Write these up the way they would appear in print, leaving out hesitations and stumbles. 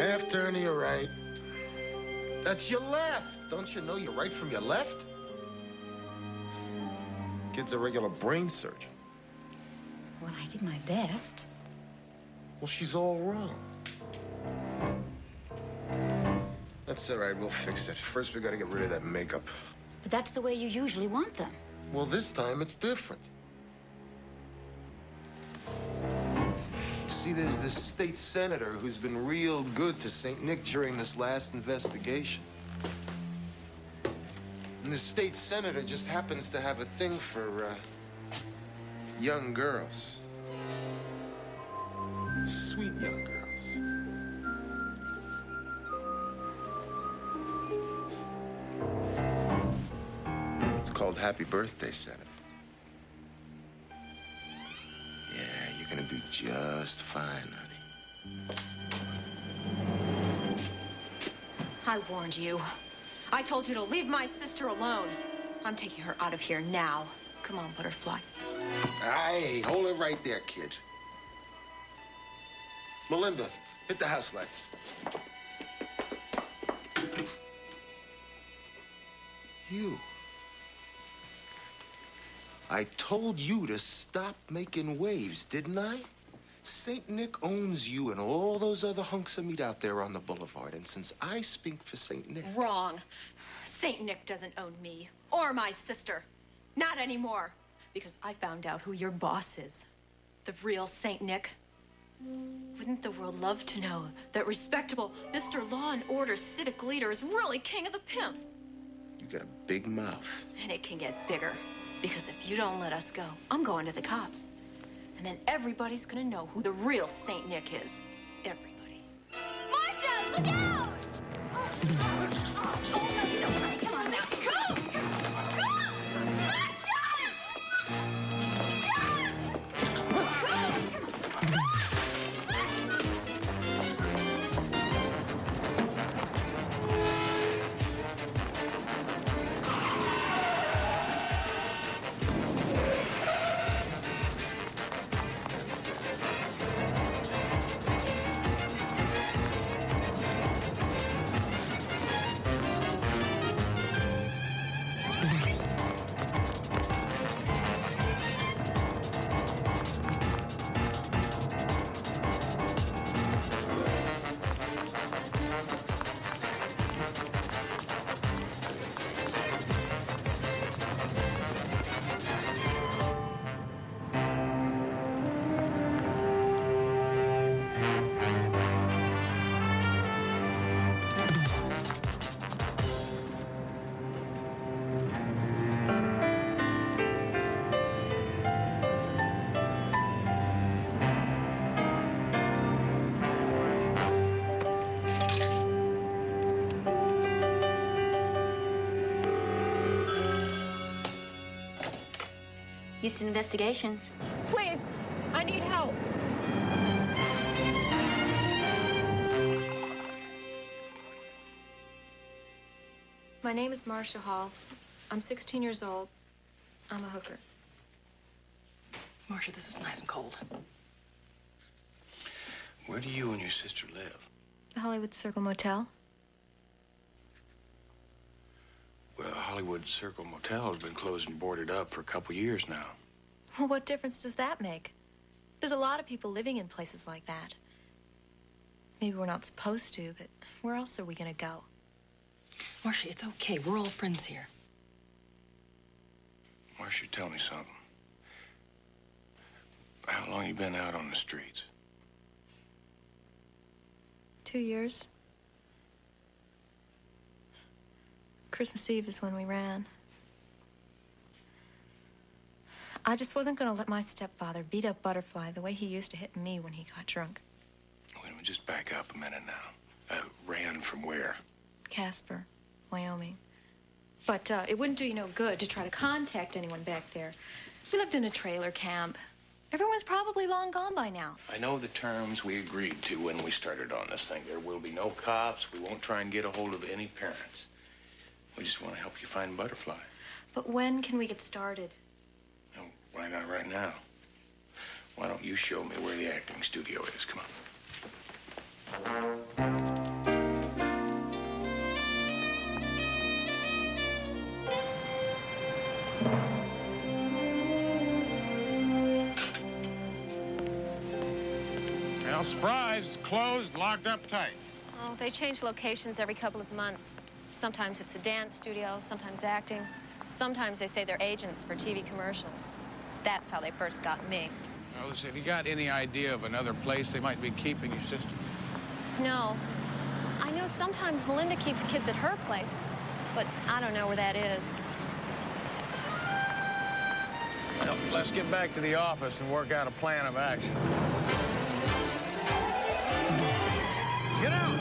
Half turn to your right. That's your left. Don't you know your right from your left? Kid's a regular brain surgeon. Well, I did my best. Well, she's all wrong. That's all right, we'll fix it. First, we gotta get rid of that makeup. But that's the way you usually want them. Well, this time it's different. See, there's this state senator who's been real good to St. Nick during this last investigation. And the state senator just happens to have a thing for, young girls. Sweet young girls. It's called Happy Birthday, Senator. Yeah, you're gonna do just fine, honey. I warned you. I told you to leave my sister alone. I'm taking her out of here now. Come on, Butterfly. Hey, hold it right there, kid. Melinda, hit the house lights. You. I told you to stop making waves, didn't I? St. Nick owns you and all those other hunks of meat out there on the boulevard. And since I speak for St. Nick... Wrong. St. Nick doesn't own me or my sister. Not anymore. Because I found out who your boss is. The real St. Nick. Wouldn't the world love to know that respectable Mr. Law and Order civic leader is really king of the pimps? You got a big mouth. And it can get bigger. Because if you don't let us go, I'm going to the cops. And then everybody's gonna know who the real St. Nick is. Everybody. Marcia, look out! Oh, no, you don't want to. Come on now. Go! Go! Marcia! Houston Investigations. Please, I need help. My name is Marcia Hall. I'm 16 years old. I'm a hooker. Marcia, this is nice and cold. Where do you and your sister live? The Hollywood Circle Motel. Well, Hollywood Circle Motel has been closed and boarded up for a couple years now. Well, what difference does that make? There's a lot of people living in places like that. Maybe we're not supposed to, but where else are we gonna go? Marcia, it's okay. We're all friends here. Marcia, tell me something. How long you been out on the streets? 2 years. Christmas Eve is when we ran. I just wasn't gonna let my stepfather beat up Butterfly the way he used to hit me when he got drunk. Wait a minute, just back up a minute now. Ran from where? Casper, Wyoming. But it wouldn't do you no good to try to contact anyone back there. We lived in a trailer camp. Everyone's probably long gone by now. I know the terms we agreed to when we started on this thing. There will be no cops. We won't try and get a hold of any parents. We just want to help you find Butterfly. But when can we get started? No, why not right now? Why don't you show me where the acting studio is? Come on. Well, surprise, closed, locked up tight. Oh, they change locations every couple of months. Sometimes it's a dance studio, sometimes acting. Sometimes they say they're agents for TV commercials. That's how they first got me. Well, listen, have you got any idea of another place they might be keeping your sister? No. I know sometimes Melinda keeps kids at her place, but I don't know where that is. Well, let's get back to the office and work out a plan of action. Get out!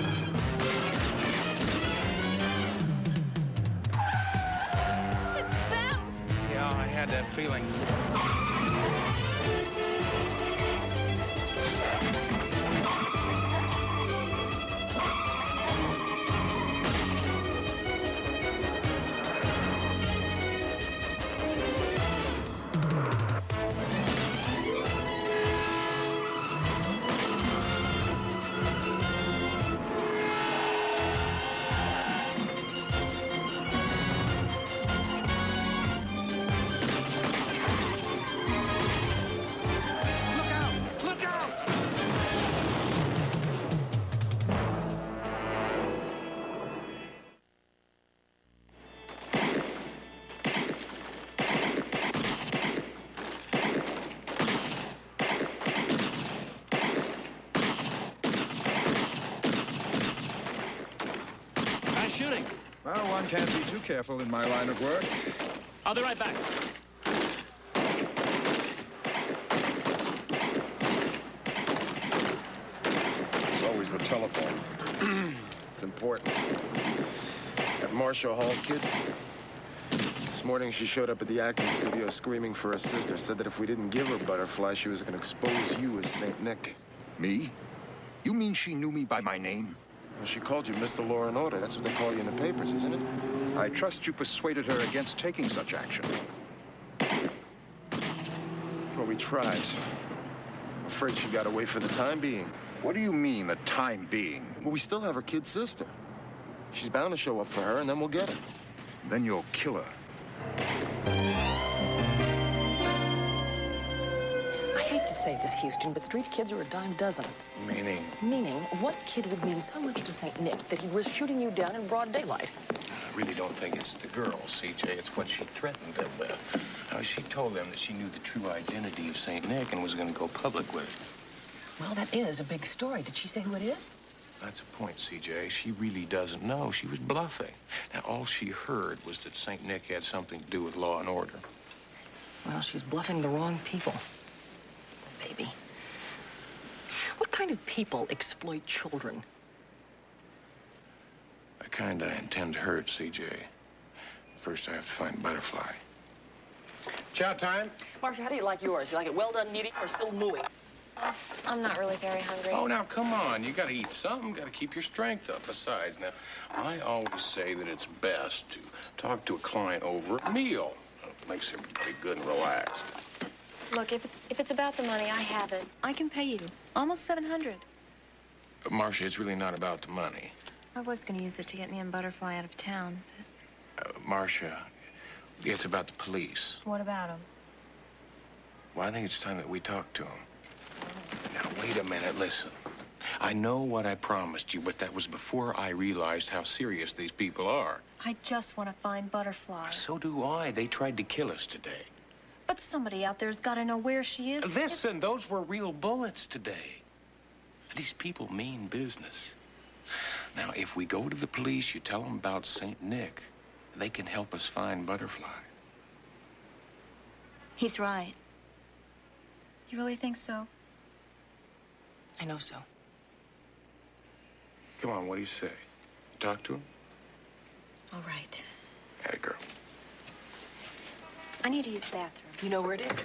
It's them! Yeah, I had that feeling. Shooting. Well, one can't be too careful in my line of work. I'll be right back. It's always the telephone. It's important. That Marcia Hall kid, this morning she showed up at the acting studio screaming for her sister, said that if we didn't give her Butterfly, she was going to expose you as St. Nick. Me? You mean she knew me by my name? Well, she called you Mr. Law and Order. That's what they call you in the papers, isn't it? I trust you persuaded her against taking such action. Well, we tried. I'm afraid she got away for the time being. What do you mean, the time being? Well, we still have her kid sister. She's bound to show up for her, and then we'll get her. Then you'll kill her. I hate to say this, Houston, but street kids are a dime dozen. Meaning? Meaning, what kid would mean so much to St. Nick that he risks shooting you down in broad daylight? I really don't think it's the girls, CJ. It's what she threatened them with. She told them that she knew the true identity of St. Nick and was going to go public with it. Well, that is a big story. Did she say who it is? That's a point, CJ. She really doesn't know. She was bluffing. Now, all she heard was that St. Nick had something to do with Law and Order. Well, she's bluffing the wrong people. Baby. What kind of people exploit children? The kind I intend to hurt, CJ. First, I have to find Butterfly. Chow time? Marcia, how do you like yours? You like it well done, meaty, or still mooey? I'm not really very hungry. Oh, now, come on. You got to eat something. Got to keep your strength up. Besides, now, I always say that it's best to talk to a client over a meal. It makes everybody good and relaxed. Look, if it's about the money, I have it. I can pay you. Almost $700. Marcia, it's really not about the money. I was going to use it to get me and Butterfly out of town, but... Marcia, it's about the police. What about them? Well, I think it's time that we talk to them. Now, wait a minute, listen. I know what I promised you, but that was before I realized how serious these people are. I just want to find Butterfly. So do I. They tried to kill us today. But somebody out there's got to know where she is. Listen, those were real bullets today. These people mean business. Now, if we go to the police, you tell them about St. Nick, they can help us find Butterfly. He's right. You really think so? I know so. Come on, what do you say? Talk to him? All right. Atta girl. I need to use the bathroom. You know where it is?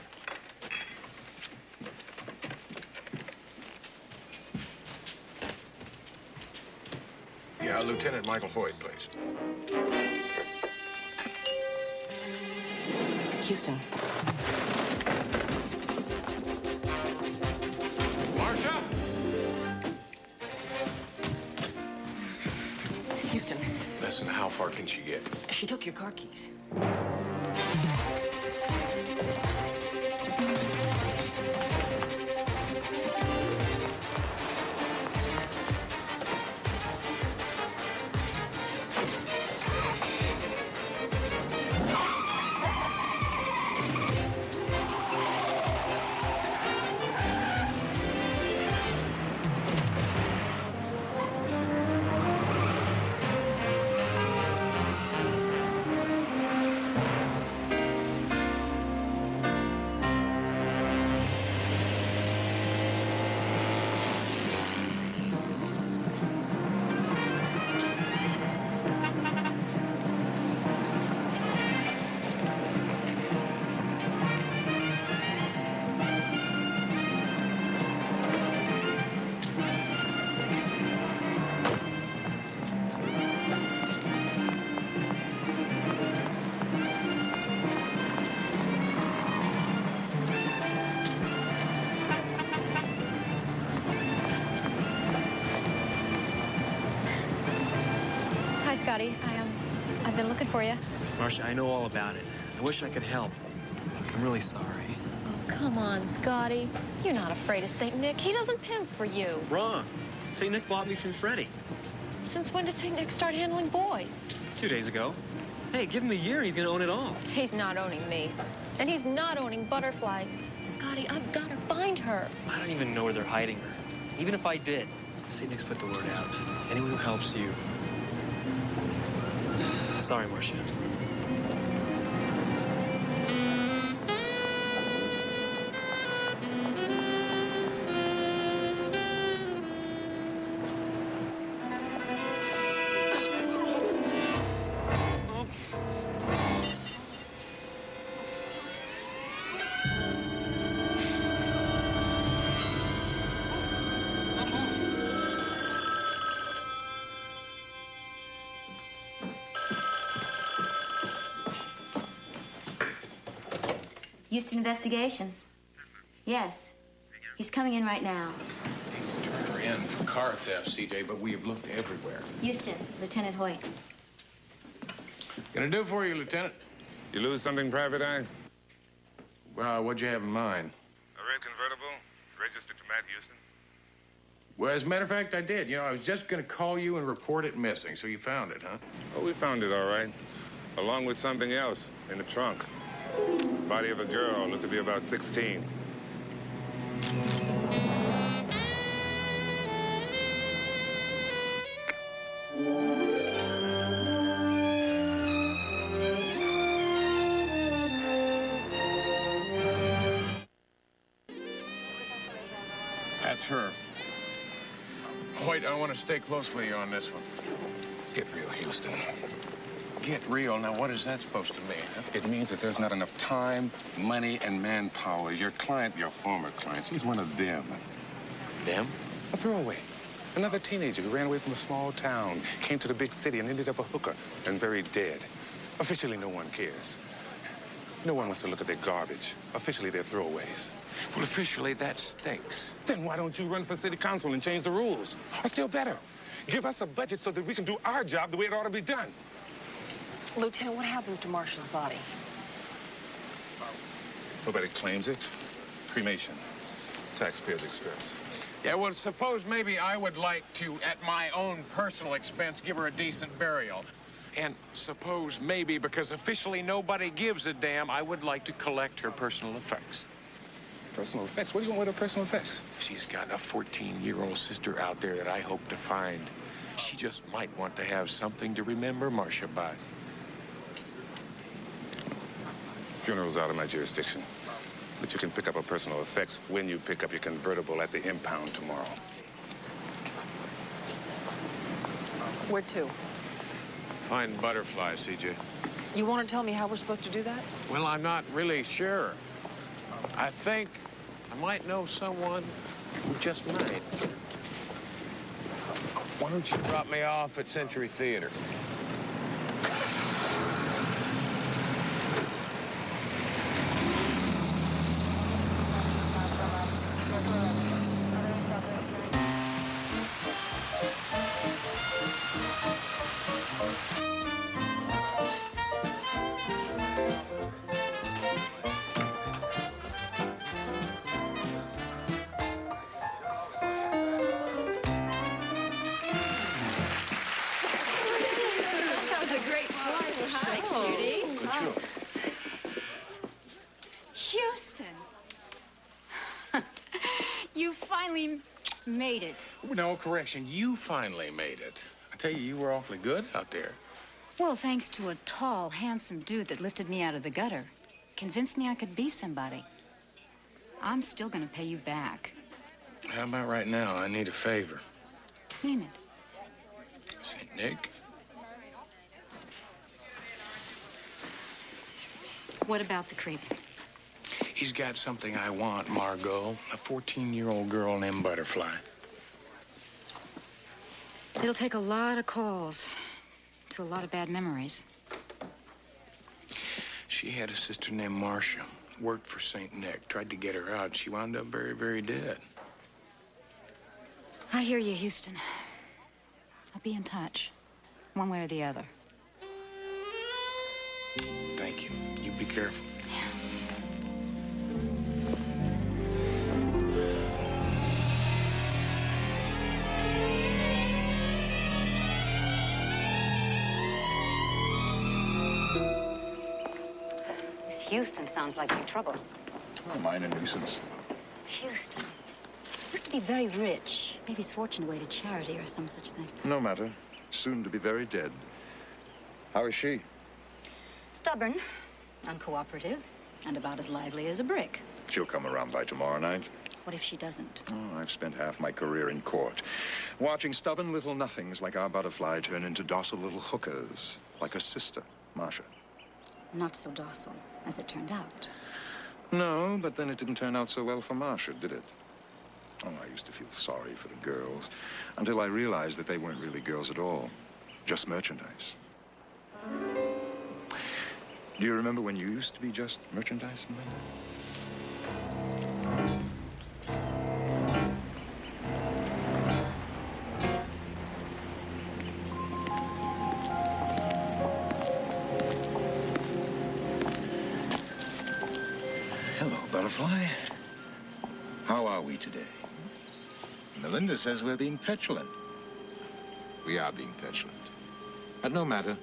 Yeah, Lieutenant Michael Hoyt, please. Houston. Marcia? Listen, how far can she get? She took your car keys. Hi, Scotty. I've been looking for you. Marcia, I know all about it. I wish I could help. I'm really sorry. Oh, come on, Scotty. You're not afraid of St. Nick. He doesn't pimp for you. Wrong. St. Nick bought me from Freddie Since when did St. Nick start handling boys? 2 days ago. Hey, give him a year and he's gonna own it all. He's not owning me. And he's not owning Butterfly. Scotty, I've got to find her. I don't even know where they're hiding her. Even if I did, St. Nick's put the word out. Anyone who helps you. Sorry, Marcia. Houston Investigations. Yes. He's coming in right now. They can turn her in for car theft, CJ, but we have looked everywhere. Houston, Lieutenant Hoyt. Gonna do for you, Lieutenant? You lose something, Private Eye? Well, what'd you have in mind? A red convertible, registered to Matt Houston. Well, as a matter of fact, I did. You know, I was just gonna call you and report it missing, so you found it, huh? Oh, we found it all right. Along with something else in the trunk. Body of a girl, looked to be about 16. That's her. Hoyt, I want to stay close with you on this one. Get real, Houston. Get real. Now, what is that supposed to mean? Huh? It means that there's not enough time, money, and manpower. Your client, your former client, she's one of them. Them? A throwaway. Another teenager who ran away from a small town, came to the big city and ended up a hooker and very dead. Officially, no one cares. No one wants to look at their garbage. Officially, they're throwaways. Well, officially, that stinks. Then why don't you run for city council and change the rules? Or still better, give us a budget so that we can do our job the way it ought to be done. Lieutenant, what happens to Marcia's body? Nobody claims it. Cremation. Taxpayers' expense. Yeah, well, suppose maybe I would like to, at my own personal expense, give her a decent burial. And suppose maybe, because officially nobody gives a damn, I would like to collect her personal effects. Personal effects? What do you want with her personal effects? She's got a 14-year-old sister out there that I hope to find. She just might want to have something to remember Marcia by. Funeral's out of my jurisdiction. But you can pick up her personal effects when you pick up your convertible at the impound tomorrow. Where to? Find Butterfly, CJ. You want to tell me how we're supposed to do that? Well, I'm not really sure. I think I might know someone who just might. Why don't you drop me off at Century Theater? cutie. Good job. Houston! You finally made it. No, correction. You finally made it. I tell you, you were awfully good out there. Well, thanks to a tall, handsome dude that lifted me out of the gutter. Convinced me I could be somebody. I'm still gonna pay you back. How about right now? I need a favor. Name it. St. Nick? What about the creep? He's got something I want, Margot. A 14-year-old girl named Butterfly. It'll take a lot of calls to a lot of bad memories. She had a sister named Marcia. Worked for St. Nick. Tried to get her out. She wound up very, very dead. I hear you, Houston. I'll be in touch, one way or the other. Thank you. You be careful. This Houston sounds like big trouble. Oh, mine a nuisance. Houston. Used to be very rich. Gave his fortune away to charity or some such thing. No matter. Soon to be very dead. How is she? Stubborn, uncooperative, and about as lively as a brick. She'll come around by tomorrow night. What if she doesn't? Oh, I've spent half my career in court, watching stubborn little nothings like our Butterfly turn into docile little hookers, like her sister, Marcia. Not so docile, as it turned out. No, but then it didn't turn out so well for Marcia, did it? Oh, I used to feel sorry for the girls, until I realized that they weren't really girls at all, just merchandise. Do you remember when you used to be just merchandise, Melinda? Hello, Butterfly. How are we today? Melinda says we're being petulant. We are being petulant. But no matter.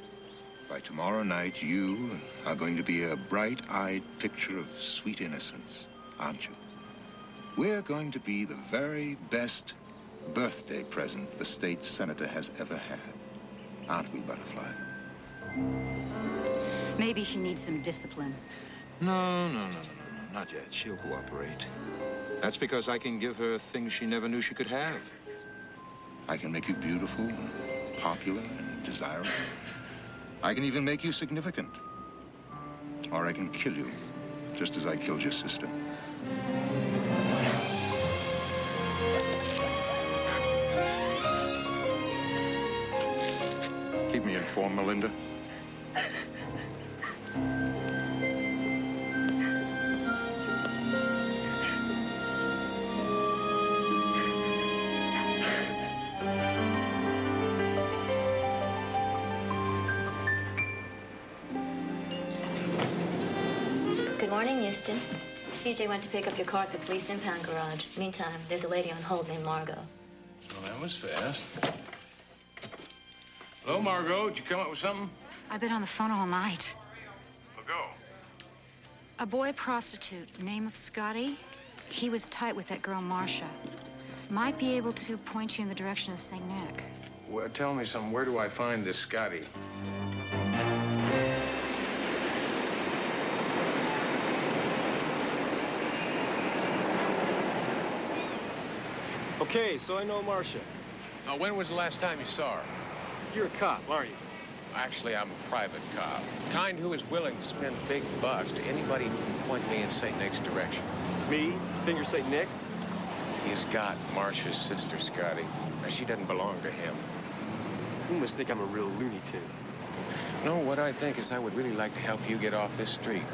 By tomorrow night, you are going to be a bright-eyed picture of sweet innocence, aren't you? We're going to be the very best birthday present the state senator has ever had. Aren't we, Butterfly? Maybe she needs some discipline. No, not yet. She'll cooperate. That's because I can give her things she never knew she could have. I can make you beautiful, and popular, and desirable. I can even make you significant. Or I can kill you, just as I killed your sister. Keep me informed, Melinda. Good morning, Houston. CJ went to pick up your car at the police impound garage. Meantime, there's a lady on hold named Margot. Well, that was fast. Hello, Margot. Did you come up with something? I've been on the phone all night. Well, go. A boy prostitute, name of Scotty. He was tight with that girl, Marcia. Might be able to point you in the direction of St. Nick. Well, tell me something. Where do I find this Scotty? Okay, so I know Marcia. Now, when was the last time you saw her? You're a cop, aren't you? Actually, I'm a private cop. Kind who is willing to spend big bucks to anybody who can point me in St. Nick's direction. Me? Think you're St. Nick? He's got Marcia's sister, Scotty. Now, she doesn't belong to him. You must think I'm a real Looney Tune. No, what I think is I would really like to help you get off this street.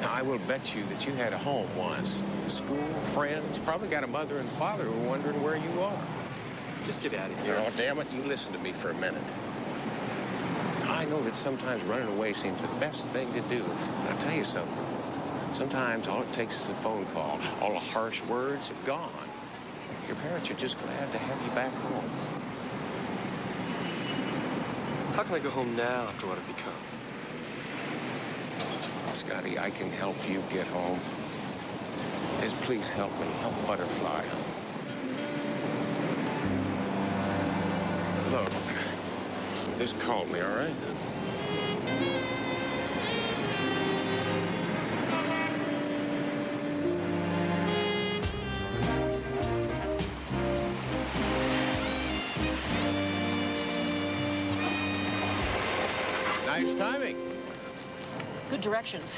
Now, I will bet you that you had a home once. School, friends, probably got a mother and father who are wondering where you are. Just get out of here. Oh, damn it, you listen to me for a minute. I know that sometimes running away seems the best thing to do. But I'll tell you something. Sometimes all it takes is a phone call. All the harsh words are gone. Your parents are just glad to have you back home. How can I go home now after what I've become? Scotty, I can help you get home. Just please help me. Help Butterfly. Look, just call me, all right? Nice timing. Good directions.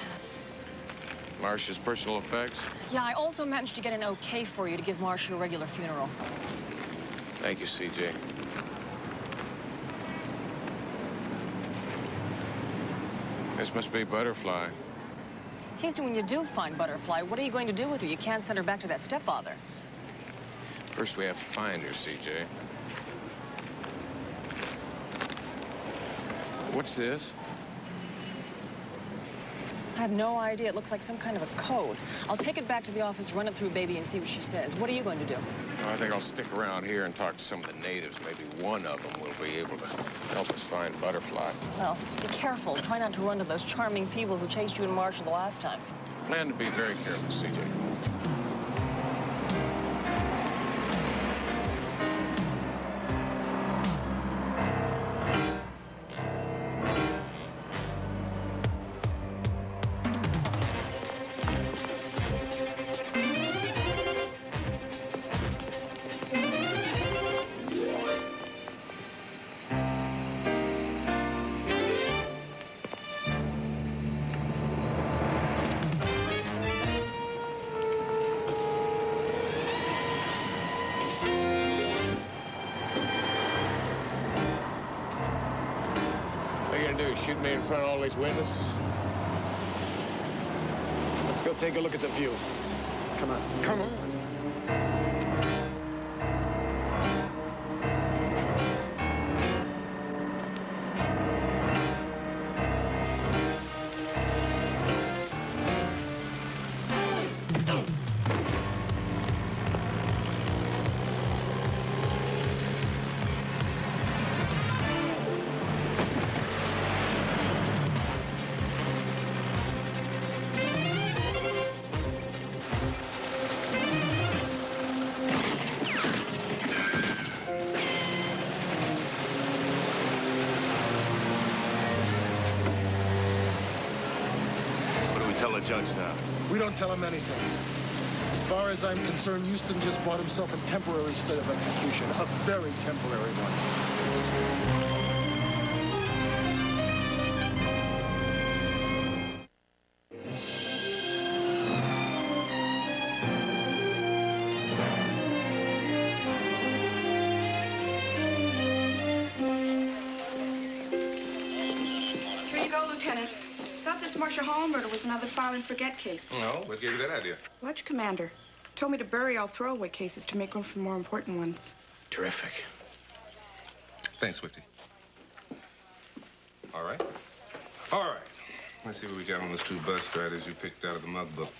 Marcia's personal effects. Yeah, I also managed to get an okay for you to give Marcia a regular funeral. Thank you, CJ. This must be Butterfly. Houston, when you do find Butterfly, what are you going to do with her? You can't send her back to that stepfather. First, we have to find her, CJ. What's this? I have no idea. It looks like some kind of a code. I'll take it back to the office, run it through Baby, and see what she says. What are you going to do? I think I'll stick around here and talk to some of the natives. Maybe one of them will be able to help us find Butterfly. Well, be careful. Try not to run to those charming people who chased you and Marcia the last time. Plan to be very careful, CJ. Shoot me in front of all these witnesses? Let's go take a look at the view. Come on. Come on. Judge now. We don't tell him anything. As far as I'm concerned, Houston just bought himself a temporary state of execution, a very temporary one. Here you go, Lieutenant. Thought this Marcia Hall murder was another file and forget case. No, what gave you that idea? Watch Commander told me to bury all throwaway cases to make room for more important ones. Terrific. Thanks, Swifty. All right. All right. Let's see what we got on those two bus riders you picked out of the mug book.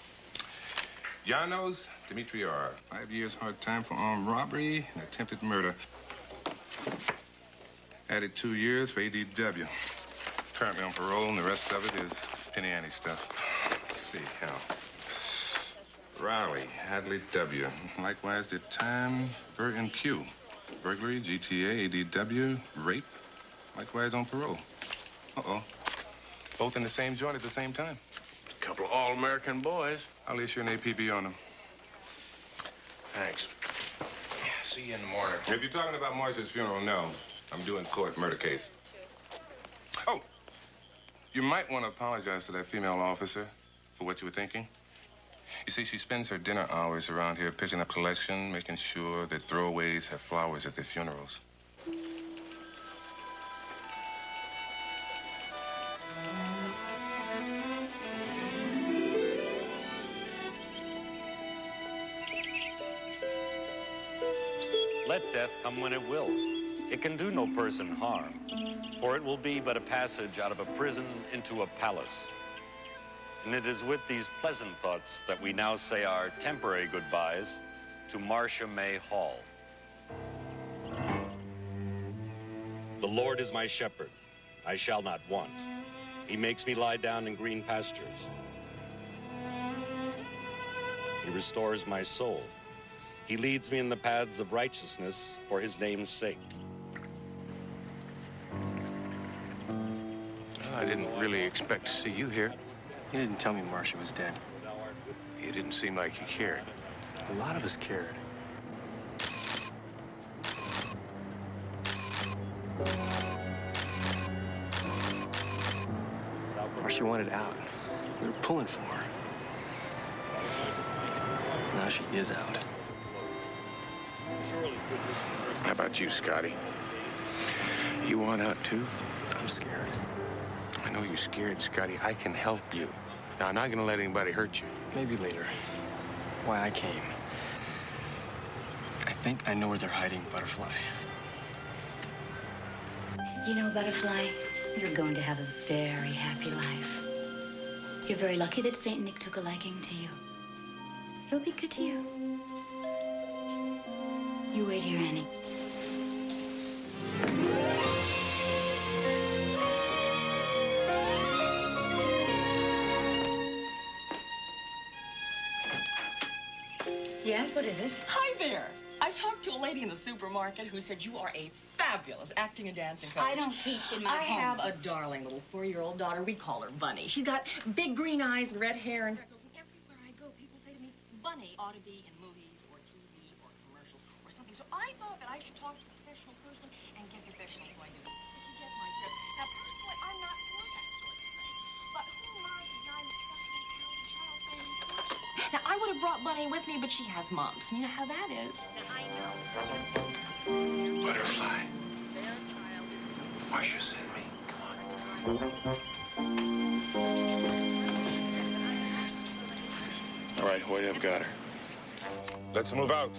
Janos Dimitriar, 5 years hard time for armed robbery and attempted murder. Added 2 years for ADW. Currently on parole, and the rest of it is penny ante stuff. Let's see, how. Riley, Hadley W. Likewise did time, Burton Q. Burglary, GTA, ADW, rape. Likewise on parole. Uh-oh. Both in the same joint at the same time. Couple of all-American boys. I'll issue an APB on them. Thanks. Yeah, see you in the morning. If you're talking about Marcia's funeral, no. I'm doing court murder case. Oh, you might want to apologize to that female officer for what you were thinking. You see, she spends her dinner hours around here picking up collection, making sure that throwaways have flowers at their funerals. Let death come when it will. It can do no person harm, for it will be but a passage out of a prison into a palace. And it is with these pleasant thoughts that we now say our temporary goodbyes to Marcia May Hall. The Lord is my shepherd. I shall not want. He makes me lie down in green pastures. He restores my soul. He leads me in the paths of righteousness for his name's sake. I didn't really expect to see you here. You didn't tell me Marcia was dead. You didn't seem like you cared. A lot of us cared. Marcia wanted out. We were pulling for her. Now she is out. How about you, Scotty? You want out too? I'm scared. I know you're scared, Scotty. I can help you. Now, I'm not going to let anybody hurt you. Maybe later. Why I came. I think I know where they're hiding Butterfly. You know, Butterfly, you're going to have a very happy life. You're very lucky that Saint Nick took a liking to you. He'll be good to you. You wait here, Annie. Yes, what is it? Hi there. I talked to a lady in the supermarket who said you are a fabulous acting and dancing coach. I don't teach in my I home. have a darling little 4-year-old daughter. We call her Bunny. She's got big green eyes and red hair and freckles. And everywhere I go, people say to me, Bunny ought to be in movies or TV or commercials or something. So I thought that I should talk to a professional person and get professional who I do. Did you get my tip? Now, personally, I'm not for that sort of thing. But who am I to deny instructional child training? Now, I would have brought Bunny with me, but she has mumps. You know how that is. I know. Butterfly. Marcia sent me. Come on. All right, Hoyt, I've got her. Let's move out.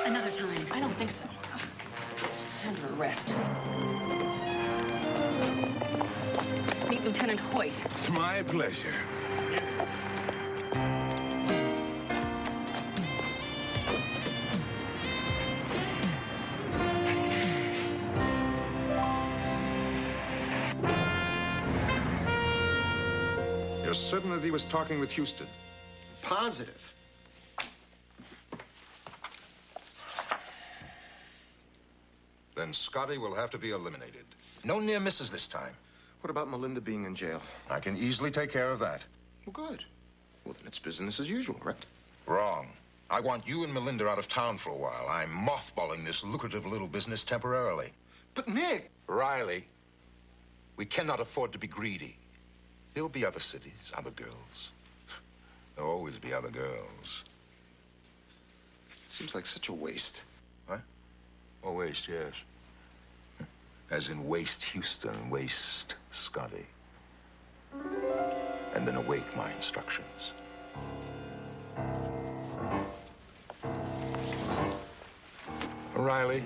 Another time. I don't think so. Under arrest. Meet Lieutenant Hoyt. It's my pleasure. You're certain that he was talking with Houston? Positive. Then Scotty will have to be eliminated. No near misses this time. What about Melinda being in jail? I can easily take care of that. Well, good. Well, then it's business as usual, right? Wrong. I want you and Melinda out of town for a while. I'm mothballing this lucrative little business temporarily. But, Nick... Riley, we cannot afford to be greedy. There'll be other cities, other girls. There'll always be other girls. Seems like such a waste. What? Oh, waste, yes. As in waste Houston, waste Scotty. And then await my instructions. Riley,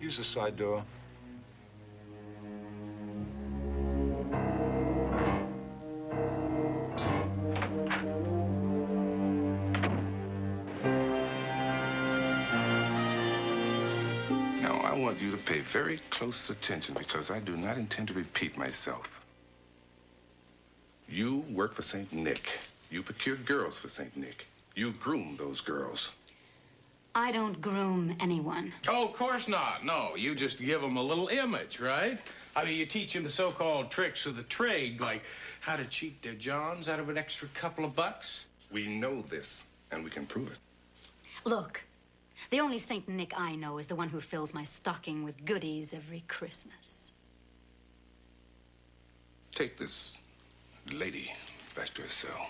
use the side door. I want you to pay very close attention because I do not intend to repeat myself. You work for St. Nick. You procure girls for St. Nick. You groom those girls. I don't groom anyone. Oh, of course not. No, you just give them a little image, right? I mean, you teach them the so-called tricks of the trade, like how to cheat their johns out of an extra couple of bucks. We know this, and we can prove it. Look, the only Saint Nick I know is the one who fills my stocking with goodies every Christmas. Take this lady back to her cell.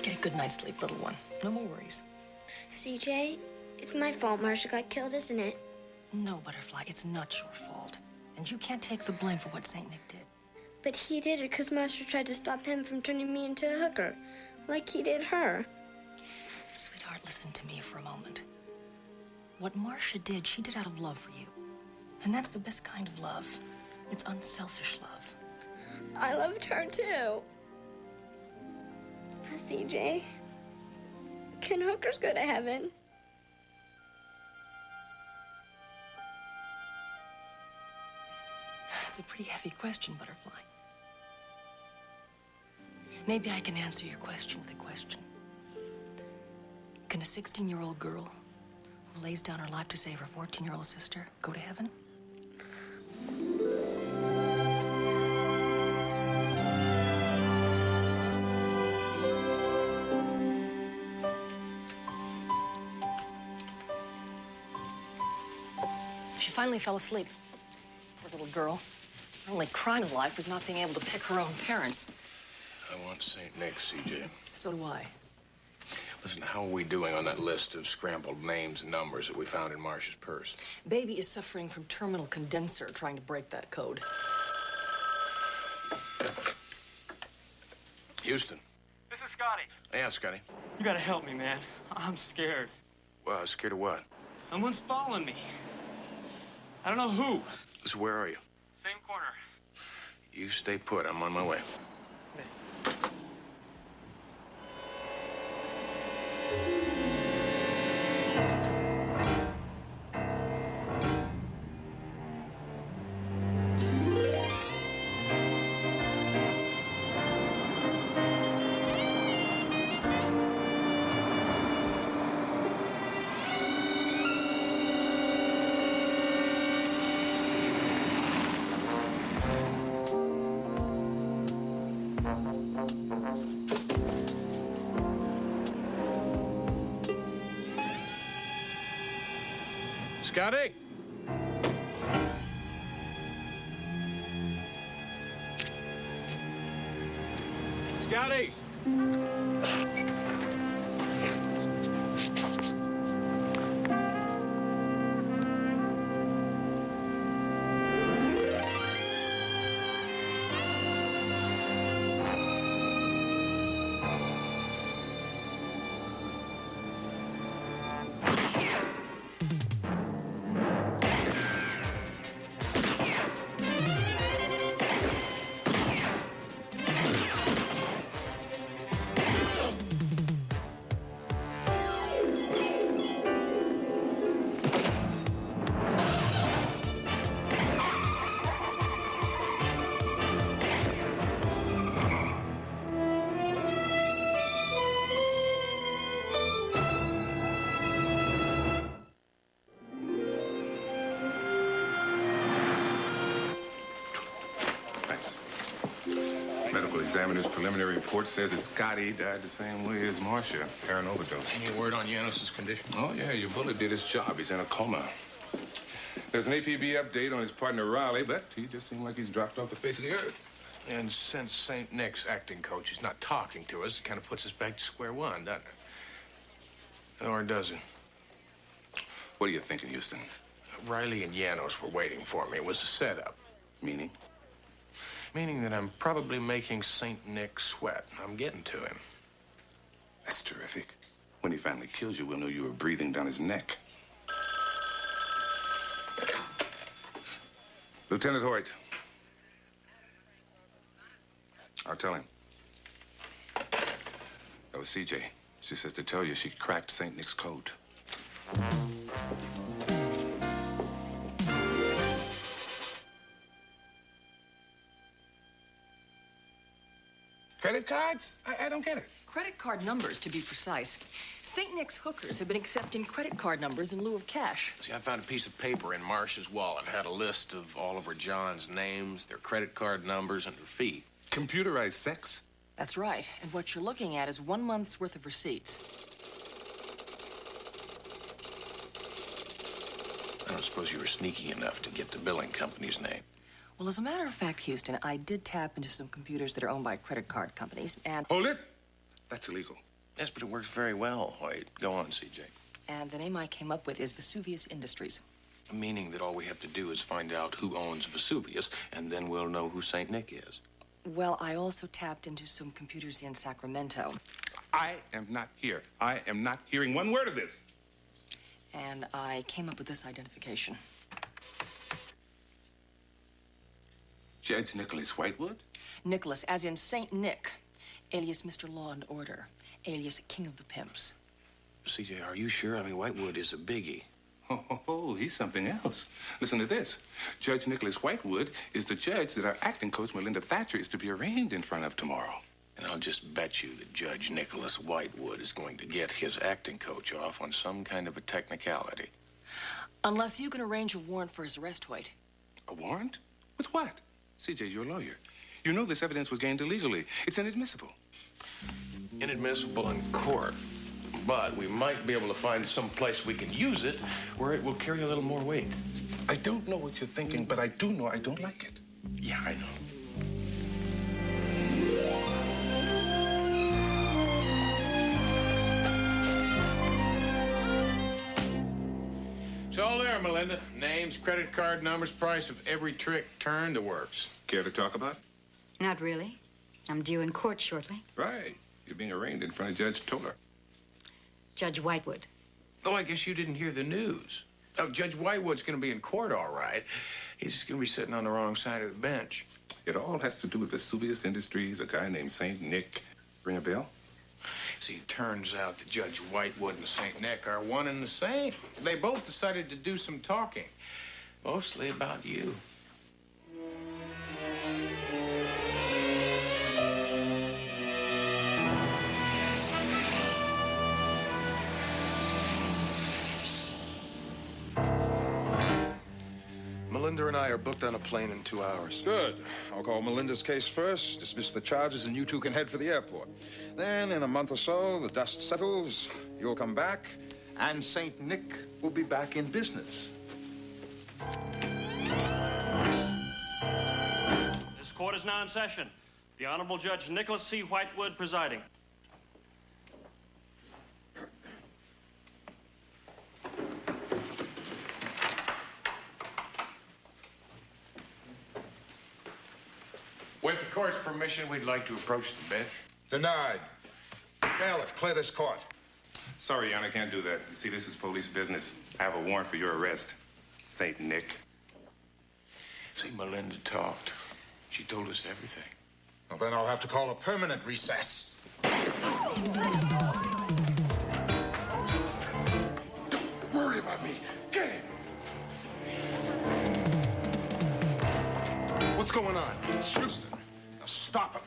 Get a good night's sleep, little one. No more worries. CJ, it's my fault Marcia got killed, isn't it? No, Butterfly, it's not your fault. And you can't take the blame for what St. Nick did. But he did it because Marcia tried to stop him from turning me into a hooker, like he did her. Sweetheart, listen to me for a moment. What Marcia did, she did out of love for you. And that's the best kind of love. It's unselfish love. I loved her too. CJ, can hookers go to heaven? It's a pretty heavy question, Butterfly. Maybe I can answer your question with a question. Can a 16-year-old girl who lays down her life to save her 14-year-old sister go to heaven? She finally fell asleep. Poor little girl. Her only crime in life was not being able to pick her own parents. I want St. Nick's, CJ. So do I. Listen, how are we doing on that list of scrambled names and numbers that we found in Marcia's purse? Baby is suffering from terminal condenser, trying to break that code. Houston. This is Scotty. Yeah, Scotty. You gotta help me, man. I'm scared. Well, scared of what? Someone's following me. I don't know who. So where are you? Same corner. You stay put. I'm on my way. Scotty! Scotty! Examiner's preliminary report says that Scotty died the same way as Marcia, heroin overdose. Any word on Janos's condition? Oh, yeah, your bullet did his job. He's in a coma. There's an APB update on his partner, Riley, but he just seemed like he's dropped off the face of the earth. And since St. Nick's acting coach is not talking to us, it kind of puts us back to square one, doesn't it? Or does it? What are you thinking, Houston? Riley and Janos were waiting for me. It was a setup. Meaning? Meaning that I'm probably making St. Nick sweat. I'm getting to him. That's terrific. When he finally kills you, we'll know you were breathing down his neck. Lieutenant Hoyt. I'll tell him. That was CJ. She says to tell you she cracked St. Nick's code. Credit cards? I don't get it. Credit card numbers, to be precise. St. Nick's hookers have been accepting credit card numbers in lieu of cash. See, I found a piece of paper in Marcia's wallet. It had a list of Oliver John's names, their credit card numbers, and their fee. Computerized sex? That's right. And what you're looking at is 1 month's worth of receipts. I don't suppose you were sneaky enough to get the billing company's name. Well, as a matter of fact, Houston, I did tap into some computers that are owned by credit card companies, and... Hold it! That's illegal. Yes, but it works very well, Hoyt. Go on, CJ. And the name I came up with is Vesuvius Industries. Meaning that all we have to do is find out who owns Vesuvius, and then we'll know who St. Nick is. Well, I also tapped into some computers in Sacramento. I am not here. I am not hearing one word of this. And I came up with this identification. Judge Nicholas Whitewood? Nicholas, as in Saint Nick, alias Mr. Law and Order, alias King of the Pimps. CJ, are you sure? I mean, Whitewood is a biggie. Oh, he's something else. Listen to this. Judge Nicholas Whitewood is the judge that our acting coach, Melinda Thatcher, is to be arraigned in front of tomorrow. And I'll just bet you that Judge Nicholas Whitewood is going to get his acting coach off on some kind of a technicality. Unless you can arrange a warrant for his arrest, White. A warrant? With what? CJ, you're a lawyer. You know this evidence was gained illegally. It's inadmissible. Inadmissible in court. But we might be able to find some place we can use it where it will carry a little more weight. I don't know what you're thinking, but I do know I don't like it. Yeah, I know. It's all there, Melinda. Names, credit card numbers, price of every trick, turn, the works. Care to talk about it? Not really. I'm due in court shortly. Right. You're being arraigned in front of Judge Toller. Judge Whitewood. Oh, I guess you didn't hear the news. Oh, Judge Whitewood's going to be in court, all right. He's just going to be sitting on the wrong side of the bench. It all has to do with Vesuvius Industries, a guy named St. Nick. Ring a bell? See, it turns out that Judge Whitewood and St. Nick are one and the same. They both decided to do some talking, mostly about you. Melinda and I are booked on a plane in 2 hours. Good. I'll call Melinda's case first, dismiss the charges, and you two can head for the airport. Then, in a month or so, the dust settles, you'll come back, and St. Nick will be back in business. This court is now in session. The Honorable Judge Nicholas C. Whitewood presiding. With the court's permission, we'd like to approach the bench. Denied. Bailiff, clear this court. Sorry, Your Honor, I can't do that. You see, this is police business. I have a warrant for your arrest, St. Nick. See, Melinda talked. She told us everything. Well, then I'll have to call a permanent recess. Don't worry about me. Get him. What's going on? It's Houston. Now stop him.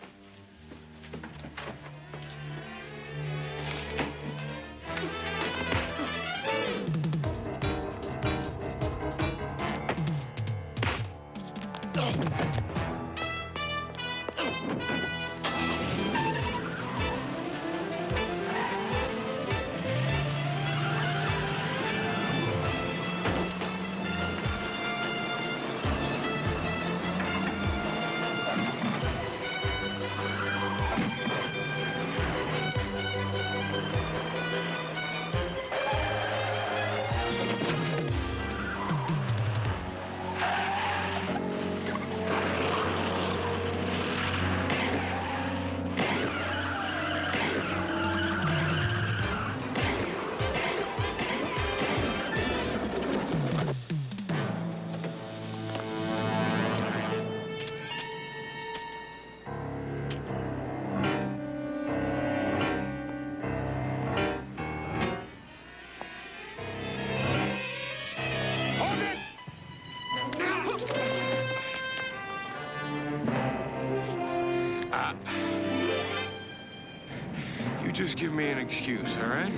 You just give me an excuse, all right?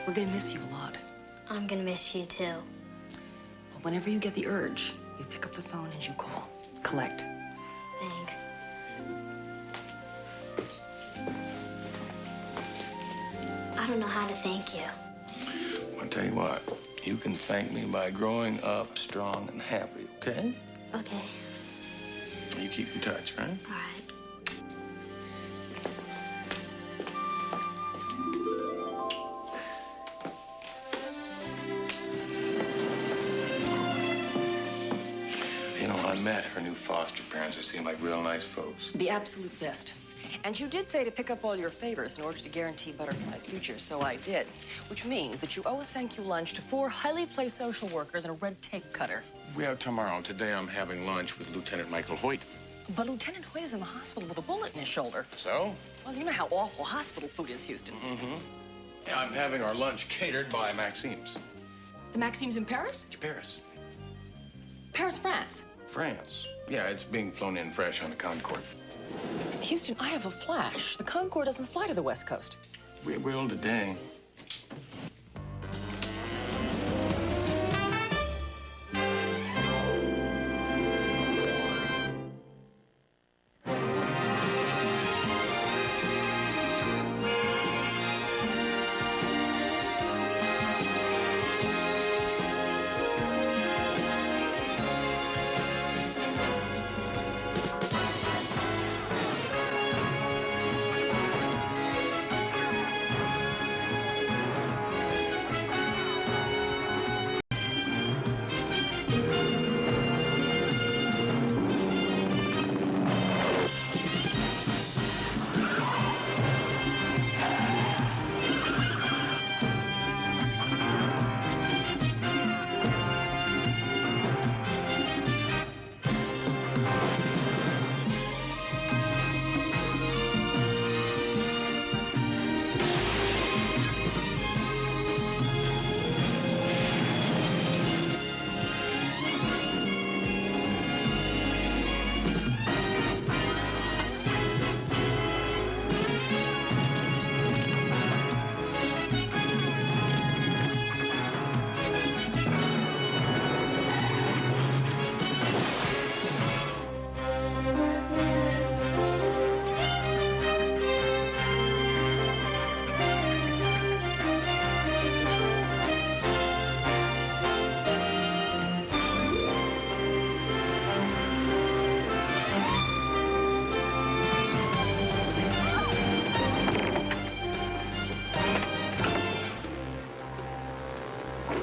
We're gonna miss you a lot. I'm gonna miss you too. But whenever you get the urge, you pick up the phone and you call. Collect. Thanks. I don't know how to thank you. I'll tell you what. You can thank me by growing up strong and happy, okay? Okay. You keep in touch, right? All right. You know, I met her new foster parents. They seem like real nice folks. The absolute best. And you did say to pick up all your favors in order to guarantee Butterfly's future, so I did. Which means that you owe a thank you lunch to 4 highly placed social workers and a red tape cutter. We have tomorrow. Today I'm having lunch with Lieutenant Michael Hoyt. But Lieutenant Hoyt is in the hospital with a bullet in his shoulder. So? Well, you know how awful hospital food is, Houston. Mm-hmm. Yeah, I'm having our lunch catered by Maxime's. The Maxime's in Paris? Paris. Paris, France. France. Yeah, it's being flown in fresh on the Concorde. Houston, I have a flash. The Concorde doesn't fly to the West Coast. We will today.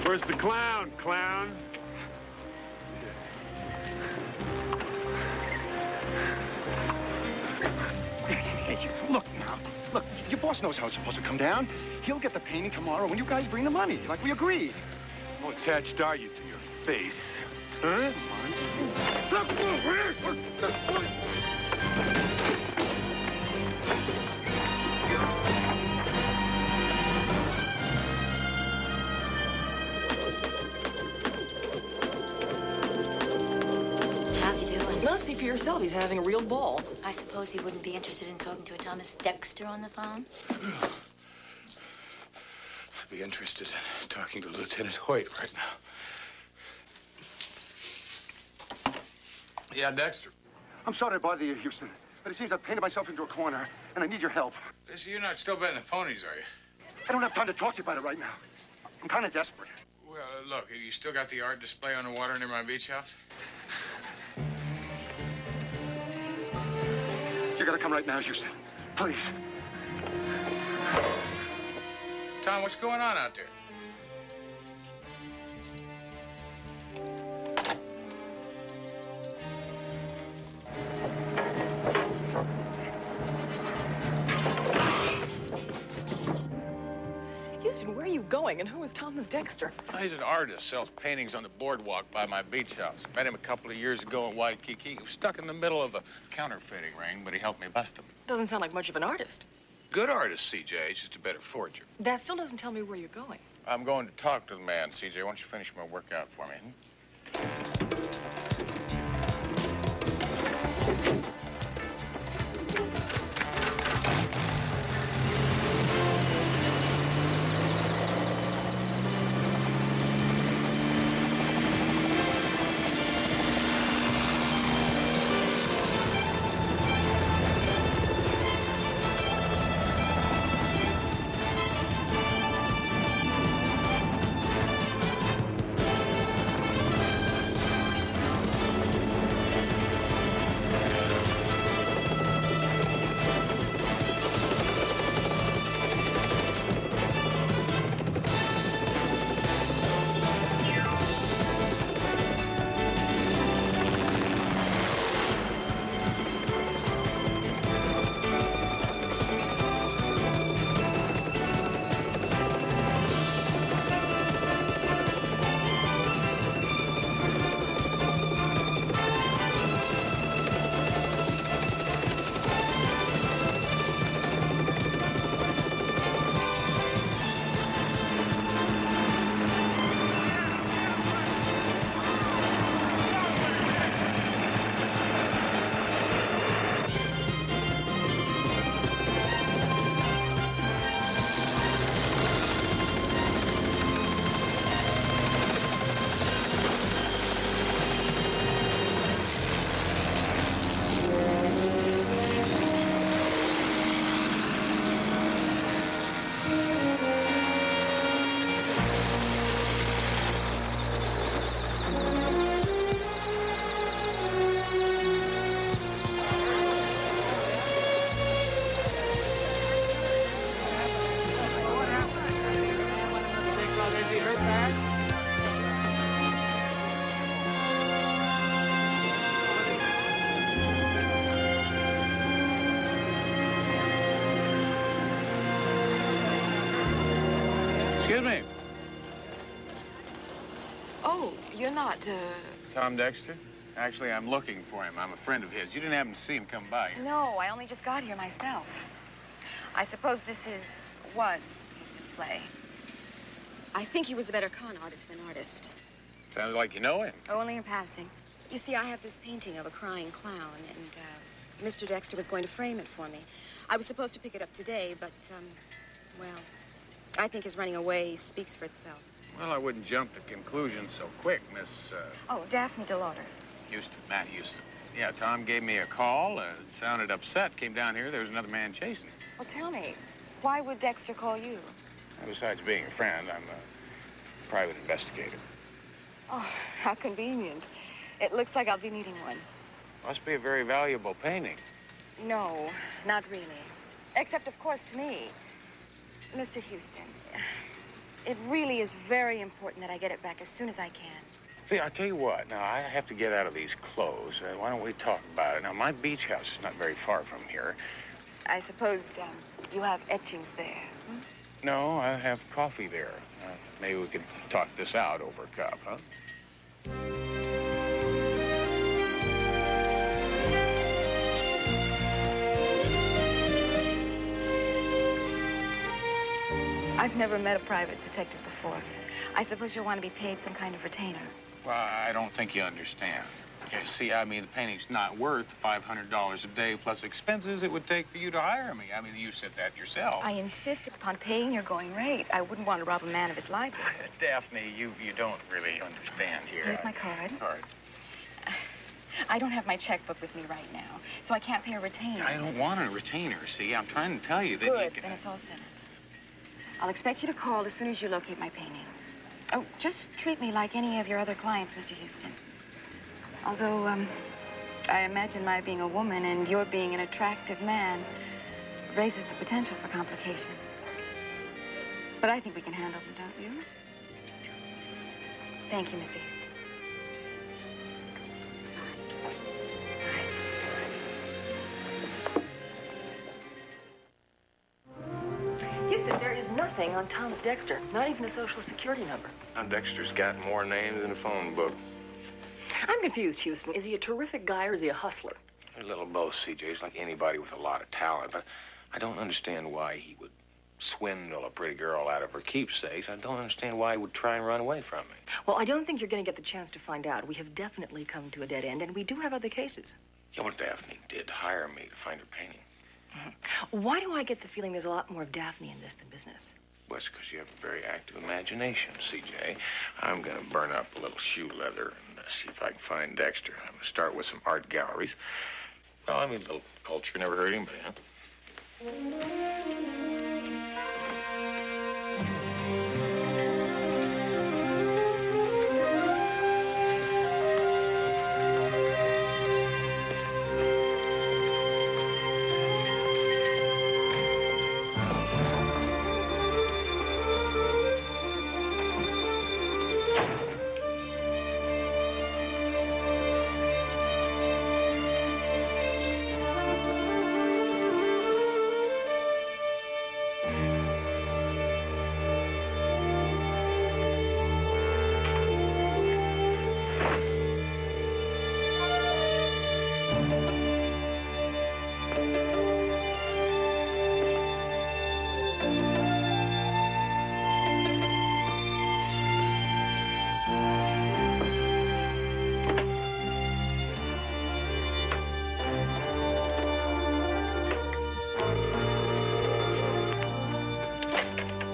Where's the clown, clown? Hey, look now. Look, your boss knows how it's supposed to come down. He'll get the painting tomorrow when you guys bring the money, like we agreed. How attached are you to your face? Huh? How's he doing? Well, see for yourself. He's having a real ball. I suppose he wouldn't be interested in talking to a Thomas Dexter on the phone? I'd be interested in talking to Lieutenant Hoyt right now. Yeah, Dexter. I'm sorry to bother you, Houston, but it seems I've painted myself into a corner, and I need your help. So you're not still betting the ponies, are you? I don't have time to talk to you about it right now. I'm kind of desperate. Well, look, you still got the art display on the water near my beach house? You gotta come right now, Houston. Please. Tom, what's going on out there? Houston, where are you going, and who is Thomas Dexter? He's an artist, sells paintings on the boardwalk by my beach house. Met him a couple of years ago in Waikiki. He was stuck in the middle of a counterfeiting ring, but he helped me bust him. Doesn't sound like much of an artist. Good artist, CJ. He's just a better forger. That still doesn't tell me where you're going. I'm going to talk to the man, CJ. Why don't you finish my workout for me? Is he hurt bad? Excuse me. Oh, you're not, Tom Dexter? Actually, I'm looking for him. I'm a friend of his. You didn't happen to see him come by here. No, I only just got here myself. I suppose this was his display. I think he was a better con artist than artist. Sounds like you know him. Only in passing. You see, I have this painting of a crying clown, and Mr. Dexter was going to frame it for me. I was supposed to pick it up today, but, well, I think his running away speaks for itself. Well, I wouldn't jump to conclusions so quick, Miss, Oh, Daphne DeLauder. Houston, Matt Houston. Yeah, Tom gave me a call, sounded upset, came down here, there was another man chasing him. Well, tell me, why would Dexter call you? Besides being a friend, I'm a private investigator. Oh, how convenient. It looks like I'll be needing one. Must be a very valuable painting. No, not really. Except, of course, to me. Mr. Houston, it really is very important that I get it back as soon as I can. See, I'll tell you what, now, I have to get out of these clothes. Why don't we talk about it? Now, my beach house is not very far from here. I suppose you have etchings there. Hmm? No, I have coffee there. Maybe we could talk this out over a cup, huh? I've never met a private detective before. I suppose you'll want to be paid some kind of retainer. Well, I don't think you understand. Yeah, see, I mean, the painting's not worth $500 a day plus expenses it would take for you to hire me. I mean, you said that yourself. I insist upon paying your going rate. I wouldn't want to rob a man of his livelihood. Daphne, you don't really understand here. Here's my card. Card. I don't have my checkbook with me right now, so I can't pay a retainer. I don't want a retainer, see? I'm trying to tell you that Good, you can... then it's all settled. I'll expect you to call as soon as you locate my painting. Oh, just treat me like any of your other clients, Mr. Houston. Although, I imagine my being a woman and your being an attractive man raises the potential for complications. But I think we can handle them, don't you? Thank you, Mr. Houston. Houston, there is nothing on Tom's Dexter, not even a social security number. Now, Dexter's got more names than a phone book. I'm confused, Houston. Is he a terrific guy or is he a hustler? A little both, CJ. He's like anybody with a lot of talent, but I don't understand why he would swindle a pretty girl out of her keepsakes. I don't understand why he would try and run away from me. Well, I don't think you're going to get the chance to find out. We have definitely come to a dead end, and we do have other cases. Yeah, well, Daphne did hire me to find her painting. Why do I get the feeling there's a lot more of Daphne in this than business? Well, it's because you have a very active imagination, CJ. I'm going to burn up a little shoe leather and see if I can find Dexter. I'm going to start with some art galleries. Well, I mean, a little culture never hurt anybody, huh?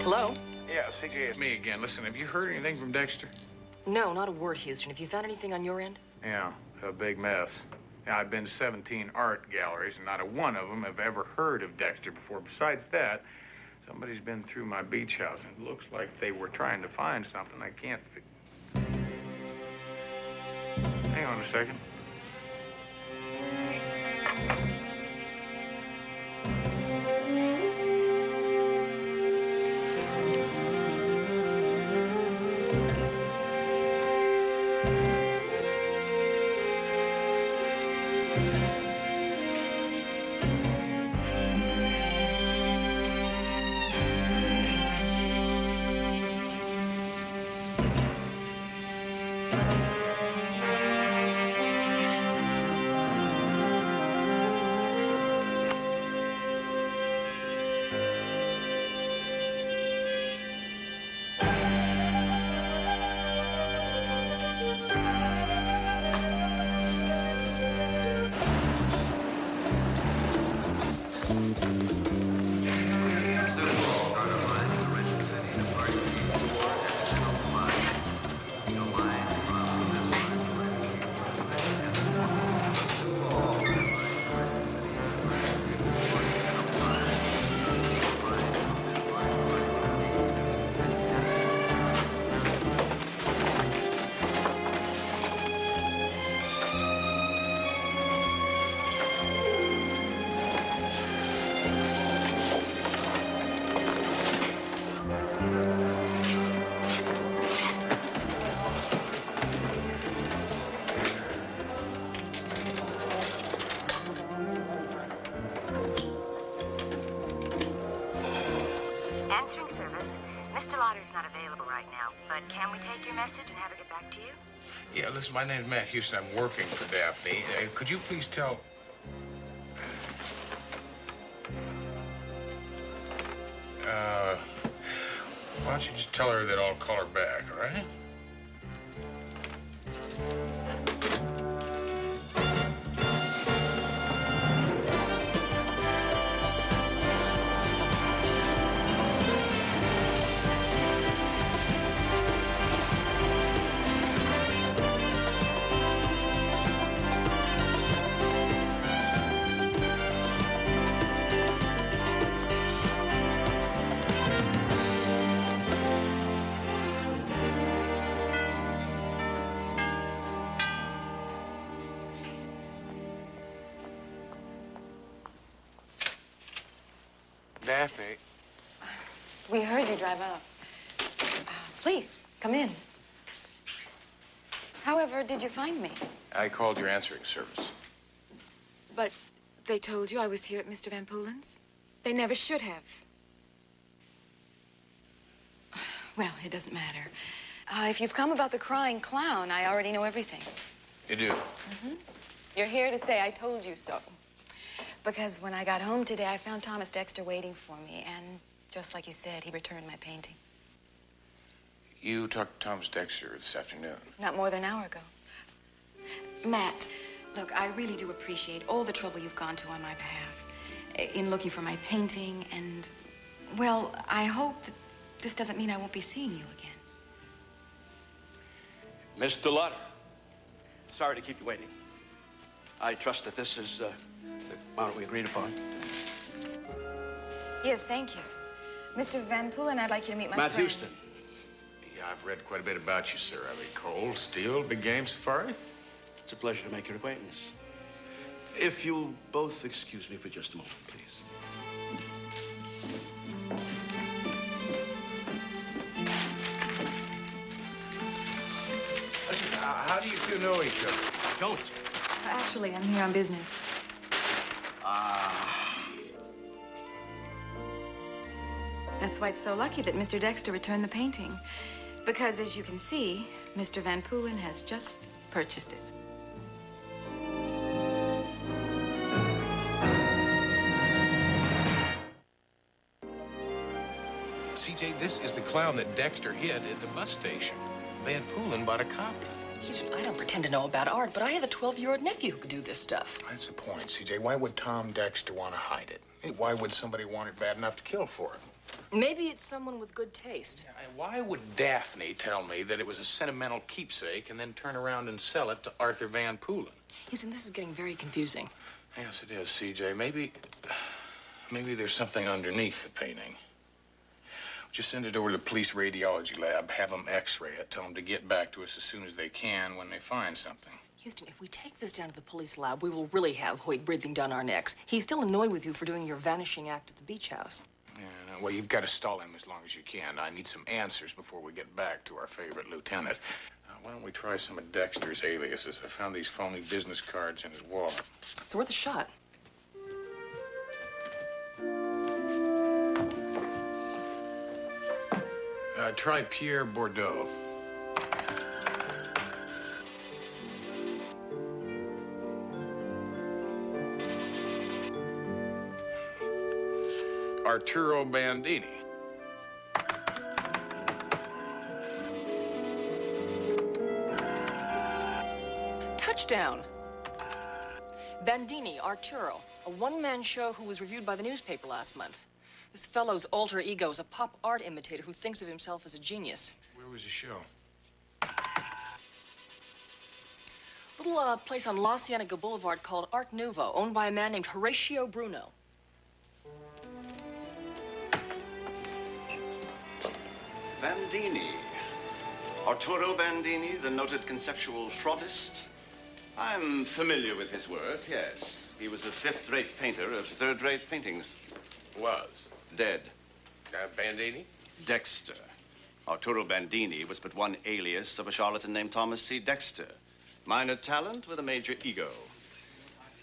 Hello? Yeah, CJ, it's me again. Listen, have you heard anything from Dexter? No, not a word, Houston. Have you found anything on your end? Yeah, a big mess. Yeah, I've been to 17 art galleries, and not a one of them have ever heard of Dexter before. Besides that, somebody's been through my beach house, and it looks like they were trying to find something I can't Hang on a second. Answering service. Mr. Lauder's not available right now, but can we take your message and have her get back to you? Yeah, listen, my name's Matt Houston. I'm working for Daphne. Could you please tell... why don't you just tell her that I'll call her back, all right? Daphne. We heard you drive up. Please, come in. However, did you find me? I called your answering service. But they told you I was here at Mr. Van Poolen's? They never should have. Well, it doesn't matter. If you've come about the crying clown, I already know everything. You do? Mm-hmm. You're here to say I told you so. Because when I got home today, I found Thomas Dexter waiting for me, and just like you said, he returned my painting. You talked to Thomas Dexter this afternoon. Not more than an hour ago. Matt, look, I really do appreciate all the trouble you've gone to on my behalf in looking for my painting, and, well, I hope that this doesn't mean I won't be seeing you again. Mr. Lauder, sorry to keep you waiting. I trust that this is the amount we agreed upon. Yes, thank you. Mr. Van Poolen, I'd like you to meet my Matt friend. Houston. Yeah, I've read quite a bit about you, sir. I mean, Cole, Steele, big game safaris. It's a pleasure to make your acquaintance. If you'll both excuse me for just a moment, please. Listen, how do you two know each other? Don't. Actually, I'm here on business. That's why it's so lucky that Mr. Dexter returned the painting. Because, as you can see, Mr. Van Poolen has just purchased it. CJ, this is the clown that Dexter hid at the bus station. Van Poolen bought a copy. I don't pretend to know about art, but I have a 12-year-old nephew who could do this stuff. That's the point, CJ. Why would Tom Dexter want to hide it? Hey, why would somebody want it bad enough to kill for it? Maybe it's someone with good taste. And why would Daphne tell me that it was a sentimental keepsake and then turn around and sell it to Arthur Van Poolen? Houston, this is getting very confusing. Yes, it is, CJ. Maybe there's something underneath the painting. Just send it over to the police radiology lab, have them x-ray it, tell them to get back to us as soon as they can when they find something. Houston, if we take this down to the police lab, we will really have Hoyt breathing down our necks. He's still annoyed with you for doing your vanishing act at the beach house. Yeah, Well, you've got to stall him as long as you can. I need some answers before we get back to our favorite lieutenant. Why don't we try some of Dexter's aliases? I found these phony business cards in his wallet. It's worth a shot. Try Pierre Bordeaux. Arturo Bandini. Touchdown. Bandini, Arturo, a one-man show who was reviewed by the newspaper last month. This fellow's alter ego is a pop art imitator who thinks of himself as a genius. Where was the show? Little place on La Cienega Boulevard called Art Nouveau, owned by a man named Horatio Bruno. Bandini. Arturo Bandini, the noted conceptual fraudist. I'm familiar with his work, yes. He was a fifth-rate painter of third-rate paintings. Was? Dead. Bandini? Dexter. Arturo Bandini was but one alias of a charlatan named Thomas C. Dexter. Minor talent with a major ego.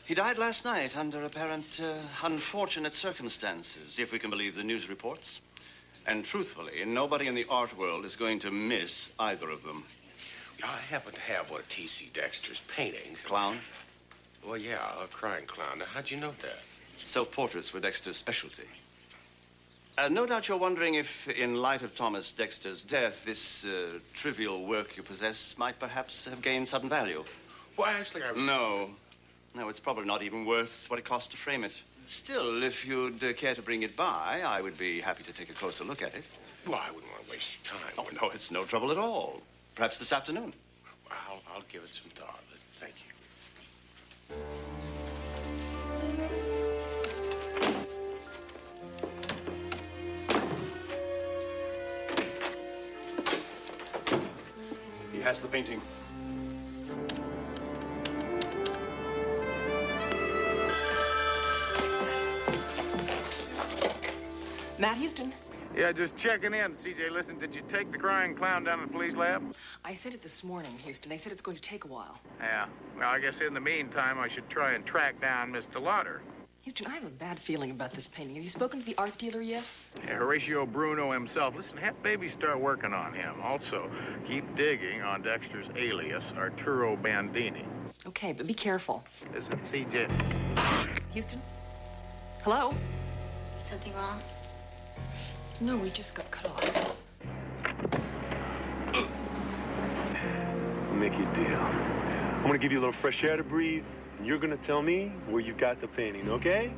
He died last night under apparent unfortunate circumstances, if we can believe the news reports. And truthfully, nobody in the art world is going to miss either of them. I happen to have one of T.C. Dexter's paintings. Clown? Well, yeah, a crying clown. Now, how'd you know that? Self-portraits were Dexter's specialty. No doubt you're wondering if, in light of Thomas Dexter's death, this trivial work you possess might perhaps have gained sudden value. Well, actually, I was... No, it's probably not even worth what it costs to frame it. Still, if you'd care to bring it by, I would be happy to take a closer look at it. Well, I wouldn't want to waste your time. Oh, no, it's no trouble at all. Perhaps this afternoon. Well, I'll give it some thought. Thank you. He has the painting. Matt Houston. Yeah, just checking in. CJ, listen, did you take the crying clown down to the police lab? I said it this morning, Houston. They said it's going to take a while. Yeah. Well, I guess in the meantime, I should try and track down Mr. Lauder. Houston, I have a bad feeling about this painting. Have you spoken to the art dealer yet? Yeah, Horatio Bruno himself. Listen, have baby start working on him. Also, keep digging on Dexter's alias, Arturo Bandini. Okay, but be careful. Listen, CJ. Houston? Hello? Something wrong? No, we just got cut off. I'll make you a deal. I'm gonna give you a little fresh air to breathe, and you're gonna tell me where you've got the painting, okay?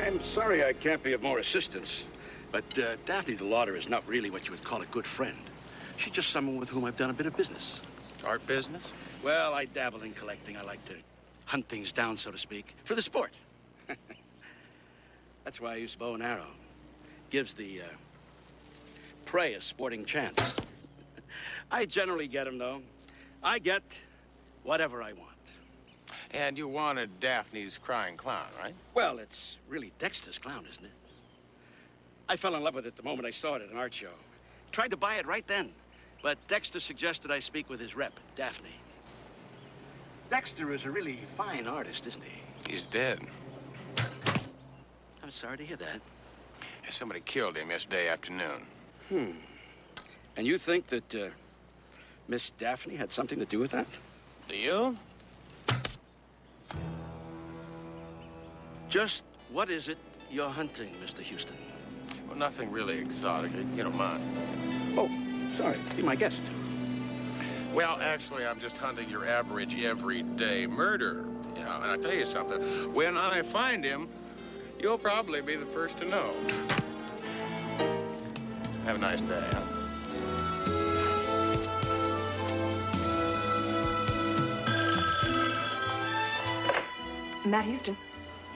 I'm sorry I can't be of more assistance, but Daphne DeLauder is not really what you would call a good friend. She's just someone with whom I've done a bit of business. Art business? Well, I dabble in collecting. I like to hunt things down, so to speak, for the sport. That's why I use bow and arrow. Gives the prey a sporting chance. I generally get them, though. I get whatever I want. And you wanted Daphne's crying clown, right? Well, it's really Dexter's clown, isn't it? I fell in love with it the moment I saw it at an art show. Tried to buy it right then, but Dexter suggested I speak with his rep, Daphne. Dexter is a really fine artist, isn't he? He's dead. I'm sorry to hear that. Somebody killed him yesterday afternoon. And you think that Miss Daphne had something to do with that? Do you? Just what is it you're hunting, Mr. Houston? Well, nothing really exotic. You don't mind. Oh, sorry. Be my guest. Well, actually, I'm just hunting your average everyday murder. You know, and I tell you something. When I find him, you'll probably be the first to know. Have a nice day, huh? Matt Houston.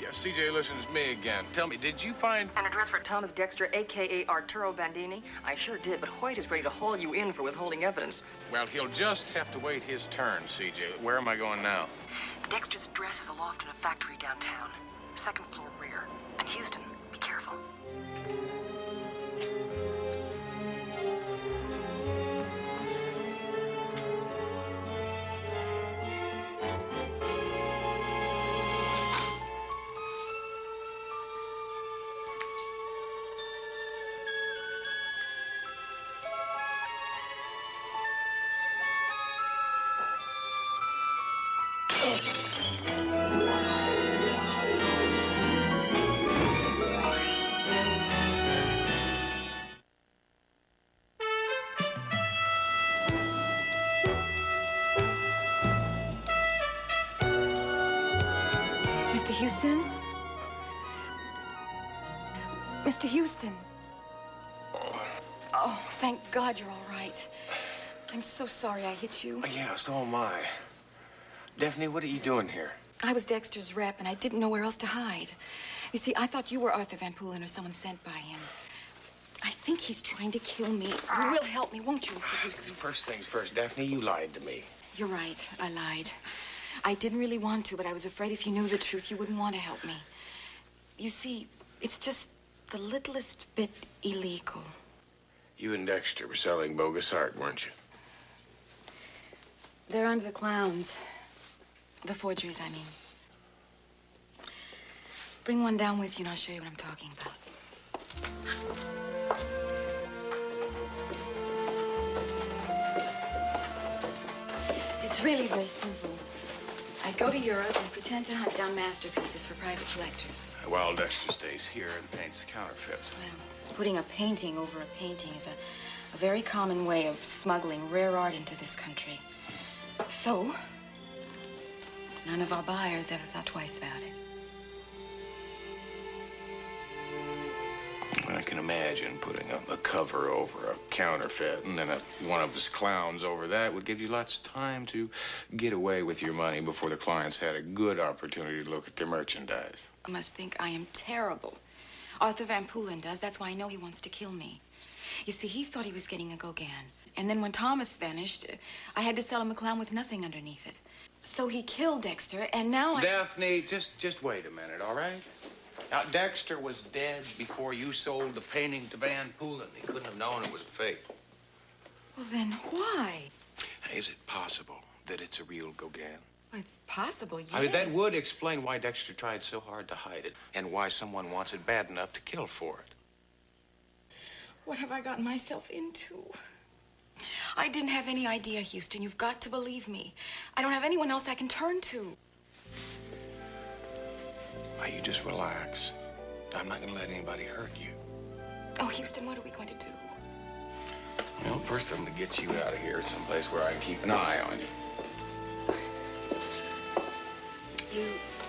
Yeah, CJ, listen, it's me again. Tell me, did you find... An address for Thomas Dexter, a.k.a. Arturo Bandini? I sure did, but Hoyt is ready to haul you in for withholding evidence. Well, he'll just have to wait his turn, CJ. Where am I going now? Dexter's address is a loft in a factory downtown. Second floor rear. And Houston, be careful. Mr. Houston? Mr. Houston? Oh, thank God you're all right. I'm so sorry I hit you. Yeah, so am I. Daphne, what are you doing here? I was Dexter's rep, and I didn't know where else to hide. You see, I thought you were Arthur Van Poolen or someone sent by him. I think he's trying to kill me. You will help me, won't you, Mr. Houston? First things first, Daphne, you lied to me. You're right. I lied. I didn't really want to, but I was afraid if you knew the truth, you wouldn't want to help me. You see, it's just the littlest bit illegal. You and Dexter were selling bogus art, weren't you? They're under the clowns. The forgeries, I mean. Bring one down with you and I'll show you what I'm talking about. It's really very simple. I go to Europe and pretend to hunt down masterpieces for private collectors. While Dexter stays here and paints the counterfeits. Well, putting a painting over a painting is a very common way of smuggling rare art into this country. So, none of our buyers ever thought twice about it. I can imagine putting a cover over a counterfeit and then one of his clowns over that would give you lots of time to get away with your money before the clients had a good opportunity to look at their merchandise. You must think I am terrible. Arthur Van Poolen does. That's why I know he wants to kill me. You see, he thought he was getting a Gauguin. And then when Thomas vanished, I had to sell him a clown with nothing underneath it. So he killed Dexter, and now Daphne, just wait a minute, all right? Now, Dexter was dead before you sold the painting to Van Poolen. He couldn't have known it was a fake. Well, then why? Is it possible that it's a real Gauguin? Well, it's possible, yes. I mean, that would explain why Dexter tried so hard to hide it and why someone wants it bad enough to kill for it. What have I gotten myself into? I didn't have any idea, Houston. You've got to believe me. I don't have anyone else I can turn to. Now, you just relax. I'm not going to let anybody hurt you. Oh, Houston, what are we going to do? Well, first I'm going to get you out of here someplace where I can keep an eye on you. You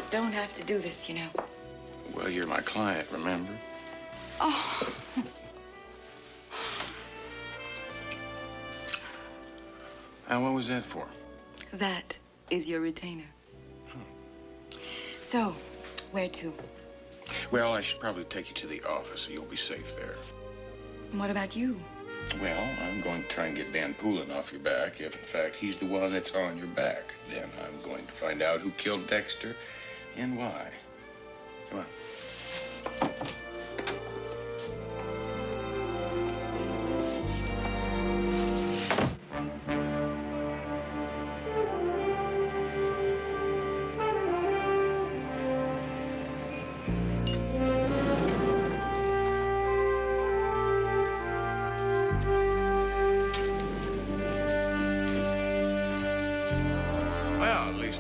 don't have to do this, you know. Well, you're my client, remember? Oh. And what was that for? That is your retainer. So, where to? Well, I should probably take you to the office so you'll be safe there. And what about you? Well, I'm going to try and get Dan Poulin off your back. If, in fact, he's the one that's on your back, then I'm going to find out who killed Dexter and why. Come on.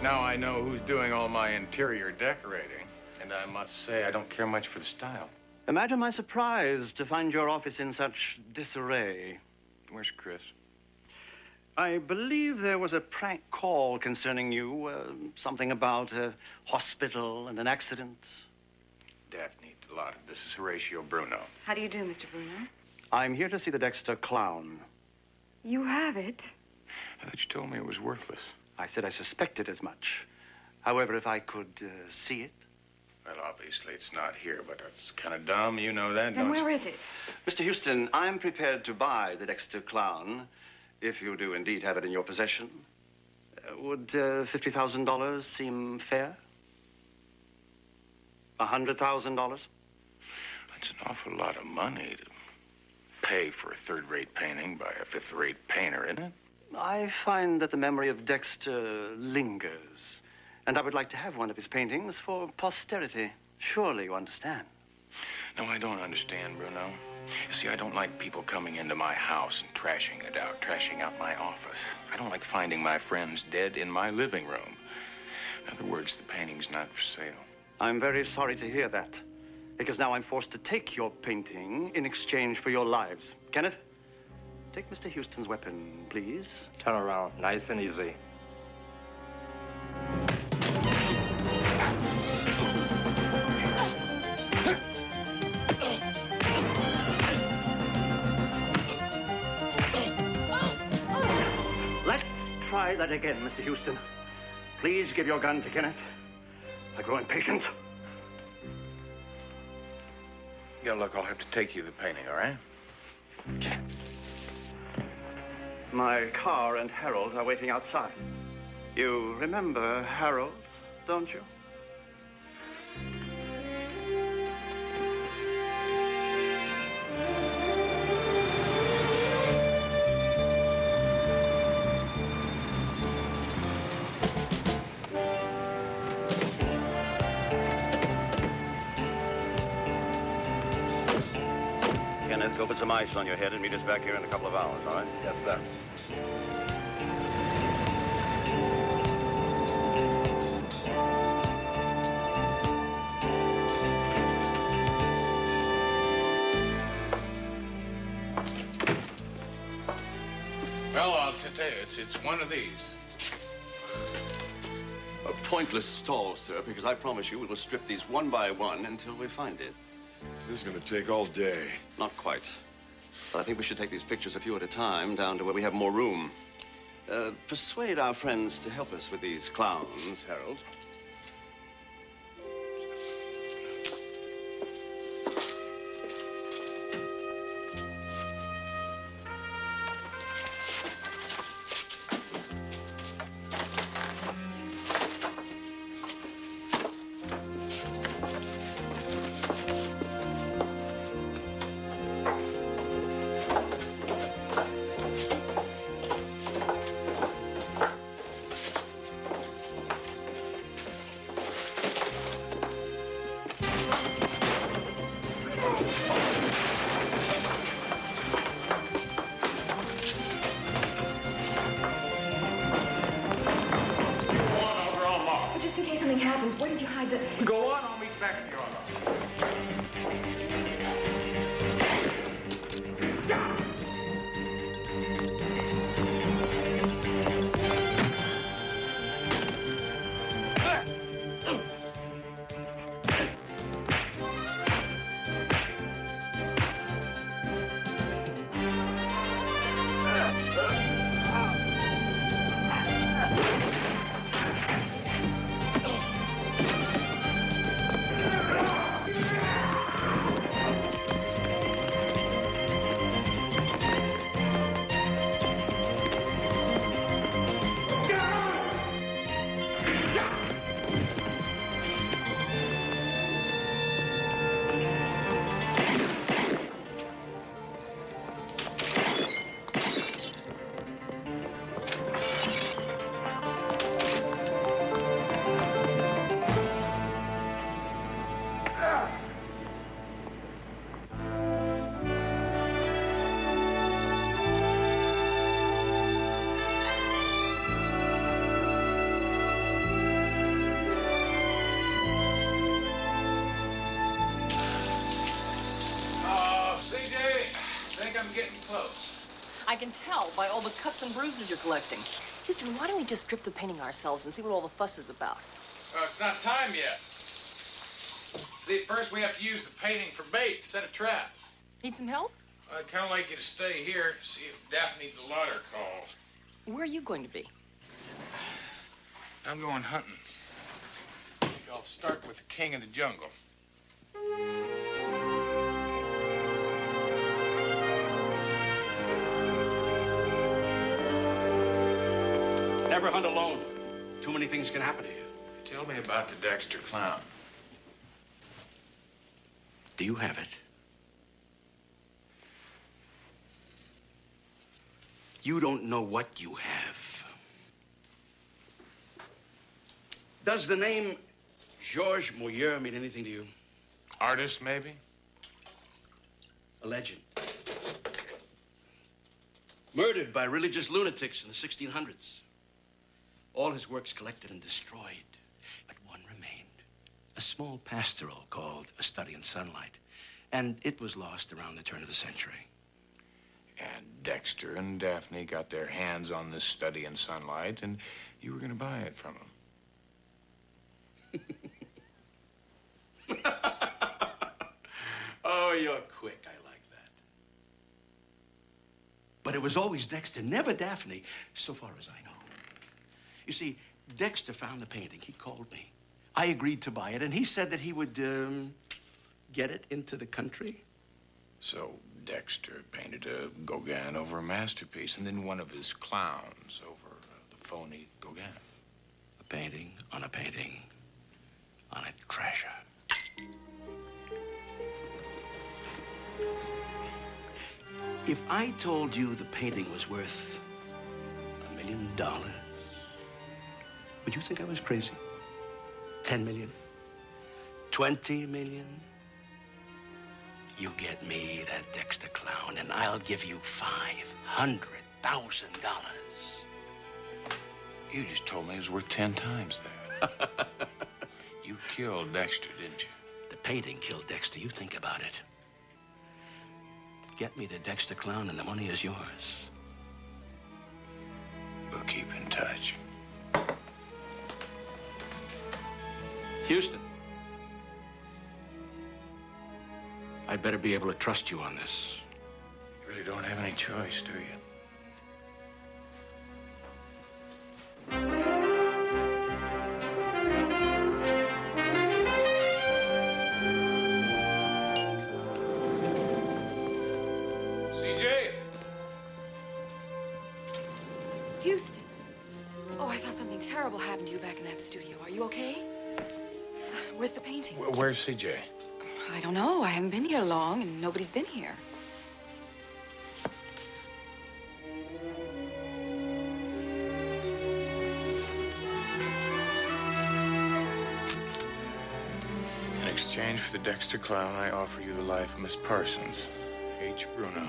Now I know who's doing all my interior decorating. And I must say, I don't care much for the style. Imagine my surprise to find your office in such disarray. Where's Chris? I believe there was a prank call concerning you. Something about a hospital and an accident. Daphne Delata, this is Horatio Bruno. How do you do, Mr. Bruno? I'm here to see the Dexter clown. You have it? I thought you told me it was worthless. I said I suspected as much. However, if I could see it. Well, obviously it's not here, but that's kind of dumb. You know that, And don't where you? is it? Mr. Houston, I'm prepared to buy the Dexter clown, if you do indeed have it in your possession. Would $50,000 seem fair? $100,000? That's an awful lot of money to pay for a third-rate painting by a fifth-rate painter, isn't it? I find that the memory of Dexter lingers, and I would like to have one of his paintings for posterity. Surely you understand. No, I don't understand, Bruno. You see, I don't like people coming into my house and trashing it out, trashing out my office. I don't like finding my friends dead in my living room. In other words, the painting's not for sale. I'm very sorry to hear that, because now I'm forced to take your painting in exchange for your lives. Kenneth? Take Mr. Houston's weapon, please. Turn around, nice and easy. Let's try that again, Mr. Houston. Please give your gun to Kenneth. I grow impatient. Yeah, look, I'll have to take you the painting, all right? My car and Harold are waiting outside. You remember Harold, don't you? Kenneth, go put some ice on your head and meet us back here in a couple of hours, all right? Yes, sir. Well, I'll tell you, it's one of these. A pointless stall, sir, because I promise you we will strip these one by one until we find it. This is going to take all day. Not quite. But I think we should take these pictures a few at a time down to where we have more room. Persuade our friends to help us with these clowns, Harold. getting close. I can tell by all the cuts and bruises you're collecting. Houston, why don't we just strip the painting ourselves and see what all the fuss is about? It's not time yet. See, first we have to use the painting for bait, set a trap. Need some help? I'd kind of like you to stay here, see if Daphne Delutter calls. Where are you going to be? I'm going hunting. I'll start with the king of the jungle. Never hunt alone. Too many things can happen to you. Tell me about the Dexter clown. Do you have it? You don't know what you have. Does the name Georges Moyer mean anything to you? Artist, maybe? A legend. Murdered by religious lunatics in the 1600s. All his works collected and destroyed, but one remained. A small pastoral called A Study in Sunlight, and it was lost around the turn of the century. And Dexter and Daphne got their hands on this Study in Sunlight, and you were going to buy it from them. Oh, you're quick. I like that. But it was always Dexter, never Daphne, so far as I know. You see, Dexter found the painting. He called me. I agreed to buy it, and he said that he would get it into the country. So Dexter painted a Gauguin over a masterpiece, and then one of his clowns over the phony Gauguin. A painting on a painting on a treasure. If I told you the painting was worth $1 million, would you think I was crazy? 10 million? 20 million? You get me that Dexter clown, and I'll give you $500,000. You just told me it was worth 10 times that. You killed Dexter, didn't you? The painting killed Dexter. You think about it. Get me the Dexter clown, and the money is yours. We'll keep in touch. Houston. I'd better be able to trust you on this. You really don't have any choice, do you? CJ? Houston. Oh, I thought something terrible happened to you back in that studio. Are you okay? Where's the painting? Where's CJ? I don't know. I haven't been here long, and nobody's been here. In exchange for the Dexter clown, I offer you the life of Miss Parsons. H. Bruno.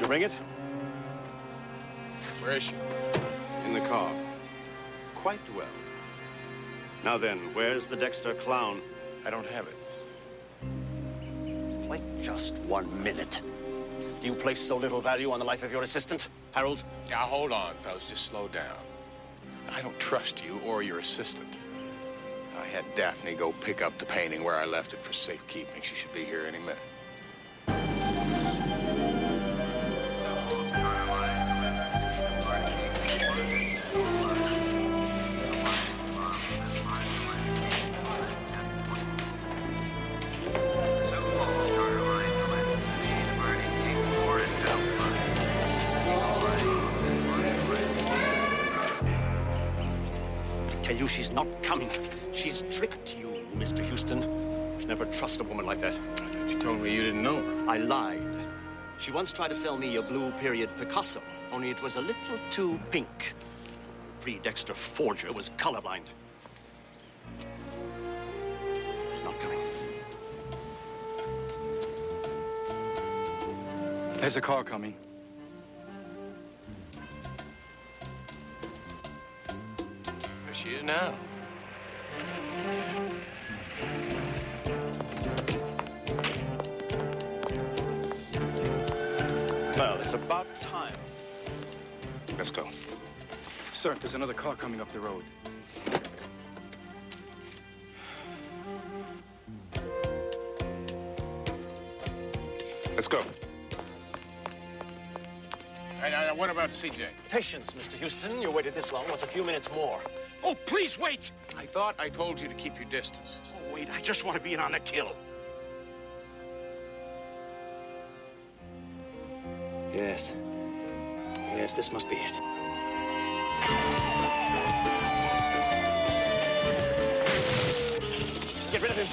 Bring it? Where is she? In the car. Quite well. Now then, where's the Dexter clown? I don't have it. Wait just 1 minute. Do you place so little value on the life of your assistant, Harold? Now, hold on, fellas. Just slow down. I don't trust you or your assistant. I had Daphne go pick up the painting where I left it for safekeeping. She should be here any minute. She's not coming. She's tricked you, Mr. Houston. never trust a woman like that. I thought you told me you didn't know her. I lied. She once tried to sell me a blue period Picasso, only it was a little too pink. Free Dexter forger was colorblind. He's not coming. There's a car coming. There she is now. Well, it's about time. Let's go. Sir, there's another car coming up the road. Let's go. What about CJ? Patience, Mr. Houston. You waited this long. What's a few minutes more? Oh, please wait! I thought I told you to keep your distance. Oh, wait, I just want to be in on the kill. Yes. Yes, this must be it. Get rid of him.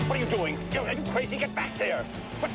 What are you doing? Are you crazy? Get back there! What?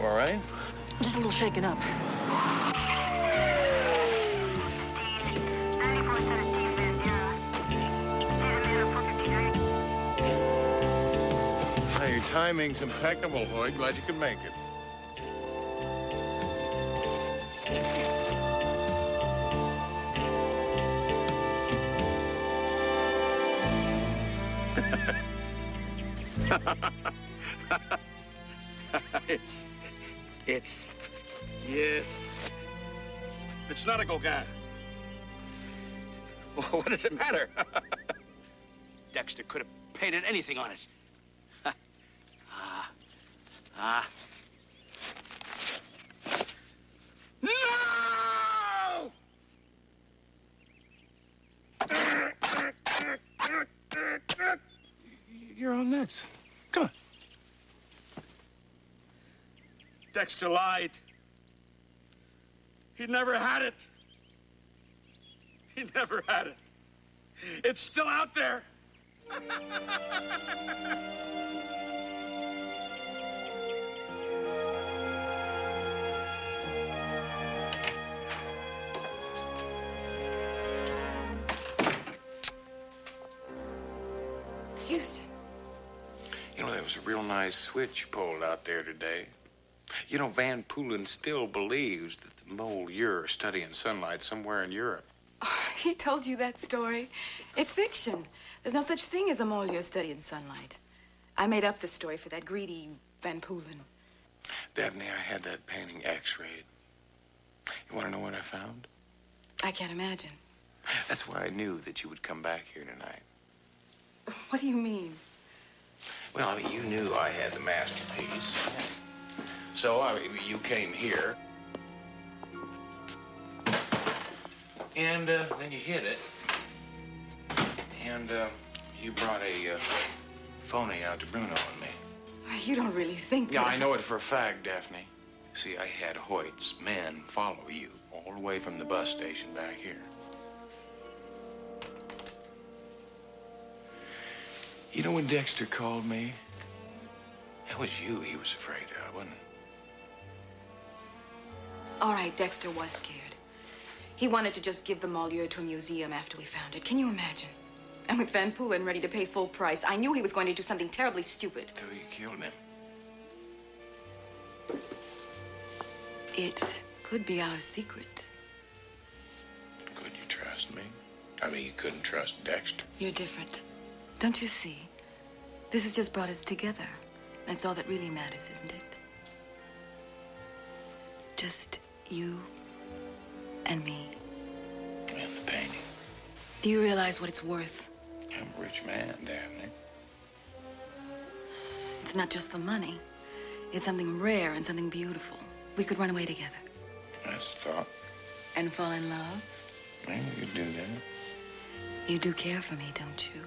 All right? Just a little shaken up. Hey, your timing's impeccable, Lloyd. Glad you could make it. Yes. It's not a Gauguin. What does it matter? Dexter could have painted anything on it. No! You're all nuts. Come on. Dexter lied. He never had it. He never had it. It's still out there. Houston. You know, that was a real nice switch you pulled out there today. You know, Van Poolen still believes that the mole you're studying sunlight somewhere in Europe. Oh, he told you that story. It's fiction. There's no such thing as a mole you're studying sunlight. I made up the story for that greedy Van Poolen. Daphne, I had that painting x-rayed. You want to know what I found? I can't imagine. That's why I knew that you would come back here tonight. What do you mean? Well, I mean, you knew I had the masterpiece. So, you came here. And then you hid it. And you brought a phony out to Bruno and me. You don't really think Yeah, that... I know it for a fact, Daphne. See, I had Hoyt's men follow you all the way from the bus station back here. You know when Dexter called me? That was you he was afraid of, wasn't it? All right, Dexter was scared. He wanted to just give the Moliere to a museum after we found it. Can you imagine? And with Van Poolen ready to pay full price, I knew he was going to do something terribly stupid. Till you killed him. It could be our secret. Could you trust me? I mean, you couldn't trust Dexter. You're different. Don't you see? This has just brought us together. That's all that really matters, isn't it? Just you and me. And the painting. Do you realize what it's worth? I'm a rich man, Daphne. It's not just the money. It's something rare and something beautiful. We could run away together. That's the thought. And fall in love. Well, you do that. You do care for me, don't you?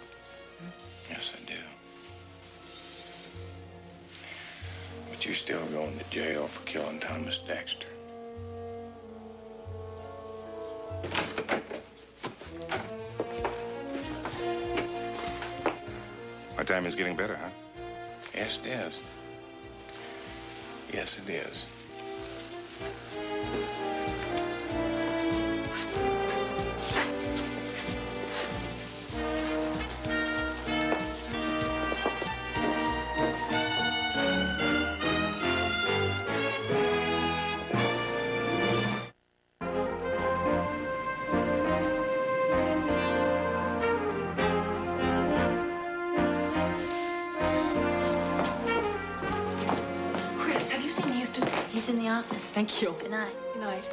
Yes, I do. But you're still going to jail for killing Thomas Dexter. My time is getting better, huh? Yes, it is. Yes, it is. Chris, have you seen Houston? He's in the office. Thank you. Good night. Good night.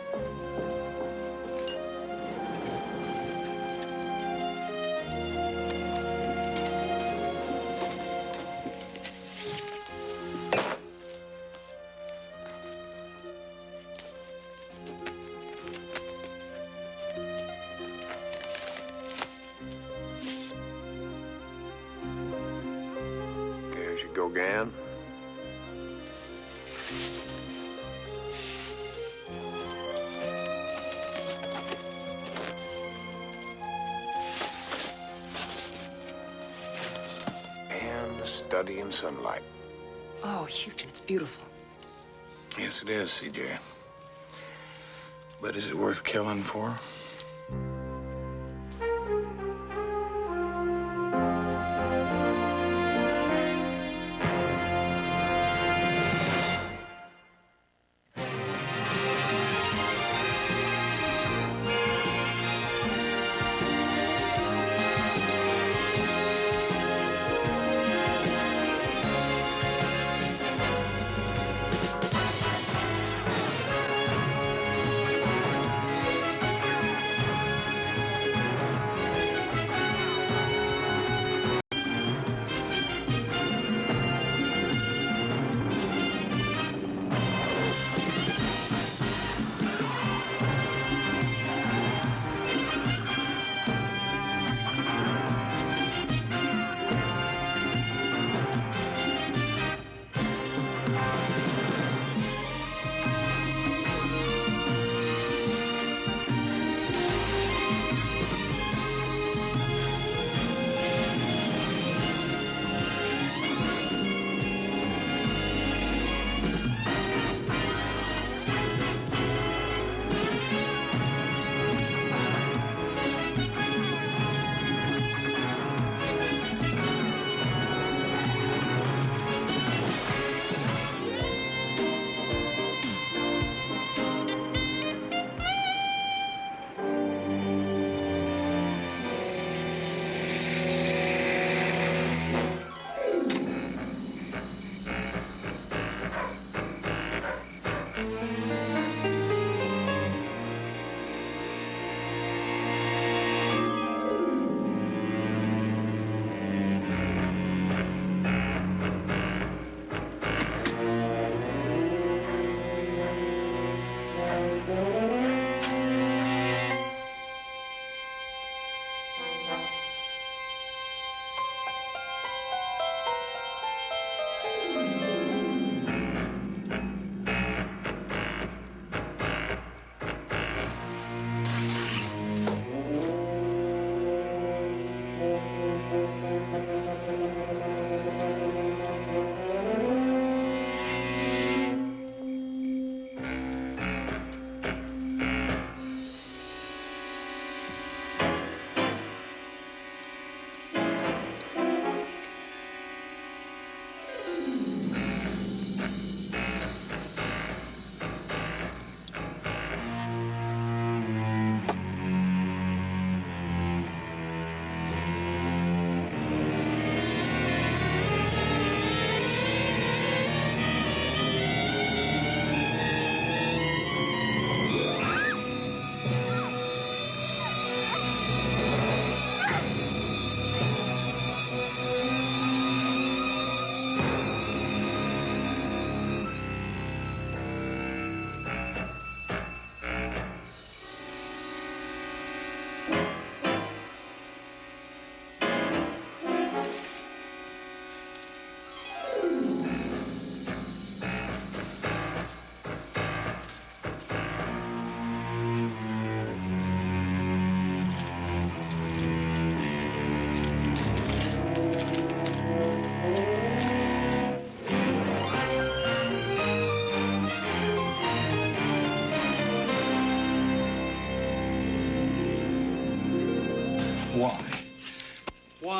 There's your Gauguin. And a study in sunlight. Oh, Houston, it's beautiful. Yes, it is, CJ. But is it worth killing for?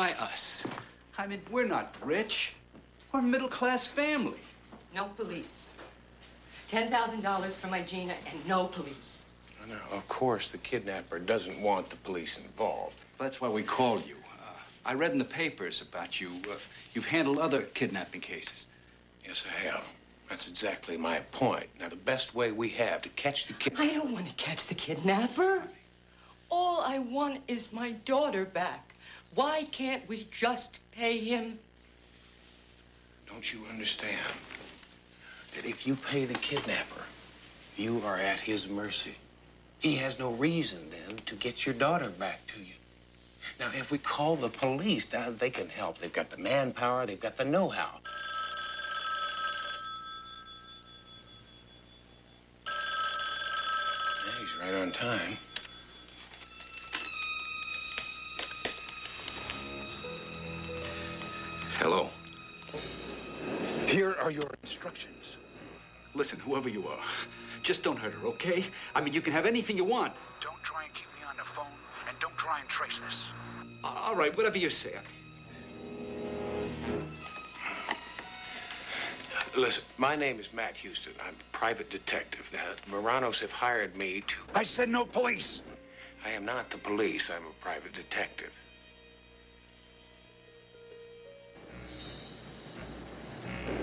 Why us? I mean, we're not rich. We're a middle-class family. No police. $10,000 for my Gina and no police. No, of course, the kidnapper doesn't want the police involved. That's why we called you. I read in the papers about you. You've handled other kidnapping cases. Yes, I have. That's exactly my point. Now, the best way we have to catch the kid... I don't want to catch the kidnapper. All I want is my daughter back. Why can't we just pay him? Don't you understand that if you pay the kidnapper, you are at his mercy? He has no reason, then, to get your daughter back to you. Now, if we call the police, now they can help. They've got the manpower, they've got the know-how. Yeah, he's right on time. Hello. Here are your instructions. Listen, whoever you are, just don't hurt her, okay? I mean, you can have anything you want. Don't try and keep me on the phone, and don't try and trace this. All right, whatever you say. Listen, my name is Matt Houston. I'm a private detective. Now, Moranos have hired me to... I said no police. I am not the police. I'm a private detective.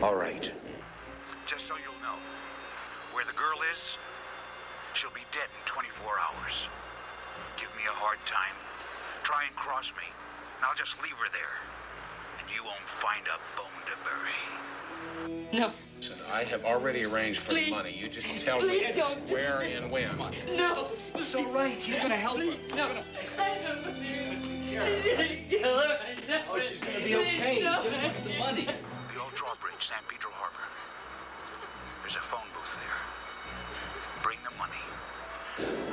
All right. Just so you'll know, where the girl is, she'll be dead in 24 hours. Give me a hard time. Try and cross me, and I'll just leave her there. And you won't find a bone to bury. No. Listen, I have already arranged for the money. You just tell me where and when. No. It's all right. He's gonna help her. No. He's gonna take care of her. Oh, she's gonna be okay. He just wants the money. The old drawbridge, San Pedro Harbor. There's a phone booth there. Bring the money.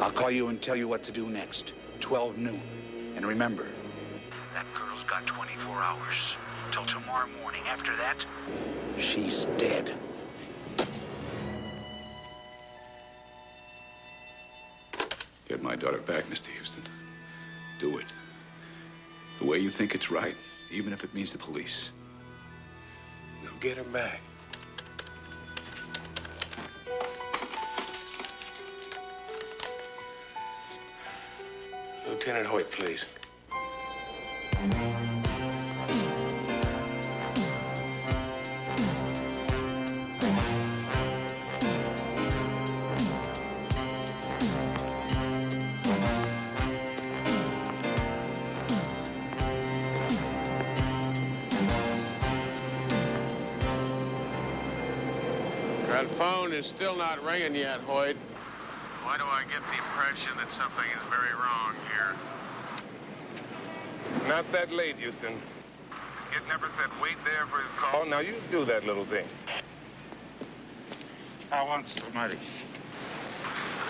I'll call you and tell you what to do next. 12 noon. And remember, that girl's got 24 hours. Till tomorrow morning. After that, she's dead. Get my daughter back, Mr. Houston. Do it. The way you think it's right, even if it means the police. We'll get her back. Lieutenant Hoyt, please. That phone is still not ringing yet, Hoyt. Why do I get the impression that something is very wrong here? It's not that late, Houston. The kidnapper said wait there for his call. Now you do that little thing. I want the money.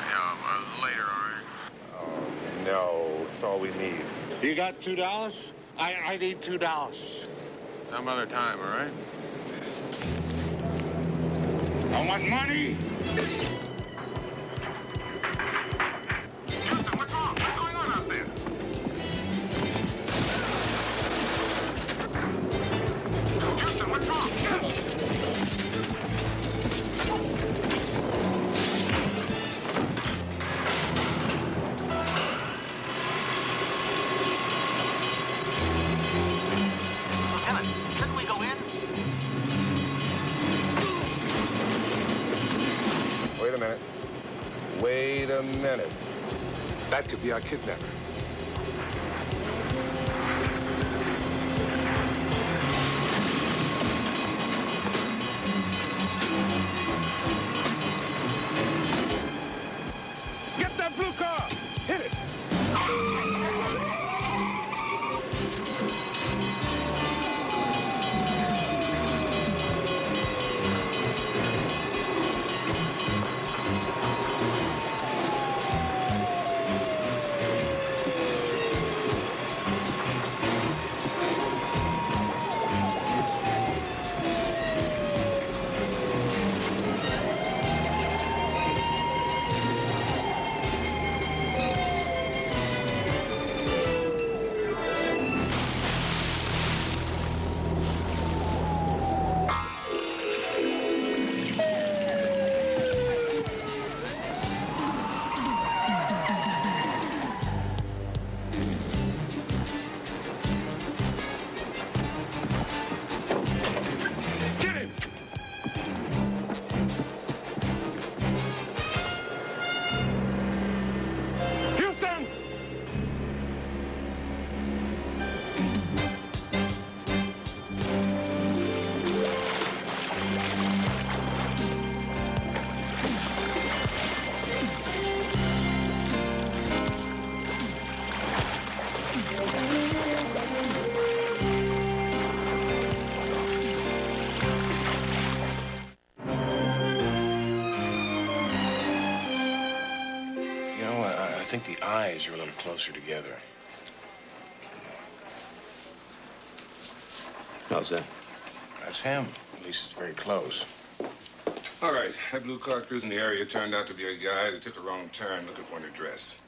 Yeah, later, all right? Oh, no. It's all we need. You got $2? I need $2. Some other time, all right? I want money. Houston, what's wrong? What's going on out there? Houston, what's wrong? Lieutenant, shouldn't we go in? Wait a minute. Wait a minute. That could be our kidnapper. Get that blue car! Hit it! think the eyes are a little closer together. How's that? That's him. At least it's very close. All right, that blue car cruising the area turned out to be a guy that took a wrong turn looking for an address.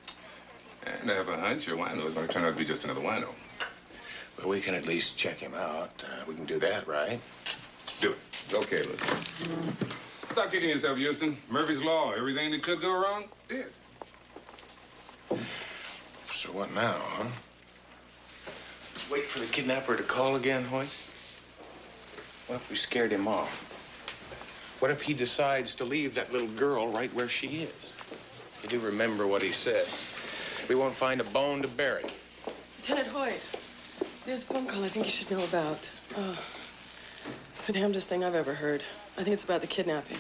And I have a hunch your wino is going to turn out to be just another wino. But we can at least check him out. We can do that, right? Do it. Okay, look. Stop kicking yourself, Houston. Murphy's Law. Everything that could go wrong, did. So what now, huh? Wait for the kidnapper to call again, Hoyt? What if we scared him off? What if he decides to leave that little girl right where she is? You do remember what he said. We won't find a bone to bury. Lieutenant Hoyt, there's a phone call I think you should know about. It's the damnedest thing I've ever heard. I think it's about the kidnapping.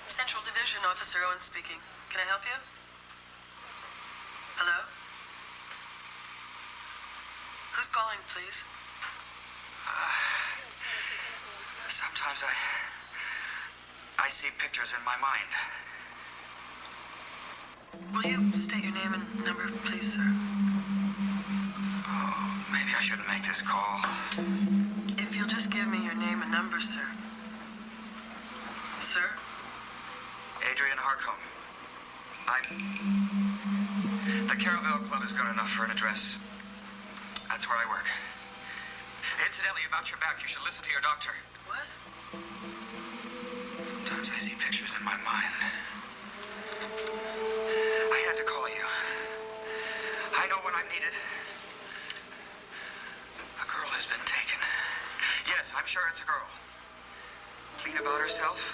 Central Division, Officer Owen speaking. Can I help you? Hello? Who's calling, please? Sometimes I see pictures in my mind. Will you state your name and number, please, sir? Oh, maybe I shouldn't make this call. If you'll just give me your name and number, sir. Sir? Adrian Harcombe. The Caravelle Club is good enough for an address. That's where I work. Incidentally, about your back, you should listen to your doctor. What? Sometimes I see pictures in my mind. I had to call you. I know when I'm needed. A girl has been taken. Yes, I'm sure it's a girl. Clean about herself.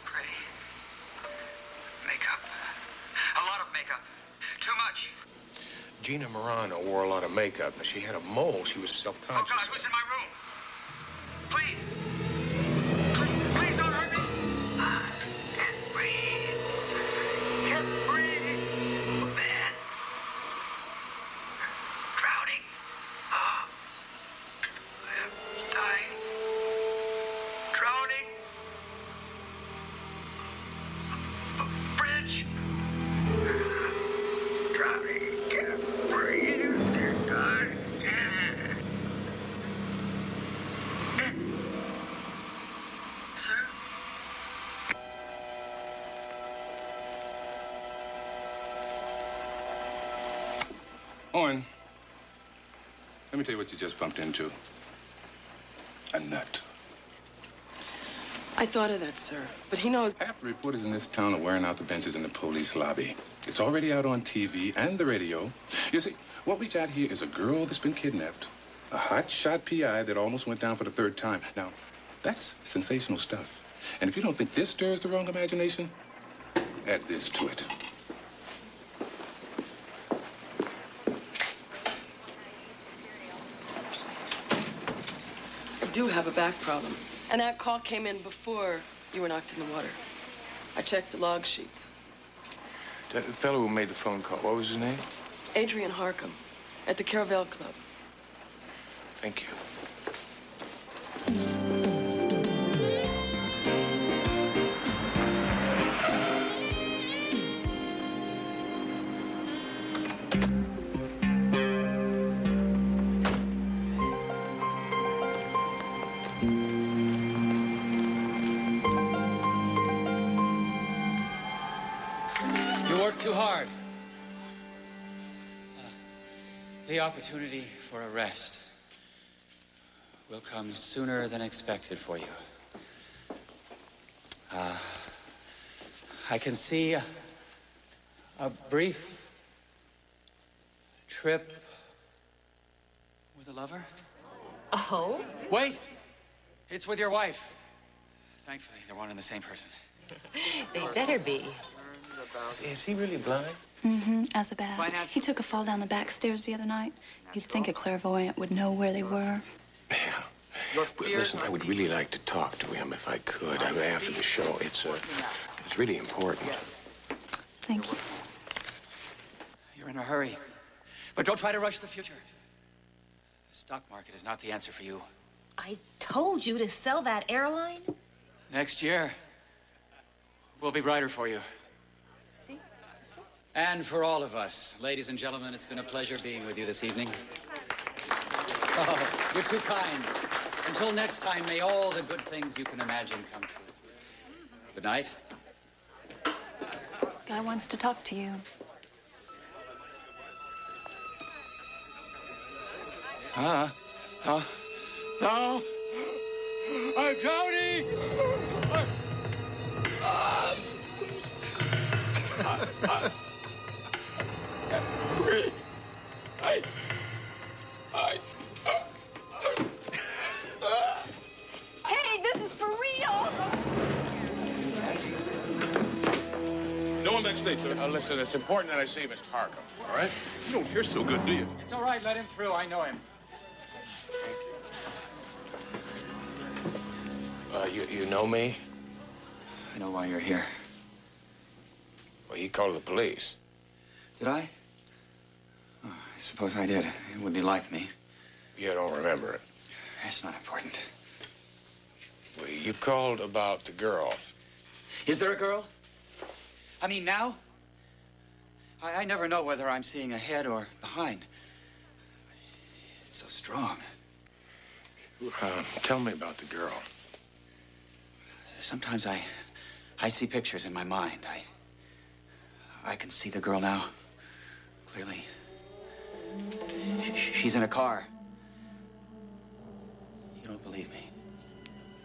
Pretty. Makeup. A lot of makeup. Too much. Gina Morano wore a lot of makeup, and she had a mole she was self-conscious. Oh, God, who's in my room? Please. Please don't hurt me. I can't breathe. Can't breathe. Man. Drowning. Oh. I am dying. Drowning. Bridge. Drowning. Can't breathe. Dear God. Sir? Owen, let me tell you what you just bumped into. A nut. I thought of that, sir. But he knows. Half the reporters in this town are wearing out the benches in the police lobby. It's already out on TV and the radio. You see, what we got here is a girl that's been kidnapped, a hot-shot PI that almost went down for the third time. Now, that's sensational stuff. And if you don't think this stirs the wrong imagination, add this to it. I do have a back problem. And that call came in before you were knocked in the water. I checked the log sheets. The fellow who made the phone call, what was his name? Adrian Harcombe at the Caravelle Club. Thank you. You work too hard. The opportunity for a rest will come sooner than expected for you. I can see a brief trip with a lover. Oh? Wait! It's with your wife. Thankfully, they're one and the same person. They better be. Is he really blind? Mm-hmm, Azabad. He took a fall down the back stairs the other night. You'd think a clairvoyant would know where they were. Yeah. Well, listen, I would really like to talk to him if I could. I mean, after the show, it's really important. Thank you. You're in a hurry. But don't try to rush the future. The stock market is not the answer for you. I told you to sell that airline. Next year will be brighter for you. See? And for all of us, ladies and gentlemen, it's been a pleasure being with you this evening. Oh, you're too kind. Until next time, may all the good things you can imagine come true. Good night. Guy wants to talk to you. No! I'm drowning! Breathe. Hey, this is for real! No one backstage, sir. Listen, it's important that I see Mr. Harcum, all right? You don't hear so good, do you? It's all right, let him through. I know him. You know me? I know why you're here. Well, you called the police. Did I? Oh, I suppose I did. Wouldn't he like me? You don't remember it. It's not important. Well, you called about the girl. Is there a girl? I mean, now? I never know whether I'm seeing ahead or behind. It's so strong. Tell me about the girl. Sometimes I see pictures in my mind. I can see the girl now, clearly. She's in a car. You don't believe me?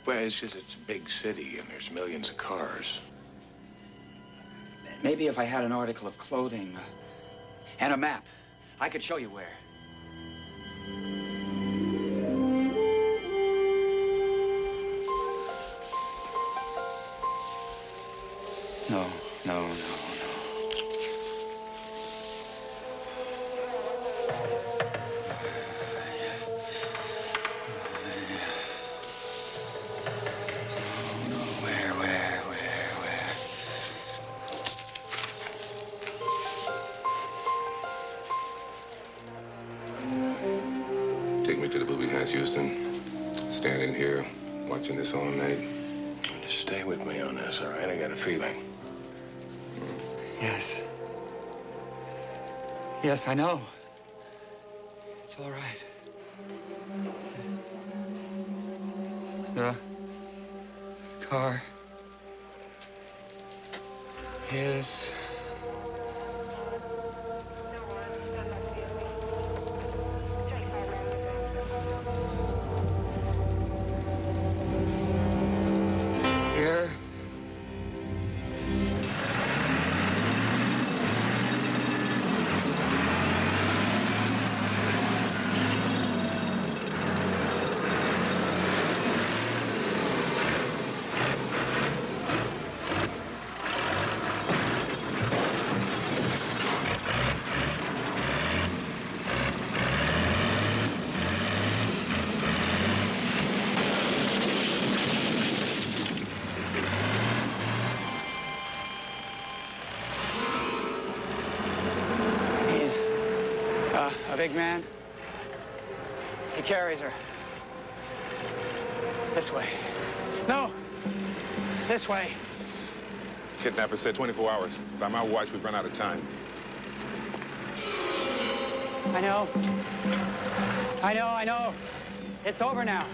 Well, it's just it's a big city and there's millions of cars. Maybe if I had an article of clothing and a map, I could show you where. No. Where? Take me to the booby hatch, Houston. Standing here, watching this all night. Just stay with me on this, all right? I got a feeling. Yes. Yes, I know. It's all right. The car is... here. A big man. He carries her. This way. No! This way. Kidnapper said 24 hours. By my watch, we've run out of time. I know. It's over now.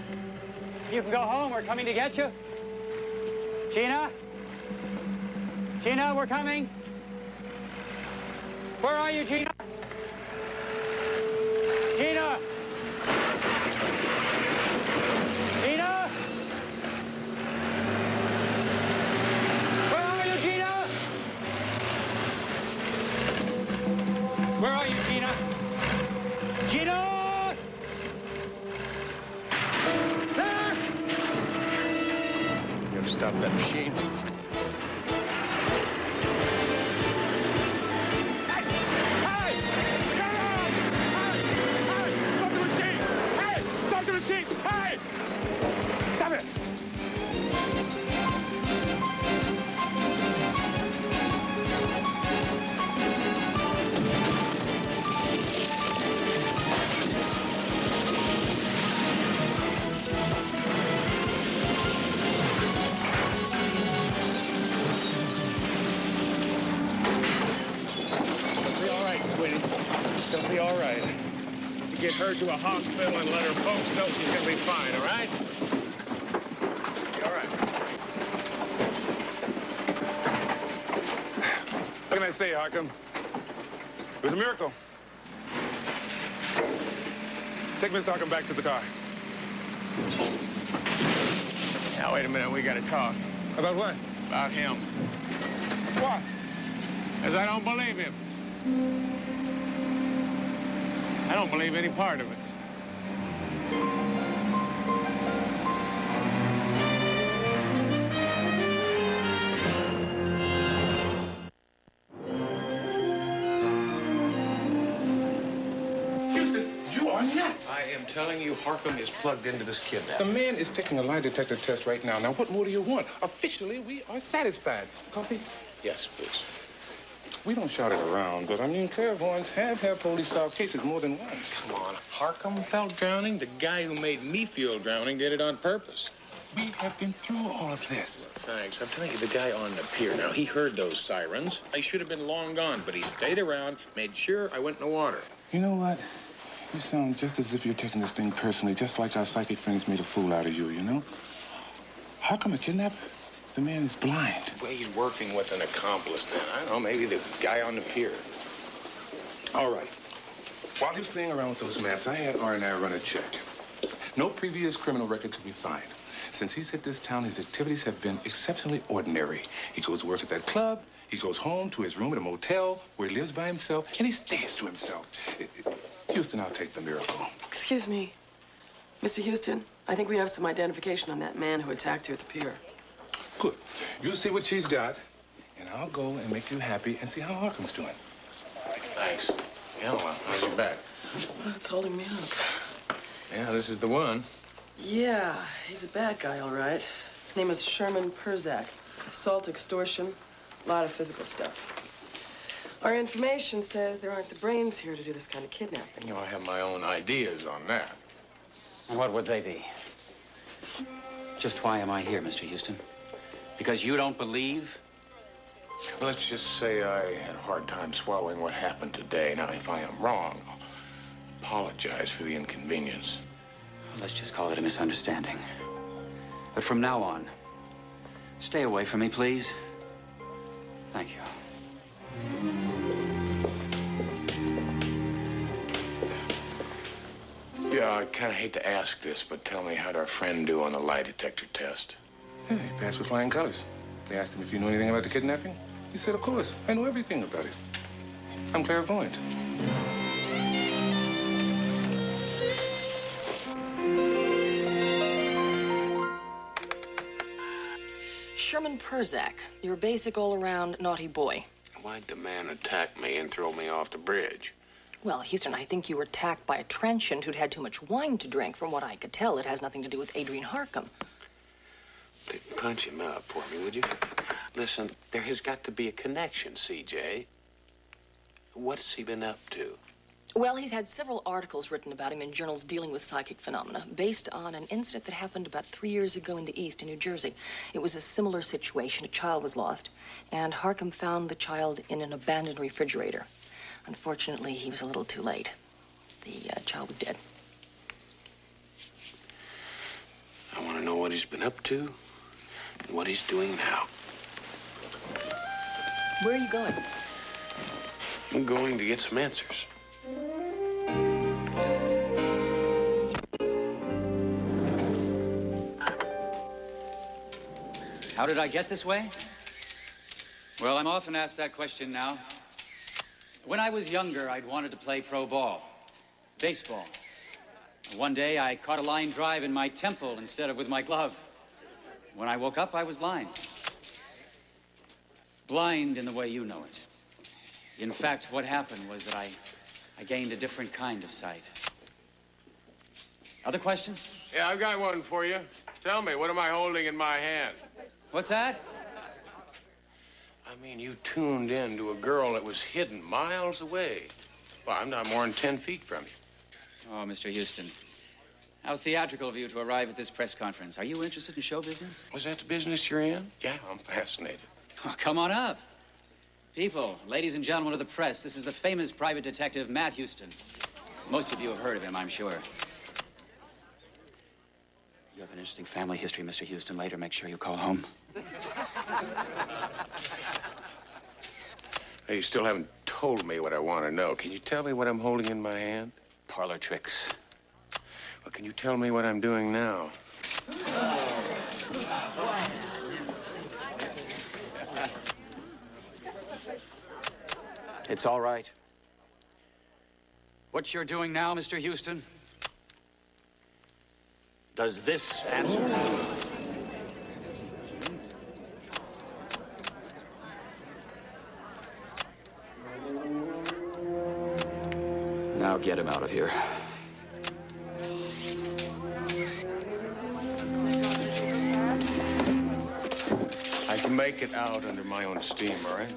You can go home. We're coming to get you. Gina? Gina, we're coming. Where are you, Gina? Gina! Gina! Where are you, Gina? Where are you, Gina? Gina! There! You ever stop that machine? Hey! Stop it! All right. You get her to a hospital and let her folks know she's gonna be fine, all right? Be all right. What can I say, Harcum? It was a miracle. Take Mr. Harcum back to the car. Now, wait a minute. We gotta talk. About what? About him. What? Because I don't believe him. I don't believe any part of it. Houston, you are nuts. I am telling you, Harcum is plugged into this The kidnapping. man is taking a lie detector test right now. Now, what more do you want? Officially, we are satisfied. Coffee? Yes, please. We don't shout it around, but I mean, clairvoyants have had police solve cases more than once. Come on. Harcum felt drowning. The guy who made me feel drowning did it on purpose. We have been through all of this. Thanks. I'm telling you, the guy on the pier, now, he heard those sirens. I should have been long gone, but he stayed around, made sure I went in the water. You know what? You sound just as if you're taking this thing personally, just like our psychic friends made a fool out of you, you know? How come a kidnapper? The man is blind. Well, he's working with an accomplice then. I don't know, maybe the guy on the pier. All right. While he was playing around with those maps, I had R&I run a check. No previous criminal record could be found. Since he's hit this town, his activities have been exceptionally ordinary. He goes to work at that club, he goes home to his room at a motel where he lives by himself, and he stays to himself. Houston, I'll take the miracle. Excuse me. Mr. Houston, I think we have some identification on that man who attacked you at the pier. Good. You see what she's got, and I'll go and make you happy and see how Harcum's doing. Thanks. Yeah, well, how's your back? Well, it's holding me up. Yeah, this is the one. Yeah, he's a bad guy, all right. Name is Sherman Perzak. Assault, extortion, a lot of physical stuff. Our information says there aren't the brains here to do this kind of kidnapping. You know, I have my own ideas on that. And what would they be? Just why am I here, Mr. Houston? Because you don't believe? Well, let's just say I had a hard time swallowing what happened today. Now, if I am wrong, I'll apologize for the inconvenience. Let's just call it a misunderstanding. But from now on, stay away from me, please. Thank you. Yeah, I kind of hate to ask this, but tell me, how'd our friend do on the lie detector test? Yeah, he passed with flying colors. They asked him if you knew anything about the kidnapping. He said, of course, I know everything about it. I'm clairvoyant. Sherman Perzak, your basic all-around naughty boy. Why'd the man attack me and throw me off the bridge? Well, Houston, I think you were attacked by a transient who'd had too much wine to drink. From what I could tell, it has nothing to do with Adrian Harcum. Punch him up for me, would you? Listen, there has got to be a connection, CJ. What's he been up to? Well, he's had several articles written about him in journals dealing with psychic phenomena, based on an incident that happened about 3 years ago in the East, in New Jersey. It was a similar situation. A child was lost, and Harcum found the child in an abandoned refrigerator. Unfortunately, he was a little too late. The child was dead. I want to know what he's been up to and what he's doing now. Where are you going? I'm going to get some answers. How did I get this way? Well, I'm often asked that question now. When I was younger, I'd wanted to play pro ball, baseball. One day, I caught a line drive in my temple instead of with my glove. When I woke up, I was blind. Blind in the way you know it. In fact, what happened was that I gained a different kind of sight. Other questions? Yeah, I've got one for you. Tell me, what am I holding in my hand? What's that? I mean, you tuned in to a girl that was hidden miles away. Well, I'm not more than 10 feet from you. Oh, Mr. Houston. How theatrical of you to arrive at this press conference. Are you interested in show business? Was that the business you're in? Yeah, I'm fascinated. Oh, come on up. People, ladies and gentlemen of the press, this is the famous private detective, Matt Houston. Most of you have heard of him, I'm sure. You have an interesting family history, Mr. Houston. Later, make sure you call home. Hey, you still haven't told me what I want to know. Can you tell me what I'm holding in my hand? Parlor tricks. Well, can you tell me what I'm doing now? It's all right. What you're doing now, Mr. Houston, does this answer? Now get him out of here. I can make it out under my own steam, all right?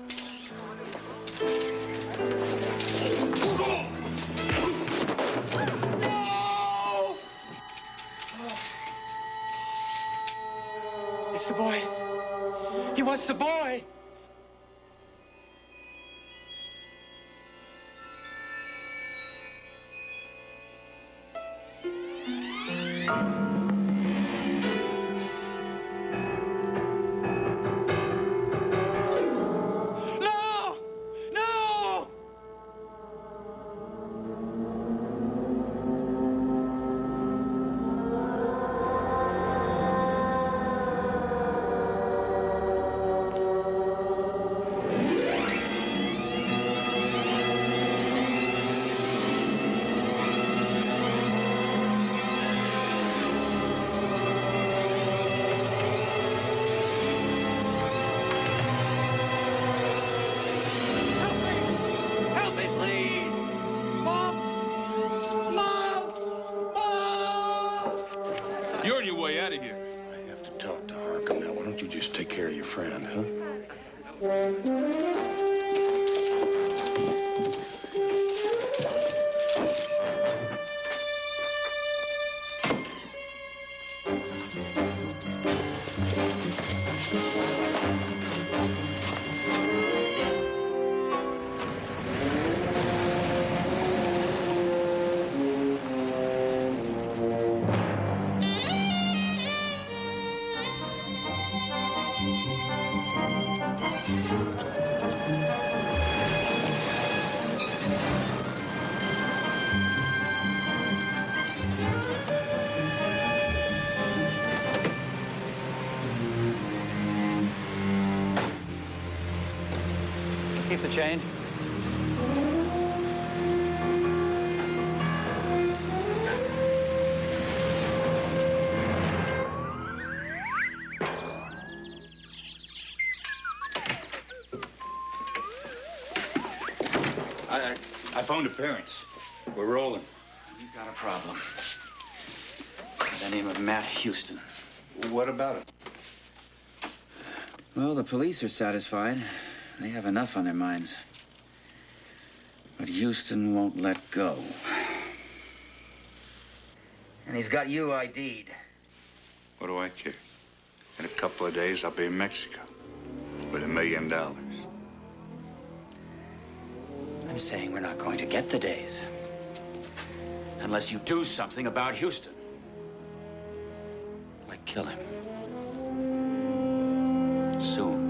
It's the boy. He wants the boy. You're on your way out of here. I have to talk to Harkham now. Why don't you just take care of your friend, huh? Keep the chain. I phoned the parents. We're rolling. We've got a problem. By the name of Matt Houston. What about it? Well, the police are satisfied. They have enough on their minds. But Houston won't let go. And he's got you ID'd. What do I care? In a couple of days, I'll be in Mexico with $1 million. I'm saying we're not going to get the days unless you do something about Houston. Like kill him. Soon.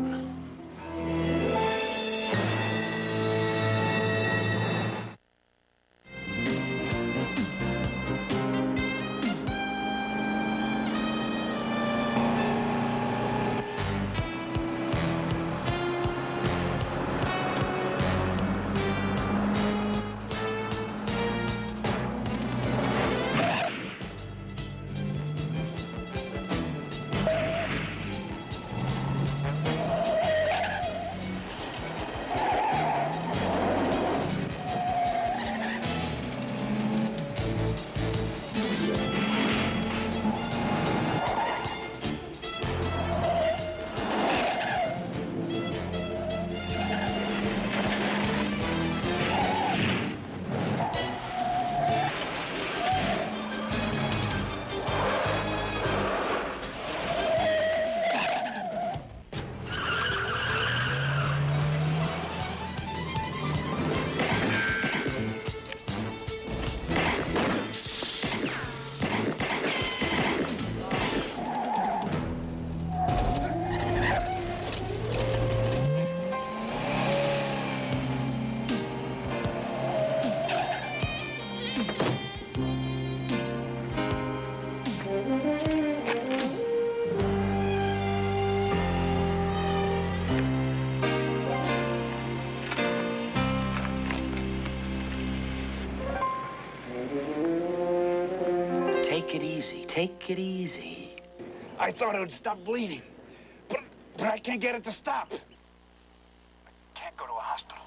Take it easy. Take it easy. I thought it would stop bleeding, but I can't get it to stop. I can't go to a hospital.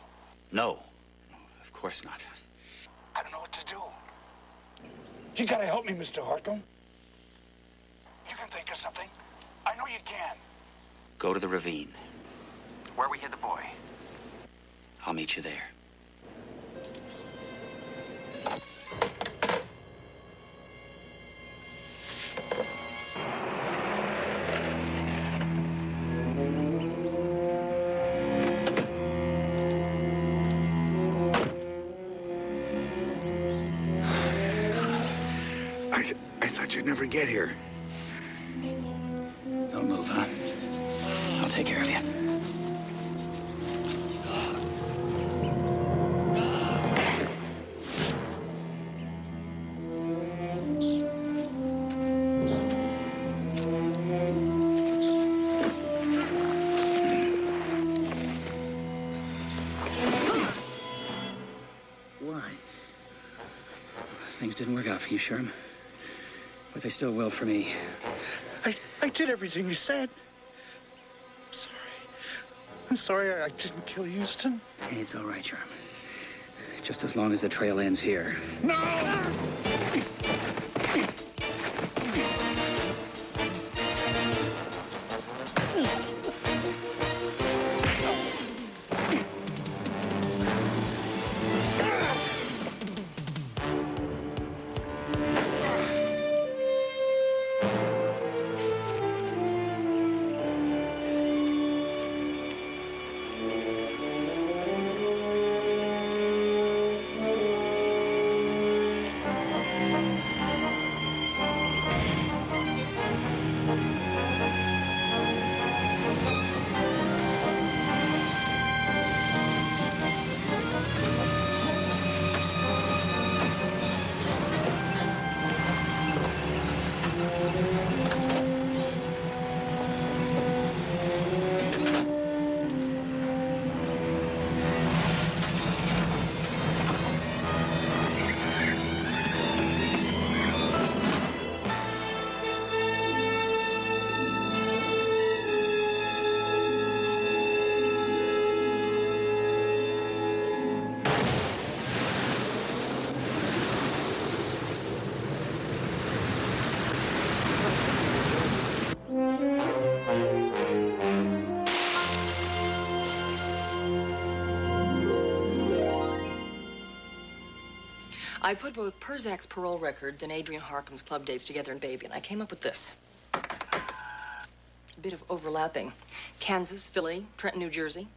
No, of course not. I don't know what to do. You gotta help me, Mr. Harcum. You can think of something. I know you can. Go to the ravine. Where we hid the boy. I'll meet you there. I thought you'd never get here. Don't move, huh? I'll take care of you. Why? Things didn't work out for you, Sherm. But they still will for me. I did everything you said. I'm sorry I didn't kill Houston. It's all right, Sherm. Just as long as the trail ends here. No! I put both Perzak's parole records and Adrian Harcum's club dates together in Baby, and I came up with this. A bit of overlapping. Kansas, Philly, Trenton, New Jersey.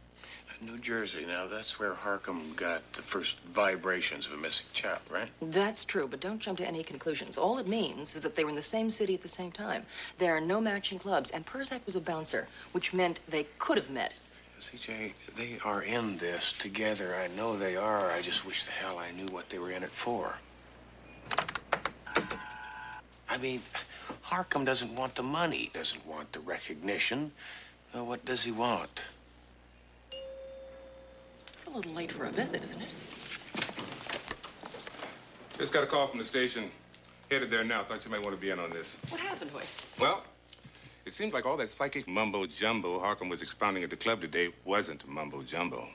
New Jersey, now that's where Harcum got the first vibrations of a missing child, right? That's true, but don't jump to any conclusions. All it means is that they were in the same city at the same time. There are no matching clubs, and Perzak was a bouncer, which meant they could have met. CJ, they are in this together. I know they are. I just wish the hell I knew what they were in it for. I mean, Harcum doesn't want the money, doesn't want the recognition. What does he want? It's a little late for a visit, isn't it? Just got a call from the station. Headed there now. Thought you might want to be in on this. What happened, Hoyt? Well, it seems like all that psychic mumbo-jumbo Harcum was expounding at the club today wasn't mumbo-jumbo.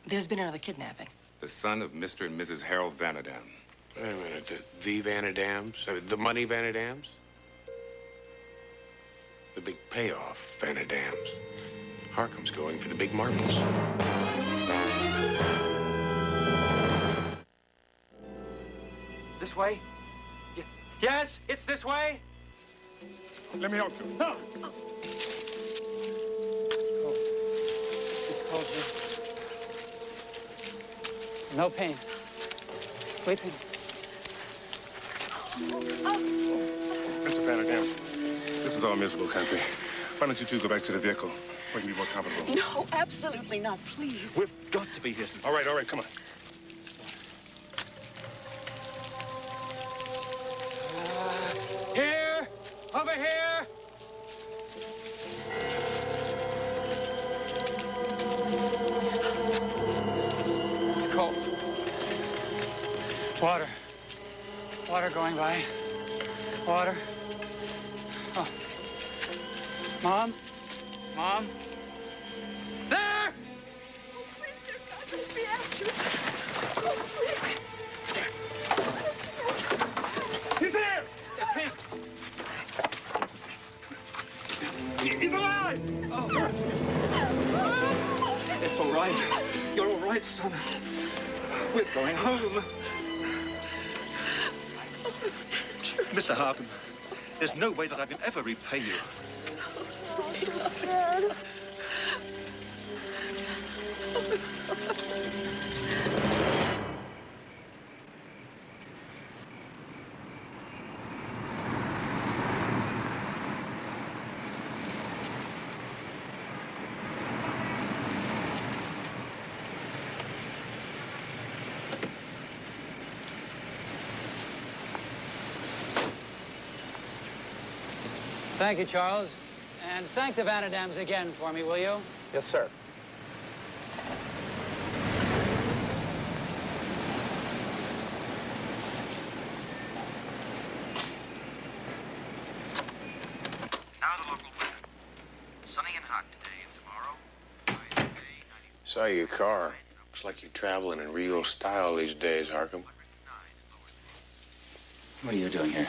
There's been another kidnapping. The son of Mr. and Mrs. Harold Vanadam. Wait a minute, the Vanadams? The money Vanadams? The big payoff Vanadams. Harcum's going for the big marbles. This way? Yes, it's this way. Let me help you. No. It's cold here. No pain. Sleeping. Mr. Vanadam, this is all miserable country. Why don't you two go back to the vehicle? We can be more comfortable. No, absolutely not, please. We've got to be here. All right, come on. Here! Over here! It's cold. Water. Water going by. Water. Oh. Mom? Mom? There! He's here! It's him! He's alive! Oh. It's all right. You're all right, son. We're going home. Mr. Harpen, there's no way that I can ever repay you. Thank you, Charles. And thank the Vanadams again for me, will you? Yes, sir. Now the local weather. Sunny and hot today and tomorrow. Saw your car. Looks like you're traveling in real style these days, Harcum. What are you doing here?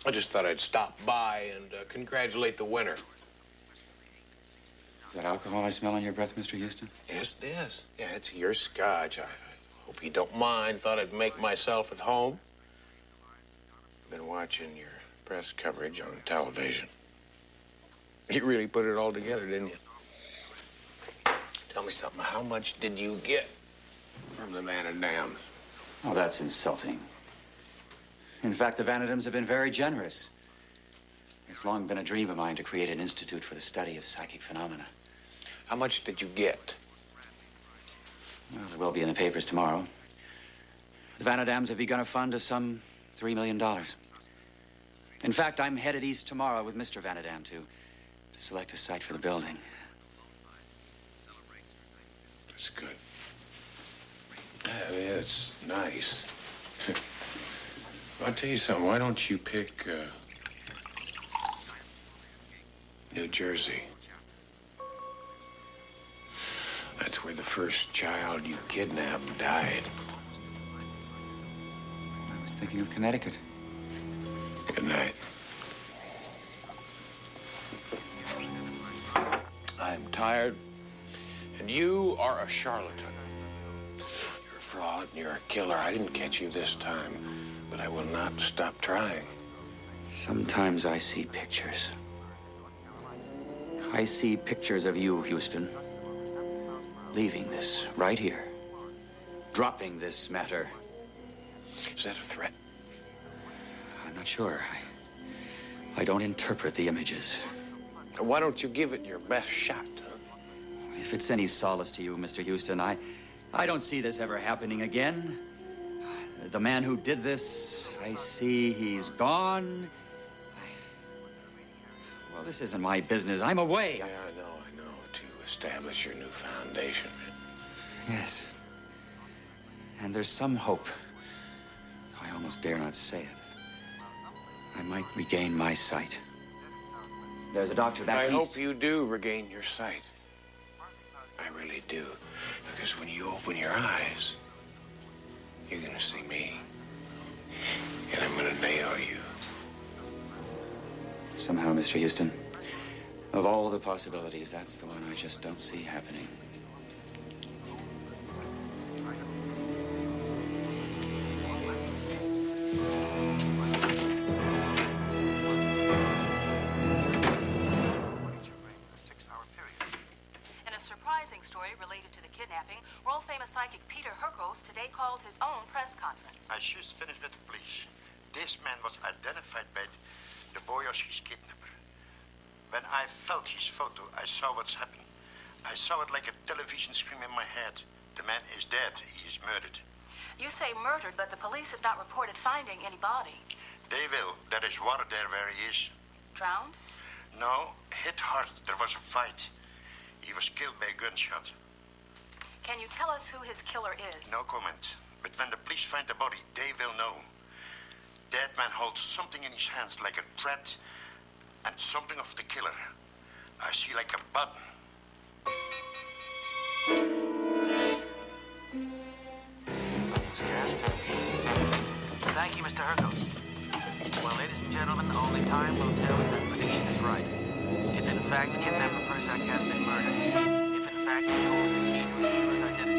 I just thought I'd stop by and congratulate the winner. Is that alcohol I smell on your breath, Mr. Houston? Yes, it is. Yeah, it's your scotch. I hope you don't mind. Thought I'd make myself at home. Been watching your press coverage on television. You really put it all together, didn't you? Tell me something. How much did you get from the Vanadams? Oh, that's insulting. In fact, the Vanadams have been very generous. It's long been a dream of mine to create an institute for the study of psychic phenomena. How much did you get? Well, it will be in the papers tomorrow. The Vanadams have begun a fund of some $3 million. In fact, I'm headed east tomorrow with Mr. Vanadam to select a site for the building. That's good. Yeah, I mean, it's nice. I'll tell you something. Why don't you pick New Jersey? That's where the first child you kidnapped died. I was thinking of Connecticut. Good night. I'm tired, and you are a charlatan. You're a fraud and you're a killer. I didn't catch you this time, but I will not stop trying. Sometimes I see pictures. I see pictures of you, Houston, leaving this right here, dropping this matter. Is that a threat? I'm not sure. I don't interpret the images. Why don't you give it your best shot, huh? If it's any solace to you, Mr. Houston, I don't see this ever happening again. The man who did this, I see he's gone. Well, this isn't my business. I'm away. Yeah, I know. To establish your new foundation. Yes. And there's some hope. I almost dare not say it. I might regain my sight. There's a doctor back east. I hope you do regain your sight. I really do. Because when you open your eyes, you're gonna see me. And I'm gonna nail you. Somehow, Mr. Houston, of all the possibilities, that's the one I just don't see happening. In a surprising story related to the kidnapping, world-famous psychic Peter Hurkos today called his own press conference. I just finished with the police. This man was identified by the Boyoshi's kidnapper. When I felt his photo, I saw what's happened. I saw it like a television screen in my head. The man is dead. He is murdered. You say murdered, but the police have not reported finding any body. They will. There is water there where he is. Drowned? No, hit hard. There was a fight. He was killed by a gunshot. Can you tell us who his killer is? No comment. But when the police find the body, they will know. That That man holds something in his hands like a thread and something of the killer. I see like a button. Newscast. Thank you, Mr. Herkos. Well, ladies and gentlemen, only time will tell if that prediction is right. If in fact kidnapper Persak has been murdered, if in fact he holds the key to his killer's identity.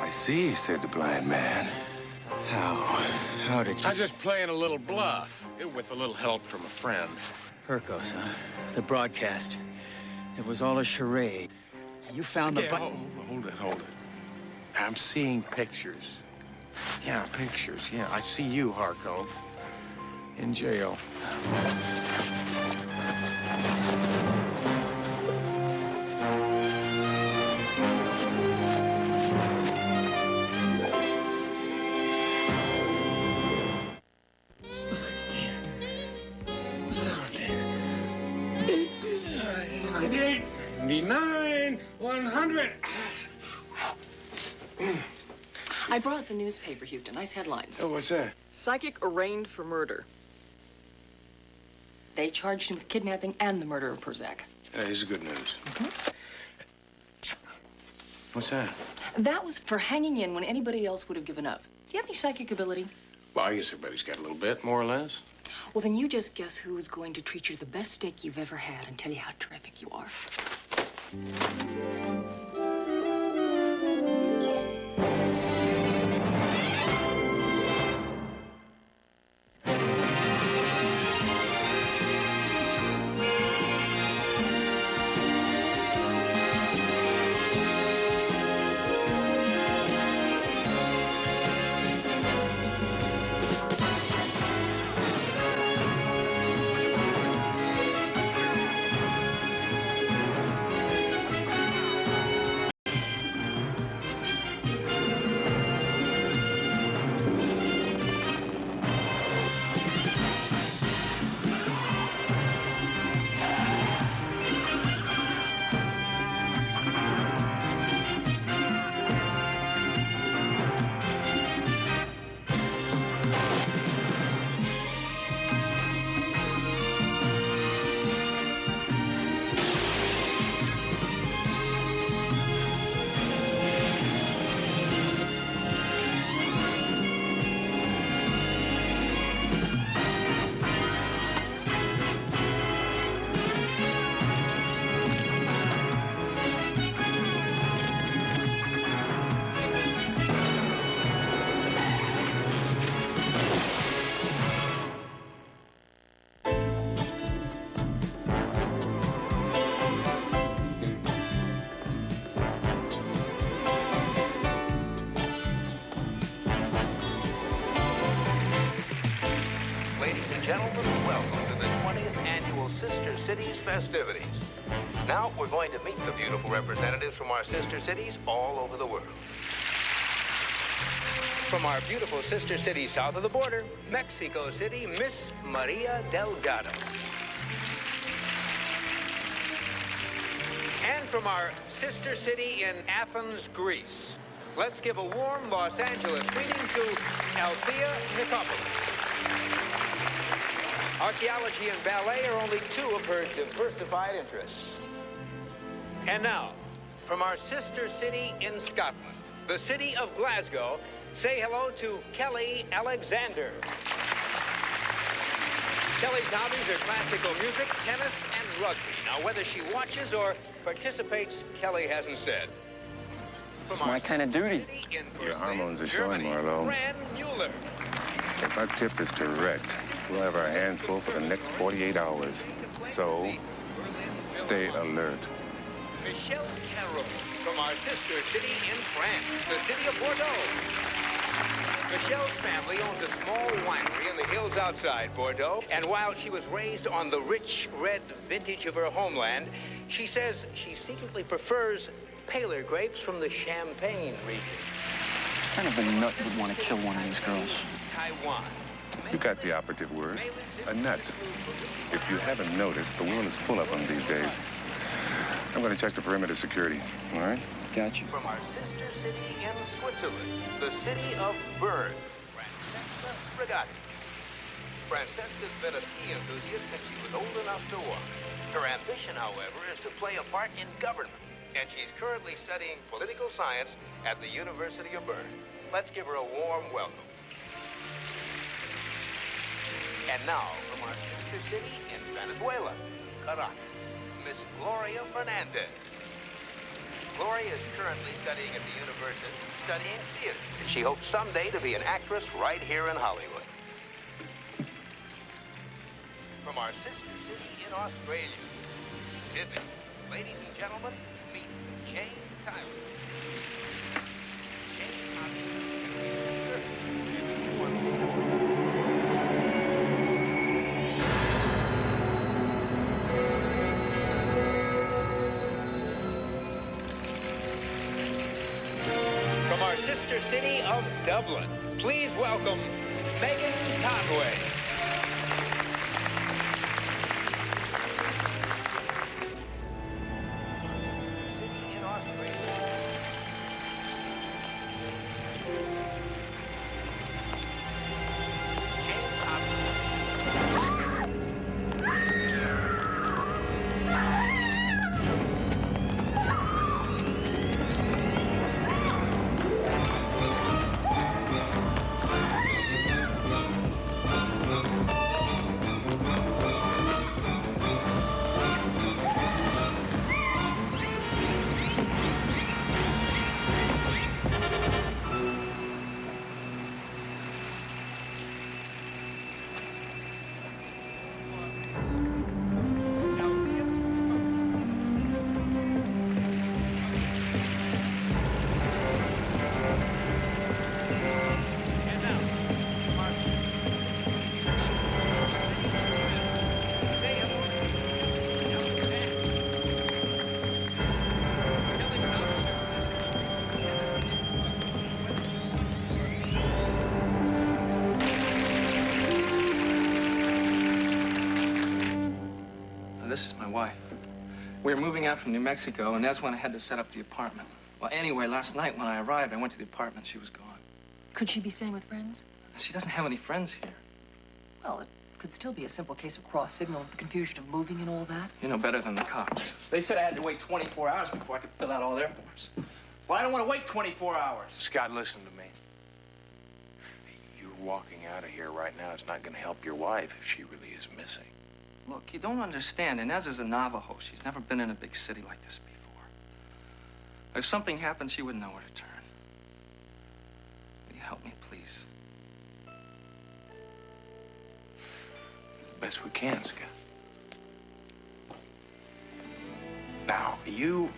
See, said the blind man. How did you... I was just playing a little bluff, with a little help from a friend. Herkos, huh? The broadcast. It was all a charade. You found the button. Hold it. I'm seeing pictures. Yeah, pictures. Yeah, I see you, Harko. In jail. I brought the newspaper, Houston. Nice headlines. Oh, what's that? Psychic arraigned for murder. They charged him with kidnapping and the murder of Persak. Hey, this is good news. What's that? That was for hanging in when anybody else would have given up. Do you have any psychic ability? Well, I guess everybody's got a little bit, more or less. Well, then you just guess who is going to treat you the best steak you've ever had and tell you how terrific you are. and gentlemen, welcome to the 20th Annual Sister Cities festivities. Now, we're going to meet the beautiful representatives from our sister cities all over the world. From our beautiful sister city south of the border, Mexico City, Miss Maria Delgado. And from our sister city in Athens, Greece, let's give a warm Los Angeles greeting to Althea Nikopoulos. Archaeology and ballet are only two of her diversified interests. And now, from our sister city in Scotland, the city of Glasgow, say hello to Kelly Alexander. Kelly's hobbies are classical music, tennis, and rugby. Now, whether she watches or participates, Kelly hasn't said. My kind of duty. Your hormones are showing, Marlo. Fran Mueller. If our tip is correct, we'll have our hands full for the next 48 hours. So, stay alert. Michelle Carroll from our sister city in France, the city of Bordeaux. Michelle's family owns a small winery in the hills outside Bordeaux, and while she was raised on the rich red vintage of her homeland, she says she secretly prefers paler grapes from the Champagne region. What kind of a nut would want to kill one of these girls? Taiwan. You got the operative word. A nut. If you haven't noticed, the world is full of them these days. I'm going to check the perimeter security, all right? Got you. From our sister city in Switzerland, the city of Bern, Francesca Brigatti. Francesca's been a ski enthusiast since she was old enough to walk. Her ambition, however, is to play a part in government, and she's currently studying political science at the University of Bern. Let's give her a warm welcome. And now, from our sister city in Venezuela, Caracas, Miss Gloria Fernandez. Gloria is currently studying at the university, studying theater, and she hopes someday to be an actress right here in Hollywood. From our sister city in Australia, Sydney, ladies and gentlemen, meet Jane Tyler. From our sister city of Dublin, please welcome Megan Conway. City in Australia. This is my wife. We were moving out from New Mexico, and that's when I had to set up the apartment. Well, anyway, last night when I arrived, I went to the apartment. She was gone. Could she be staying with friends? She doesn't have any friends here. Well, it could still be a simple case of cross signals, the confusion of moving and all that. You know better than the cops. They said I had to wait 24 hours before I could fill out all their forms. Well, I don't want to wait 24 hours. Scott, listen to me. You're walking out of here right now. It's not going to help your wife if she really is missing. Look, you don't understand. Inez is a Navajo. She's never been in a big city like this before. If something happened, she wouldn't know where to turn. Will you help me, please? The best we can, Scott. Now, you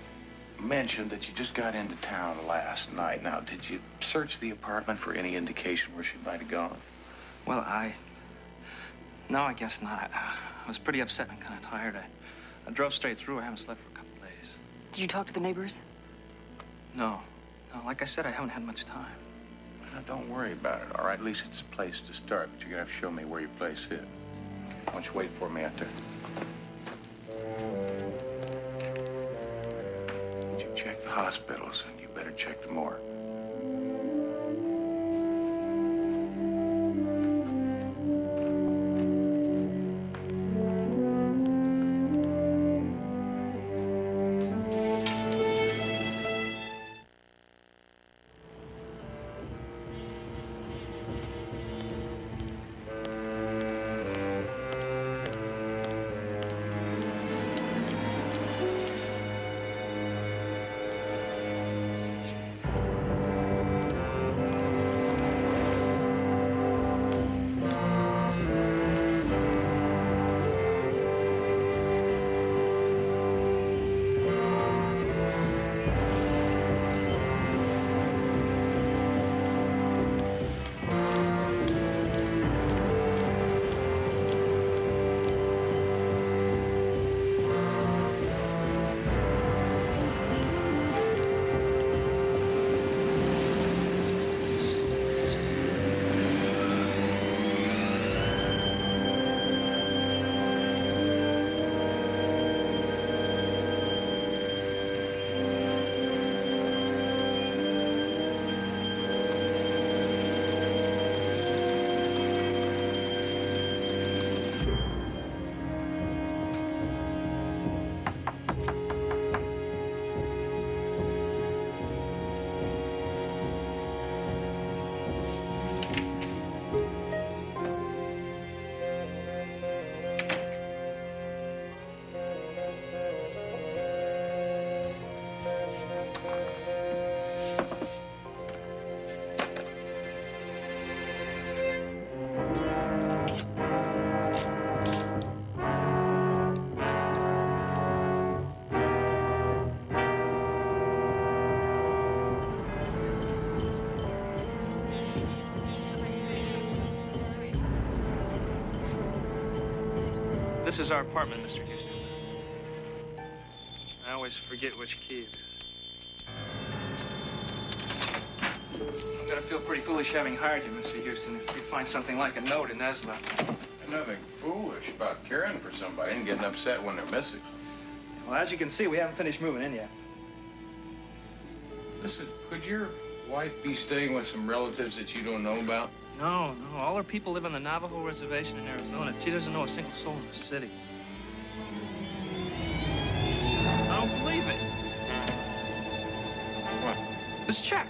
mentioned that you just got into town last night. Now, did you search the apartment for any indication where she might have gone? Well, No, I guess not. I was pretty upset and kind of tired. I drove straight through. I haven't slept for a couple days. Did you talk to the neighbors? No. No, like I said, I haven't had much time. Now, don't worry about it, all right? At least it's a place to start, but you're gonna have to show me where your place is. Why don't you wait for me out there? You check the hospitals, and you better check the morgue. This is our apartment, Mr. Houston. I always forget which key it is. I'm gonna feel pretty foolish having hired you, Mr. Houston, if you find something like a note in Esla. Nothing foolish about caring for somebody and getting upset when they're missing. Well, as you can see, we haven't finished moving in yet. Listen, could your wife be staying with some relatives that you don't know about? No, no. All her people live on the Navajo reservation in Arizona. She doesn't know a single soul in the city. I don't believe it. What? This check.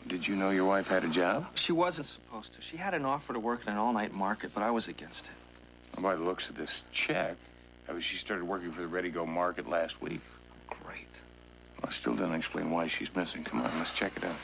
Did you know your wife had a job? She wasn't supposed to. She had an offer to work in an all-night market, but I was against it. Well, by the looks of this check, she started working for the Ready-Go Market last week. Great. Well, I still didn't explain why she's missing. Come on, let's check it out.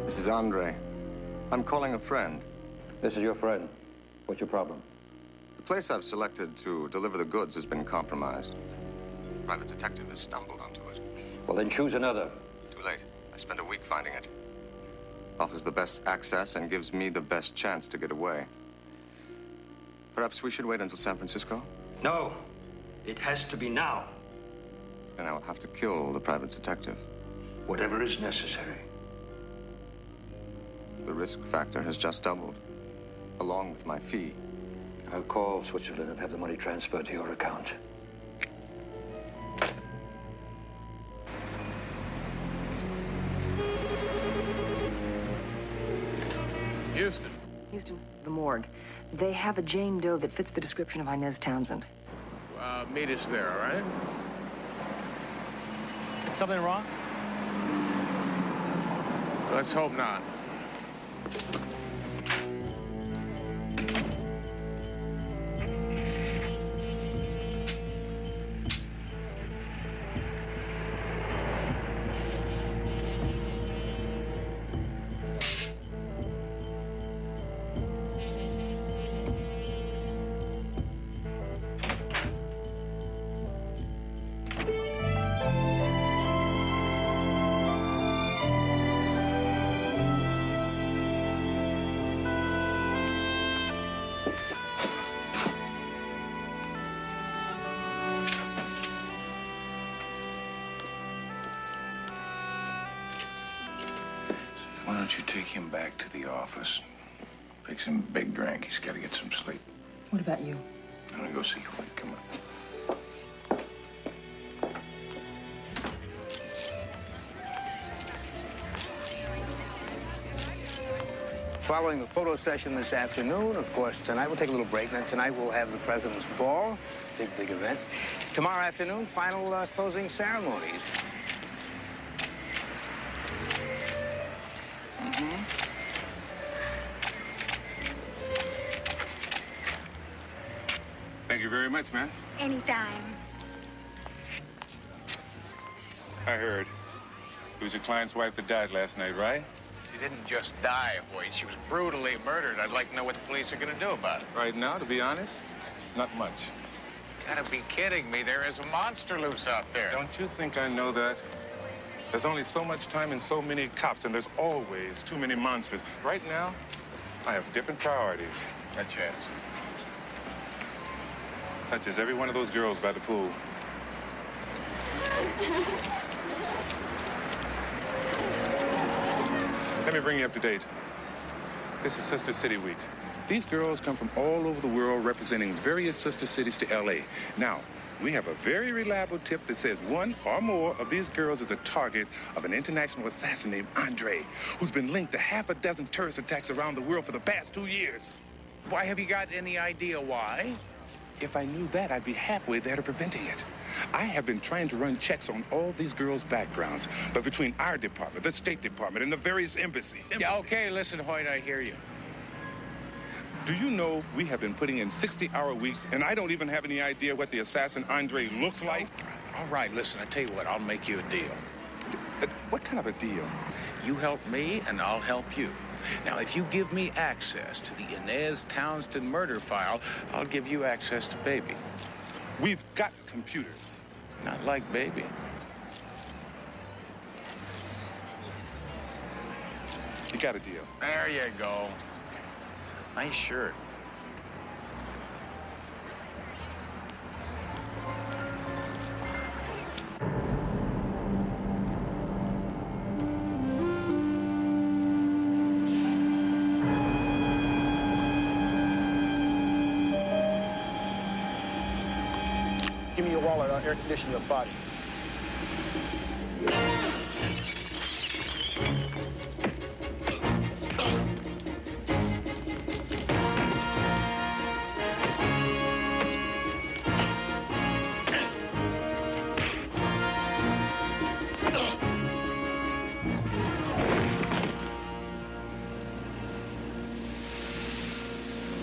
This is Andre. I'm calling a friend. This is your friend. What's your problem? The place I've selected to deliver the goods has been compromised. Private detective has stumbled onto it. Well, then choose another. Too late. I spent a week finding it. Offers the best access and gives me the best chance to get away. Perhaps we should wait until San Francisco? No. It has to be now. Then I will have to kill the private detective. Whatever is necessary. The risk factor has just doubled, along with my fee. I'll call Switzerland and have the money transferred to your account. Houston. Houston, the morgue. They have a Jane Doe that fits the description of Inez Townsend. Meet us there, all right? Something wrong? Let's hope not. Why don't you take him back to the office? Fix him a big drink. He's got to get some sleep. What about you? I'm gonna go see Hoyt. Come on. Following the photo session this afternoon, of course, tonight we'll take a little break. Then tonight we'll have the President's Ball, big event. Tomorrow afternoon, final closing ceremonies. Thank you very much, man. Anytime. I heard. It was your client's wife that died last night, right? She didn't just die, Hoyt. She was brutally murdered. I'd like to know what the police are going to do about it. Right now, to be honest, not much. Gotta be kidding me. There is a monster loose out there. Don't you think I know that? There's only so much time and so many cops, and there's always too many monsters. Right now, I have different priorities. Such as? Such as every one of those girls by the pool. Let me bring you up to date. This is Sister City Week. These girls come from all over the world representing various sister cities to L.A. Now, we have a very reliable tip that says one or more of these girls is a target of an international assassin named Andre, who's been linked to half a dozen terrorist attacks around the world for the past 2 years. Why, have you got any idea why? If I knew that, I'd be halfway there to preventing it. I have been trying to run checks on all these girls' backgrounds, but between our department, the State Department, and the various embassies... Yeah, okay, listen, Hoyt, I hear you. Do you know we have been putting in 60-hour weeks, and I don't even have any idea what the assassin Andre looks like? All right, listen, I tell you what, I'll make you a deal. What kind of a deal? You help me, and I'll help you. Now, if you give me access to the Inez Townsend murder file, I'll give you access to Baby. We've got computers. Not like Baby. You got a deal. There you go. Nice shirt. Give me your wallet. I'll air condition your body.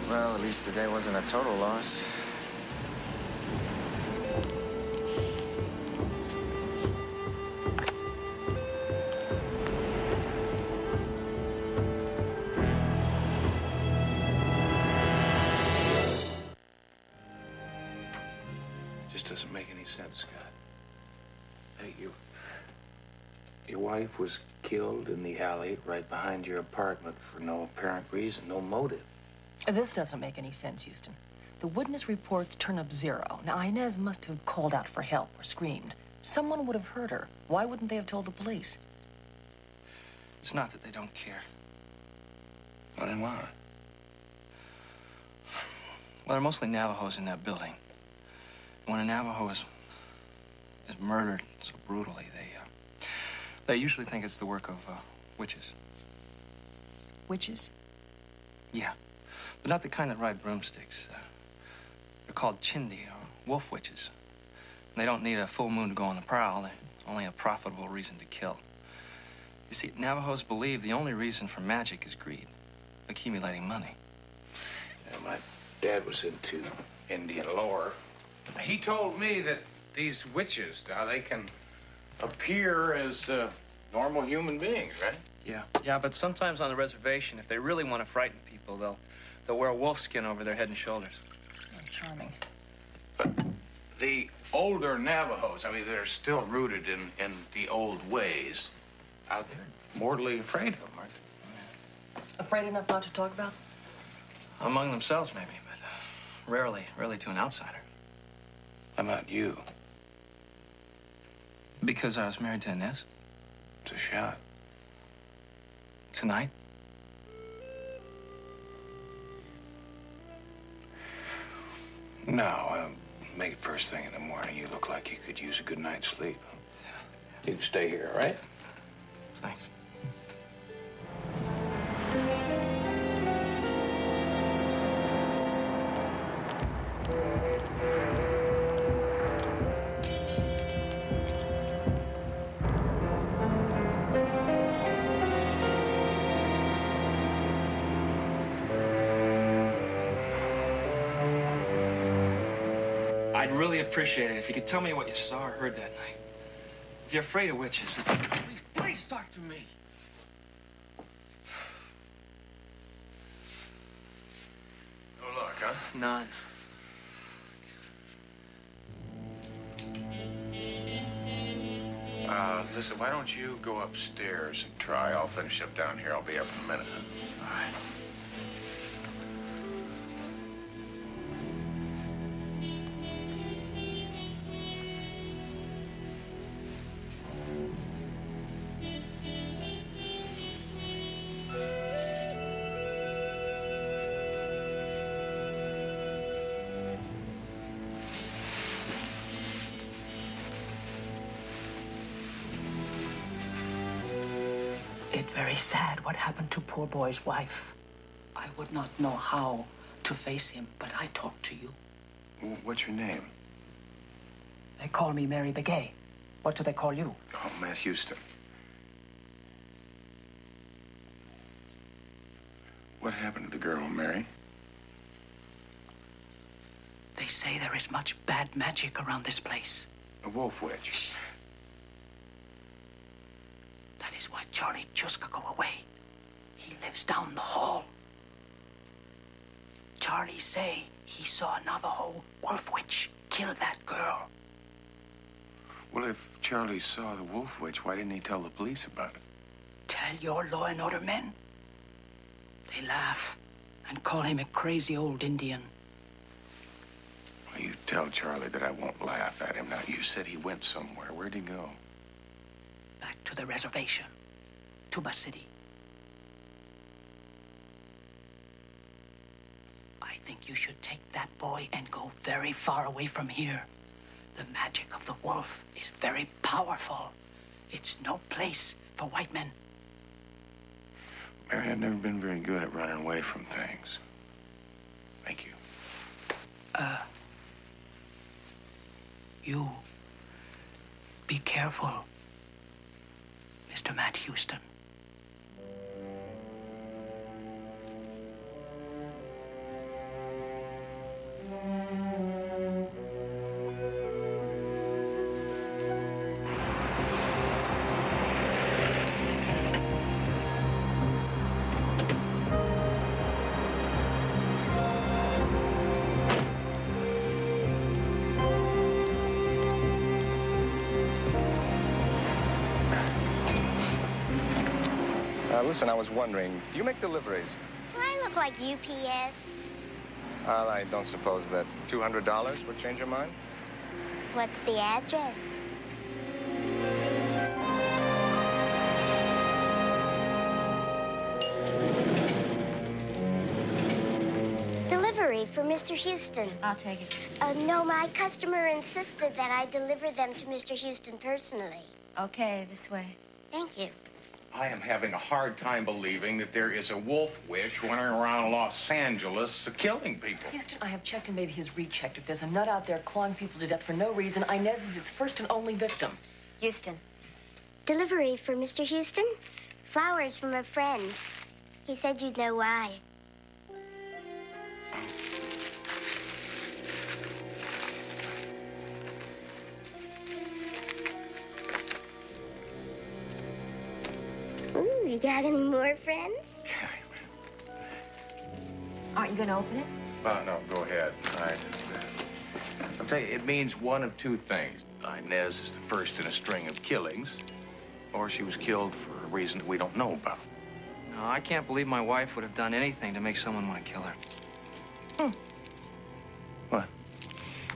Well, at least the day wasn't a total loss. Just doesn't make any sense, Scott. Hey, your wife was killed in the alley right behind your apartment for no apparent reason, no motive. This doesn't make any sense, Houston. The witness reports turn up 0. Now, Inez must have called out for help or screamed. Someone would have heard her. Why wouldn't they have told the police? It's not that they don't care. Well, then why? Well, there are mostly Navajos in that building. When a Navajo is murdered so brutally, they usually think it's the work of witches. Witches? Yeah, but not the kind that ride broomsticks. They're called chindi, or wolf witches. And they don't need a full moon to go on the prowl. They only a profitable reason to kill. You see, Navajos believe the only reason for magic is greed, accumulating money. Yeah, my dad was into Indian lore. He told me that these witches, now they can appear as normal human beings, right? Yeah, but sometimes on the reservation, if they really want to frighten people, they'll wear a wolf skin over their head and shoulders. Oh, charming. But the older Navajos, I mean, they're still rooted in the old ways. Out there, mortally afraid of them, aren't they? Afraid enough not to talk about them? Among themselves, maybe, but rarely to an outsider. How about you? Because I was married to Inez. It's a shot. Tonight? No, make it first thing in the morning. You look like you could use a good night's sleep. You can stay here, all right? Thanks. I'd really appreciate it if you could tell me what you saw or heard that night. If you're afraid of witches, please talk to me. No luck, huh? None. Listen, why don't you go upstairs and try? I'll finish up down here. I'll be up in a minute. All right. It's very sad what happened to poor boy's wife. I would not know how to face him, but I talk to you. What's your name? They call me Mary Begay. What do they call you? Oh, Matt Houston. What happened to the girl, Mary? They say there is much bad magic around this place. A wolf witch. That is why Charlie Chuska go away. He lives down the hall. Charlie say he saw a Navajo wolf witch kill that girl. Well, if Charlie saw the wolf witch, why didn't he tell the police about it? Tell your law and order men. They laugh and call him a crazy old Indian. Well, you tell Charlie that I won't laugh at him. Now, you said he went somewhere. Where'd he go? Back to the reservation. Tuba City. I think you should take that boy and go very far away from here. The magic of the wolf is very powerful. It's no place for white men. Mary, I've never been very good at running away from things. Thank you. You be careful, Mr. Matt Houston. Listen, I was wondering, do you make deliveries? Do I look like UPS? Well, I don't suppose that $200 would change your mind? What's the address? Delivery for Mr. Houston. I'll take it. No, my customer insisted that I deliver them to Mr. Houston personally. Okay, this way. Thank you. I am having a hard time believing that there is a wolf witch running around Los Angeles killing people. Houston, I have checked and maybe he's rechecked. If there's a nut out there clawing people to death for no reason, Inez is its first and only victim. Houston. Delivery for Mr. Houston? Flowers from a friend. He said you'd know why. Ooh, you got any more friends? Aren't you going to open it? No, go ahead. I'll tell you, it means one of two things. Inez is the first in a string of killings, or she was killed for a reason that we don't know about. No, I can't believe my wife would have done anything to make someone want to kill her. What?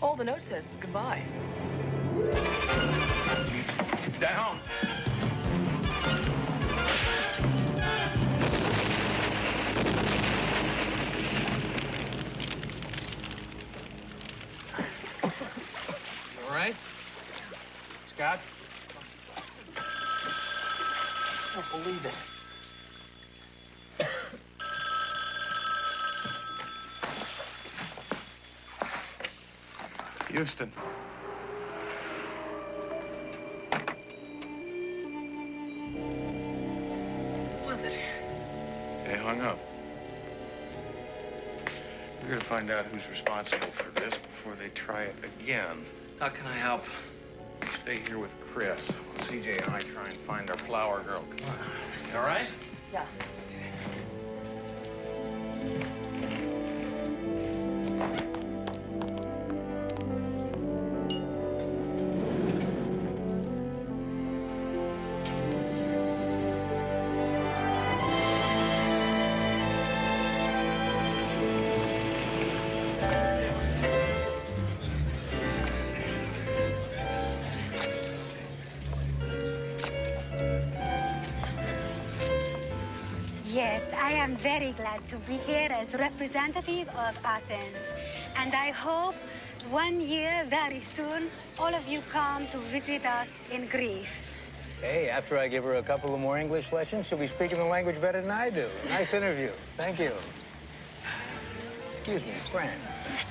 All the note says goodbye. Down. All right? Scott? I don't believe it. Houston. What was it? They hung up. We're gonna find out who's responsible for this before they try it again. How can I help? Stay here with Chris. CJ and I try and find our flower girl. Come on. You all right? Yeah. Yes, I am very glad to be here as representative of Athens. And I hope one year, very soon, all of you come to visit us in Greece. Hey, after I give her a couple of more English lessons, she'll be speaking the language better than I do. Nice interview. Thank you. Excuse me, Fran.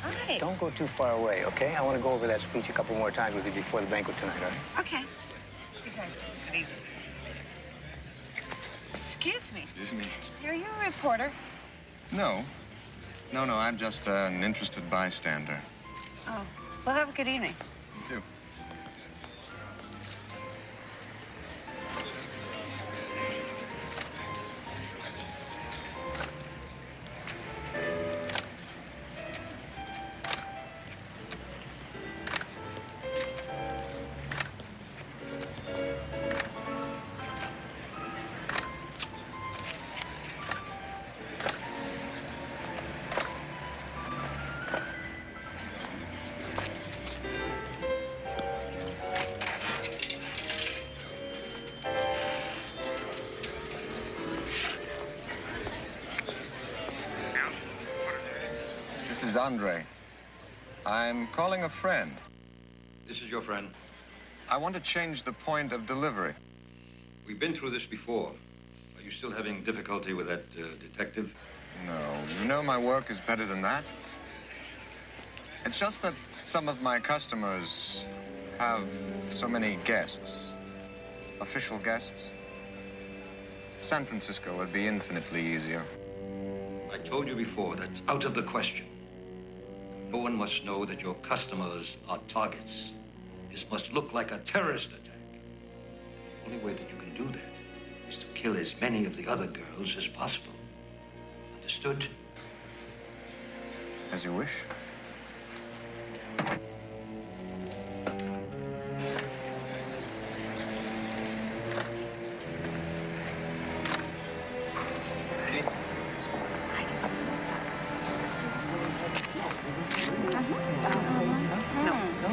Hi. Don't go too far away, okay? I want to go over that speech a couple more times with you before the banquet tonight, all right? Okay. Good evening. Excuse me. Excuse me. Are you a reporter? No. No, I'm just an interested bystander. Oh. Well, have a good evening. You too. This is Andre. I'm calling a friend. This is your friend. I want to change the point of delivery. We've been through this before. Are you still having difficulty with that detective? No, you know my work is better than that. It's just that some of my customers have so many guests. Official guests. San Francisco would be infinitely easier. I told you before, that's out of the question. No one must know that your customers are targets. This must look like a terrorist attack. The only way that you can do that is to kill as many of the other girls as possible. Understood? As you wish.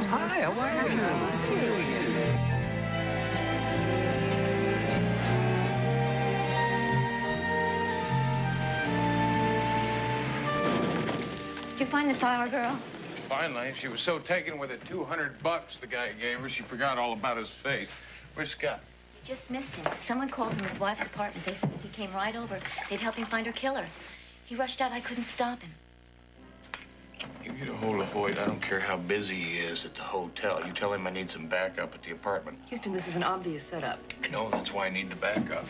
Hi, how are you? Good to see you again. Did you find the flower girl? Finally, she was so taken with the $200 the guy gave her, she forgot all about his face. Where's Scott? Just missed him. Someone called from his wife's apartment. They said if he came right over, they'd help him find her killer. He rushed out. I couldn't stop him. You get a hold of Hoyt. I don't care how busy he is at the hotel. You tell him I need some backup at the apartment. Houston, this is an obvious setup. I know, that's why I need the backup.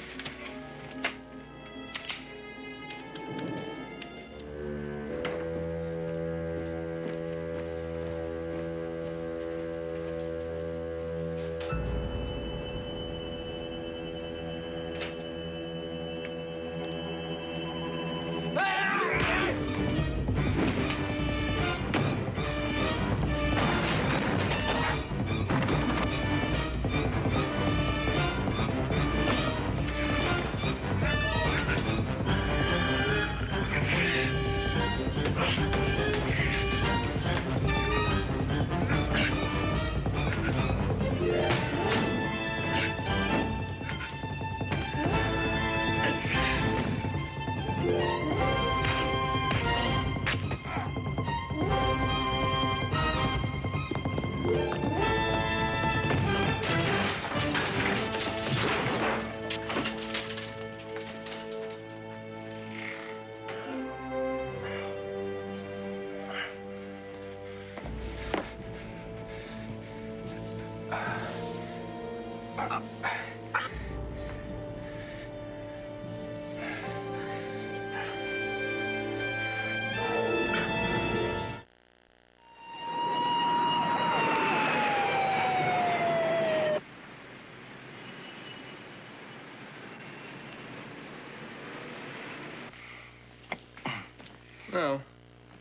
Well,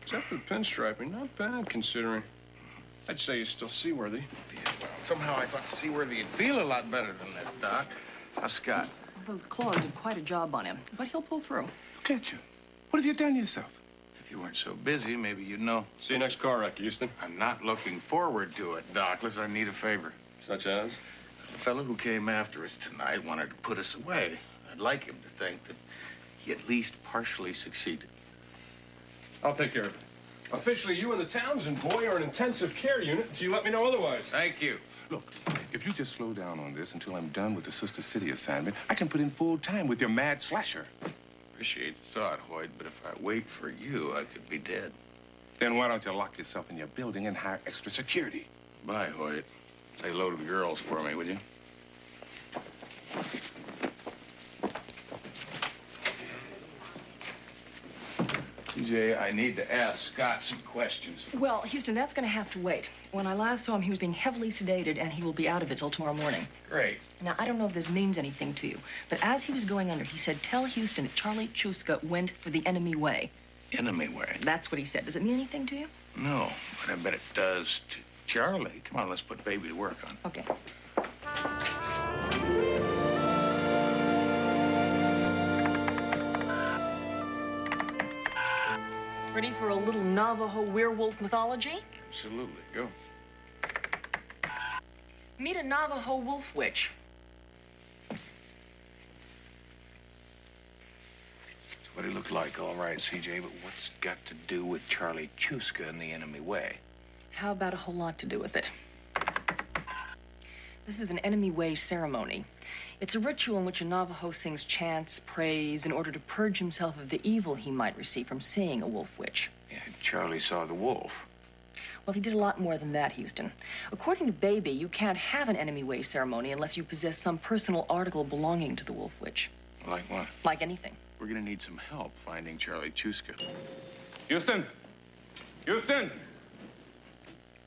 except for the pinstriping, not bad considering. I'd say you're still seaworthy. Yeah, well, somehow I thought seaworthy would feel a lot better than this, Doc. How's Scott? Those claws did quite a job on him, but he'll pull through. Look at you. What have you done yourself? If you weren't so busy, maybe you'd know. See you next car wreck, Houston. I'm not looking forward to it, Doc. Listen, I need a favor. Such as? The fellow who came after us tonight wanted to put us away. I'd like him to think that he at least partially succeeded. I'll take care of it. Officially, you and the Townsend boy are an intensive care unit until you let me know otherwise. Thank you. Look, if you just slow down on this until I'm done with the Sister City assignment, I can put in full time with your mad slasher. Appreciate the thought, Hoyt, but if I wait for you, I could be dead. Then why don't you lock yourself in your building and hire extra security? Bye, Hoyt. Say hello to the girls for me, would you? CJ, I need to ask Scott some questions. Well, Houston, that's going to have to wait. When I last saw him, he was being heavily sedated, and he will be out of it till tomorrow morning. Great. Now, I don't know if this means anything to you, but as he was going under, he said, tell Houston that Charlie Chuska went for the enemy way. Enemy way? That's what he said. Does it mean anything to you? No, but I bet it does to Charlie. Come on, let's put baby to work on it. Okay. Ready for a little Navajo werewolf mythology? Absolutely. Go. Meet a Navajo wolf witch. That's what he looked like, all right, CJ, but what's it got to do with Charlie Chuska and the enemy way? How about a whole lot to do with it? This is an enemy way ceremony. It's a ritual in which a Navajo sings chants, prays, in order to purge himself of the evil he might receive from seeing a wolf witch. Yeah, Charlie saw the wolf. Well, he did a lot more than that, Houston. According to Baby, you can't have an enemy way ceremony unless you possess some personal article belonging to the wolf witch. Like what? Like anything. We're gonna need some help finding Charlie Chuska. Houston! Houston!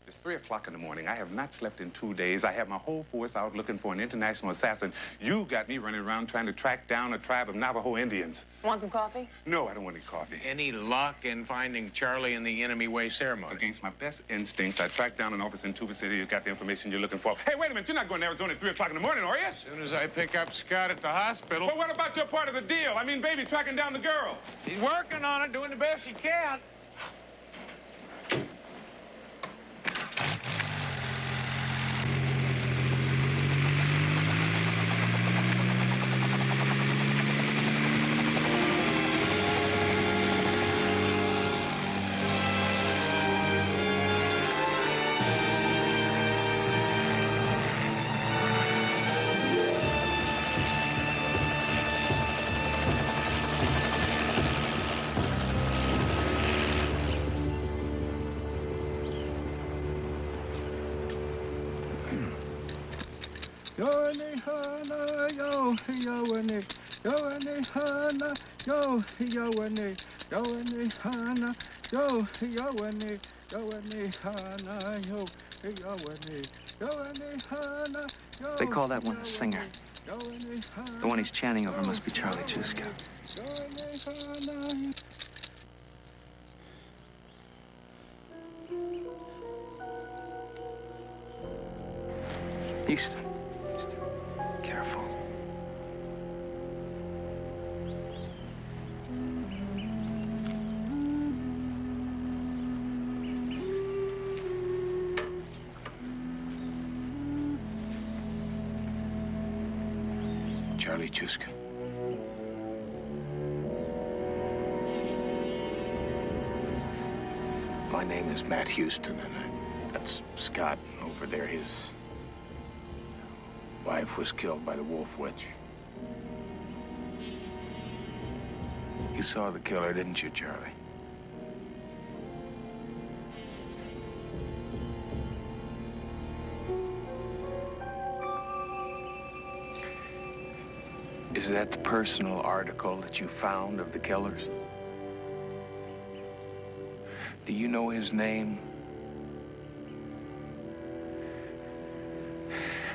It's 3 o'clock in the morning. I have not slept in 2 days. I have my whole force out looking for an international assassin. You got me running around trying to track down a tribe of Navajo Indians. Want some coffee? No, I don't want any coffee. Any luck in finding Charlie in the enemy way ceremony? Against my best instincts, I tracked down an office in Tuba City who's got the information you're looking for. Hey, wait a minute. You're not going to Arizona at 3 o'clock in the morning, are you? As soon as I pick up Scott at the hospital. But what about your part of the deal? I mean, Baby tracking down the girl. She's working on it, doing the best she can. Yoane hana, yo, yoane, yoane hana, yo, yoane, yoane hana, yo, yoane, yoane hana, yo, yoane, yoane hana, yo. They call that one a singer. The one he's chanting over must be Charlie Chuska. Houston. Careful. Charlie Chuska. My name is Matt Houston, and that's Scott over there. His wife was killed by the Wolf Witch. You saw the killer, didn't you, Charlie? Is that the personal article that you found of the killers? Do you know his name?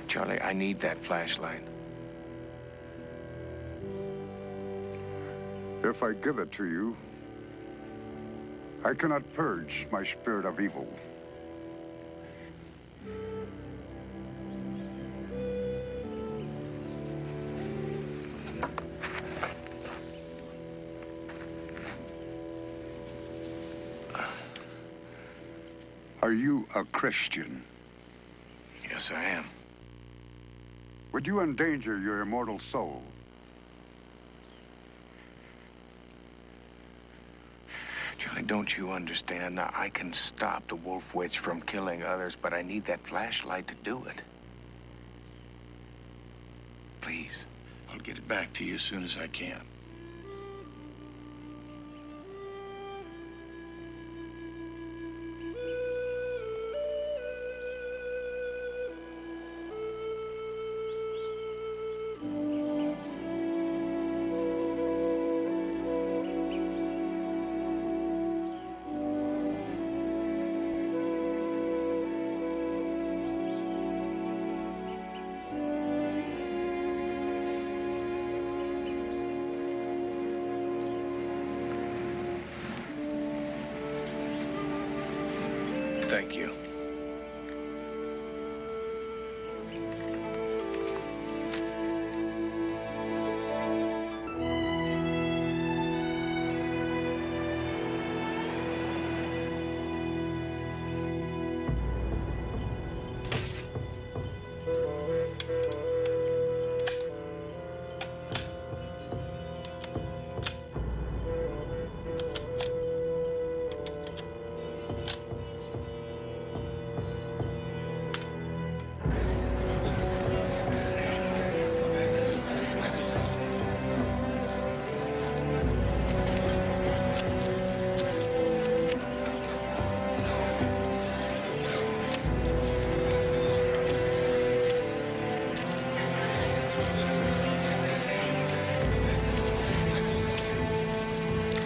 Charlie, I need that flashlight. If I give it to you, I cannot purge my spirit of evil. Are you a Christian? Yes, I am. Would you endanger your immortal soul? Charlie, don't you understand? Now, I can stop the Wolf Witch from killing others, but I need that flashlight to do it. Please, I'll get it back to you as soon as I can. Thank you.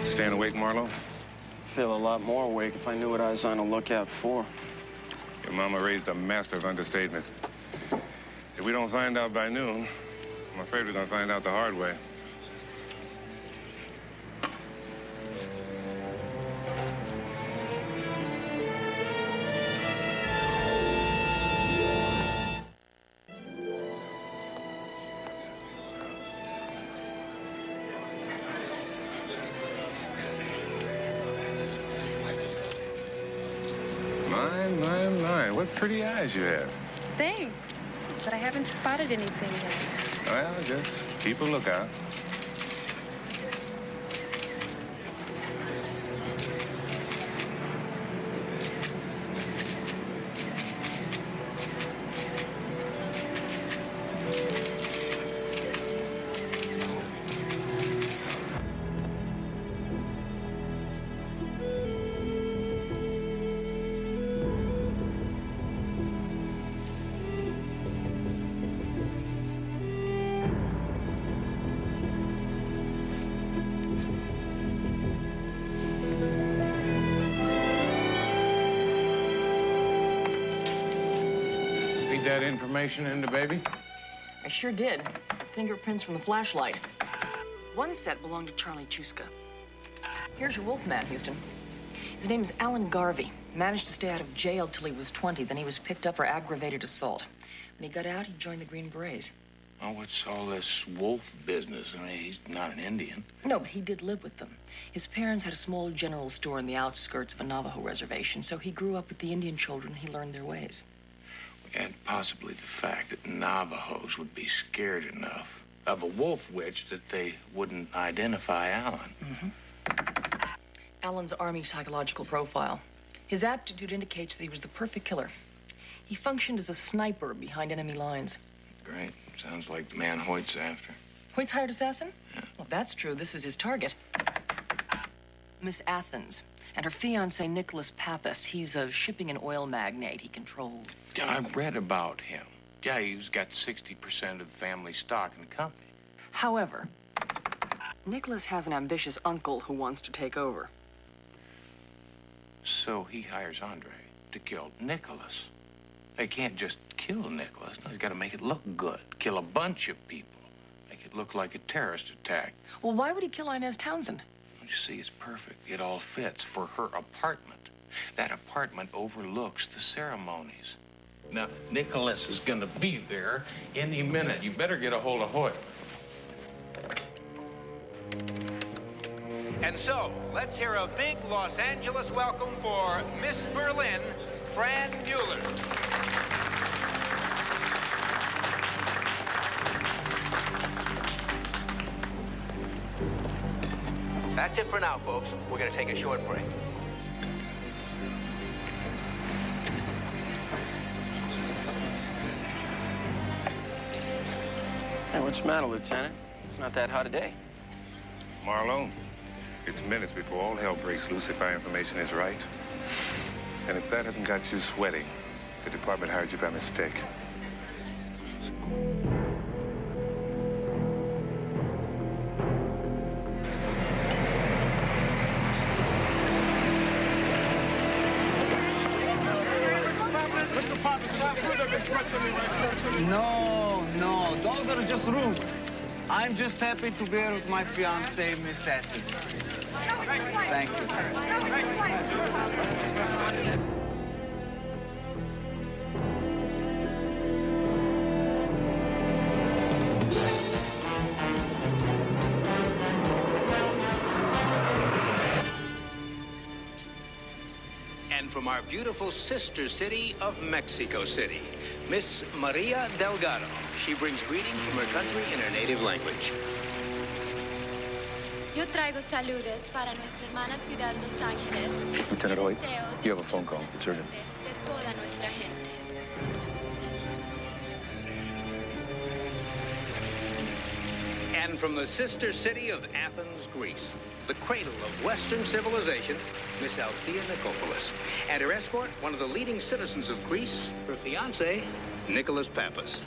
Staying awake, Marlo? Feel a lot more awake if I knew what I was on the lookout for. Your mama raised a master of understatement. If we don't find out by noon, I'm afraid we're gonna find out the hard way. My, what pretty eyes you have. Thanks, but I haven't spotted anything yet. Well, just keep a lookout. that information into baby? I sure did. Fingerprints from the flashlight. One set belonged to Charlie Chuska. Here's your wolf man, Houston. His name is Alan Garvey. Managed to stay out of jail till he was 20. Then he was picked up for aggravated assault. When he got out, he joined the Green Berets. Oh, what's all this wolf business? I mean, he's not an Indian. No, but he did live with them. His parents had a small general store in the outskirts of a Navajo reservation, so he grew up with the Indian children. He learned their ways. And possibly the fact that Navajos would be scared enough of a wolf witch that they wouldn't identify Alan. Mm-hmm. Alan's Army psychological profile. His aptitude indicates that he was the perfect killer. He functioned as a sniper behind enemy lines. Great. Sounds like the man Hoyt's after. Hoyt's hired assassin? Yeah. Well, if that's true, this is his target. Miss Athens and her fiancé, Nicholas Pappas. He's a shipping and oil magnate. He controls... Yeah, I've read about him. Yeah, he's got 60% of the family stock in the company. However, Nicholas has an ambitious uncle who wants to take over. So he hires Andre to kill Nicholas. They can't just kill Nicholas. No, he's got to make it look good. Kill a bunch of people. Make it look like a terrorist attack. Well, why would he kill Inez Townsend? You see, it's perfect. It all fits for her apartment. That apartment overlooks the ceremonies. Now, Nicholas is going to be there any minute. You better get a hold of Hoyt. And so, let's hear a big Los Angeles welcome for Miss Berlin, Fran Mueller. That's it for now, folks. We're going to take a short break. Hey, what's the matter, Lieutenant? It's not that hot a day. Marlon, it's minutes before all hell breaks loose if our information is right. And if that hasn't got you sweating, the department hired you by mistake. No, those are just rumors. I'm just happy to be here with my fiancée, Miss Athens. Thank you. And from our beautiful sister city of Mexico City, Miss Maria Delgado. She brings greetings from her country in her native language. Yo traigo saludos para nuestra hermana ciudad Los Ángeles. Lieutenant Hoyt, you have a phone call. It's urgent. De toda nuestra gente. And from the sister city of Athens, Greece, the cradle of Western civilization, Miss Althea Nikopoulos. And her escort, one of the leading citizens of Greece, her fiancé, Nicholas Pappas.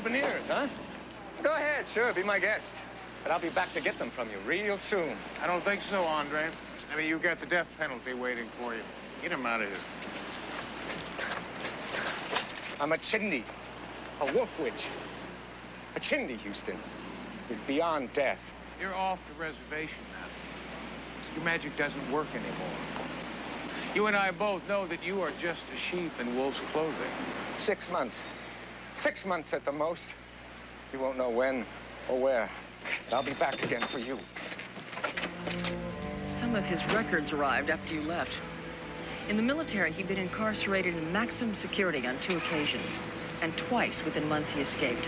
souvenirs, huh? Go ahead, sure, be my guest. But I'll be back to get them from you real soon. I don't think so, Andre. I mean, you've got the death penalty waiting for you. Get him out of here. I'm a chindi, a wolf witch. A chindi, Houston, is beyond death. You're off the reservation now. Your magic doesn't work anymore. You and I both know that you are just a sheep in wolf's clothing. 6 months. 6 months at the most. You won't know when or where. But I'll be back again for you. Some of his records arrived after you left. In the military, he'd been incarcerated in maximum security on 2 occasions. And twice within months he escaped.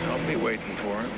I'll be waiting for him.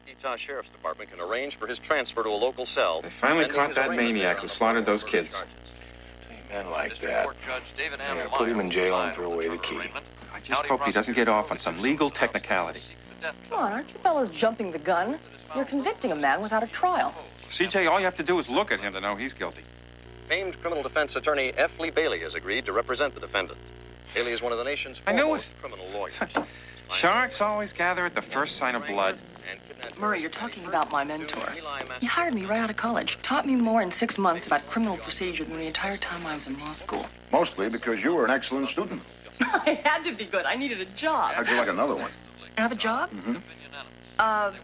Utah Sheriff's Department can arrange for his transfer to a local cell. They finally caught that maniac who slaughtered those kids. Men like that. They're gonna put him in jail and throw away the key. I just hope he doesn't get off on some legal technicality. Come on, aren't you fellas jumping the gun? You're convicting a man without a trial. CJ, all you have to do is look at him to know he's guilty. Famed criminal defense attorney F. Lee Bailey has agreed to represent the defendant. Bailey is one of the nation's foremost criminal lawyers. Sharks always gather at the first sign of blood. Murray, you're talking about my mentor. He hired me right out of college. Taught me more in 6 months about criminal procedure than the entire time I was in law school. Mostly because you were an excellent student. I had to be good. I needed a job. How'd you like another one? Another job? Mm-hmm.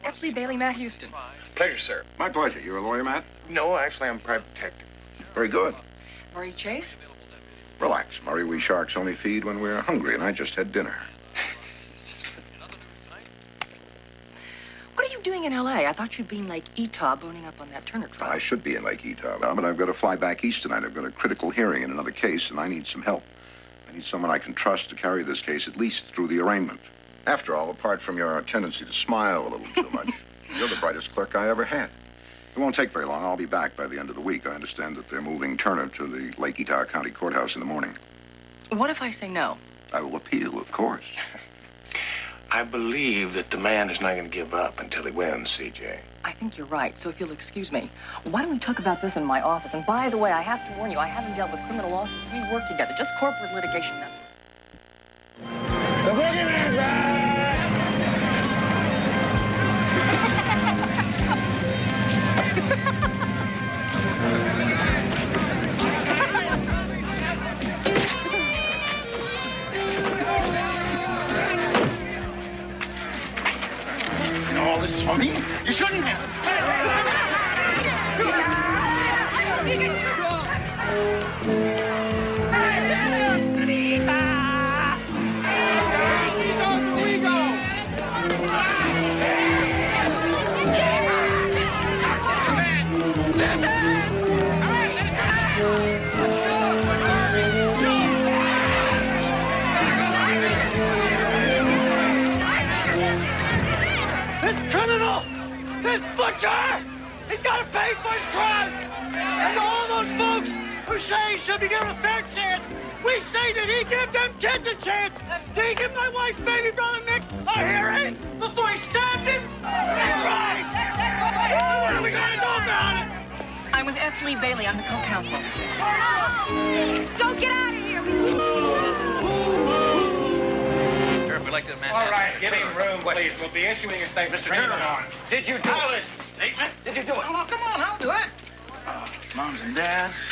F. Lee Bailey, Matt Houston. Pleasure, sir. My pleasure. You're a lawyer, Matt? No, actually, I'm a private detective. Very good. Murray Chase? Relax, Murray. We sharks only feed when we're hungry, and I just had dinner. What are you doing in L.A.? I thought you'd be in Lake Etah boning up on that Turner trial. I should be in Lake Etah now, but I've got to fly back east tonight. I've got a critical hearing in another case, and I need some help. I need someone I can trust to carry this case at least through the arraignment. After all, apart from your tendency to smile a little too much, you're the brightest clerk I ever had. It won't take very long. I'll be back by the end of the week. I understand that they're moving Turner to the Lake Etah County Courthouse in the morning. What if I say no? I will appeal, of course. I believe that the man is not going to give up until he wins, CJ. I think you're right, so if you'll excuse me, why don't we talk about this in my office? And by the way, I have to warn you, I haven't dealt with criminal law since we worked together. Just corporate litigation, that's No, this is for me. You shouldn't have. This criminal, this butcher, he's got to pay for his crimes. And to all those folks who say he should be given a fair chance, we say that he give them kids a chance. Did he give my wife's baby brother Nick a hearing before he stabbed him? That's right. What are we going to do about it? I'm with F. Lee Bailey. I'm the co-counsel. Don't get out of here! Sheriff, we'd like to demand... All right, give him room, please. We'll be issuing a statement. Mr. Turner, did you do it? Statement? Did you do it? Come on, I'll do it. Moms and dads,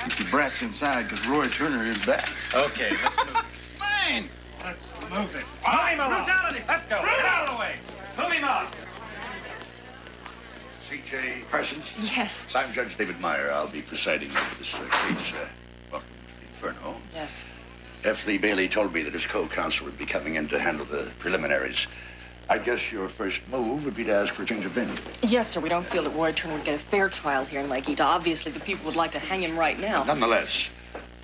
keep the brats inside, because Roy Turner is back. Okay, let's move it. Fine. Let's move it. Move him along. Brutality. Let's go. Get out of the way. Move him up. C.J. Parsons? Yes. I'm Judge David Meyer. I'll be presiding over this case. Welcome to the Inferno. Yes. F. Lee Bailey told me that his co-counsel would be coming in to handle the preliminaries. I guess your first move would be to ask for a change of venue. Yes, sir. We don't feel that Roy Turner would get a fair trial here in Lake Etah. Obviously, the people would like to hang him right now. Nonetheless,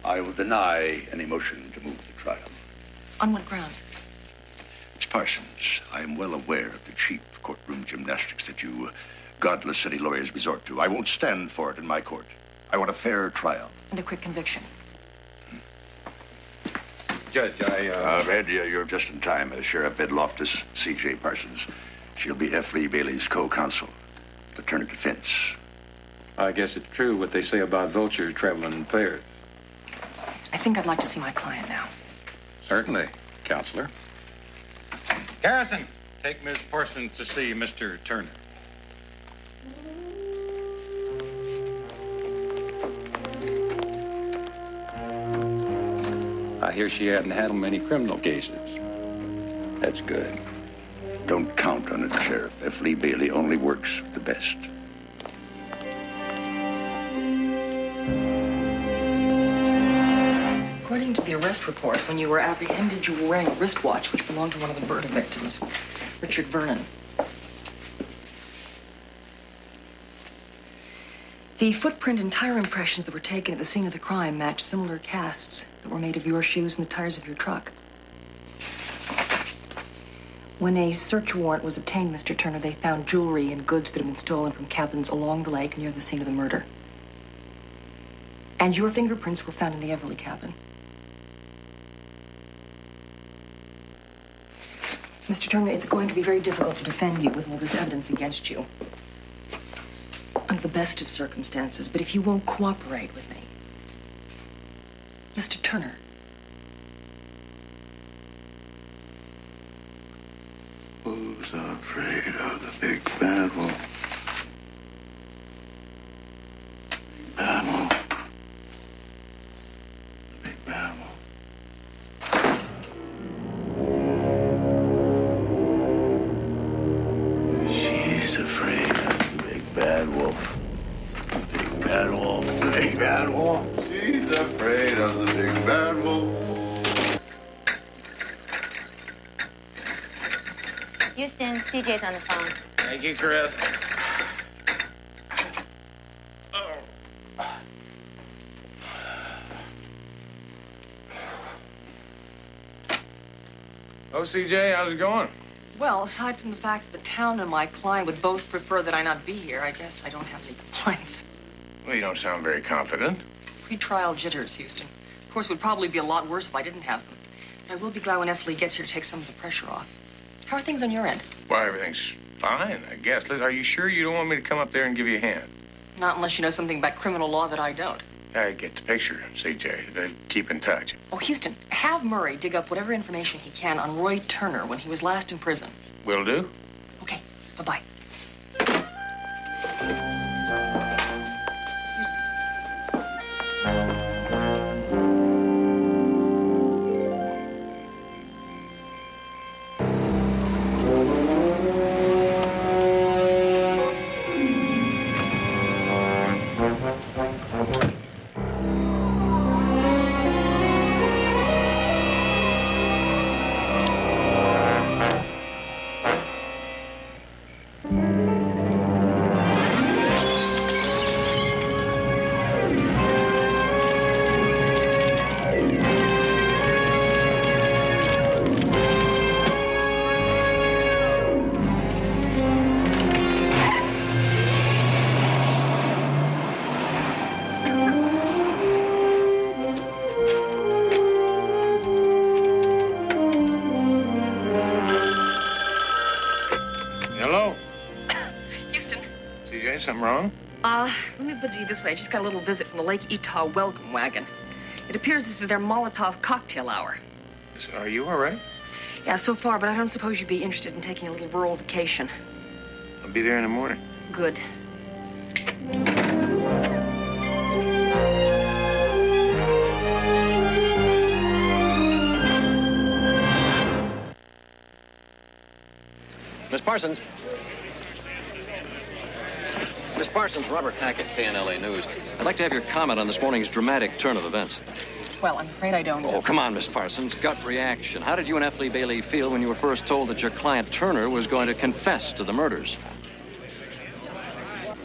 I will deny any motion to move the trial. On what grounds? Parsons, I am well aware of the cheap courtroom gymnastics that you godless city lawyers resort to. I won't stand for it in my court. I want a fair trial. And a quick conviction. Judge, Red, you're just in time. Sheriff Ed Loftus, C.J. Parsons. She'll be F. Lee Bailey's co-counsel. Attorney defense. I guess it's true what they say about vultures traveling in pairs. I think I'd like to see my client now. Certainly, Counselor. Harrison, take Miss Parsons to see Mr. Turner. I hear she hadn't handled many criminal cases. That's good. Don't count on it, Sheriff. F. Lee Bailey only works the best. According to the arrest report, when you were apprehended, you were wearing a wristwatch which belonged to one of the murder victims, Richard Vernon. The footprint and tire impressions that were taken at the scene of the crime match similar casts that were made of your shoes and the tires of your truck. When a search warrant was obtained, Mr. Turner, they found jewelry and goods that had been stolen from cabins along the lake near the scene of the murder. And your fingerprints were found in the Everly cabin. Mr. Turner, it's going to be very difficult to defend you with all this evidence against you. Under the best of circumstances, but if you won't cooperate with me. Mr. Turner. Who's afraid of the big bad wolf? Bad wolf. The big bad wolf. She's afraid of the big bad wolf. The big bad wolf. The big bad wolf. She's afraid of the big bad wolf. Houston, CJ's on the phone. Thank you, Chris. Oh, CJ, how's it going? Well, aside from the fact that the town and my client would both prefer that I not be here, I guess I don't have any complaints. Well, you don't sound very confident. Pre-trial jitters, Houston. Of course, it would probably be a lot worse if I didn't have them. But I will be glad when F. Lee gets here to take some of the pressure off. How are things on your end? Well, everything's fine, I guess. Liz, are you sure you don't want me to come up there and give you a hand? Not unless you know something about criminal law that I don't. I get the picture, CJ. Keep in touch. Oh, Houston, have Murray dig up whatever information he can on Roy Turner when he was last in prison. Will do. Okay, bye-bye. Something wrong? Let me put it this way. I just got a little visit from the Lake Etah welcome wagon. It appears this is their Molotov cocktail hour. So are you all right? Yeah, so far, but I don't suppose you'd be interested in taking a little rural vacation. I'll be there in the morning. Good. Miss Parsons. Miss Parsons, Robert Hackett, KNLA News. I'd like to have your comment on this morning's dramatic turn of events. Well, I'm afraid I don't. Oh, come on, Miss Parsons. Gut reaction. How did you and F. Lee Bailey feel when you were first told that your client Turner was going to confess to the murders?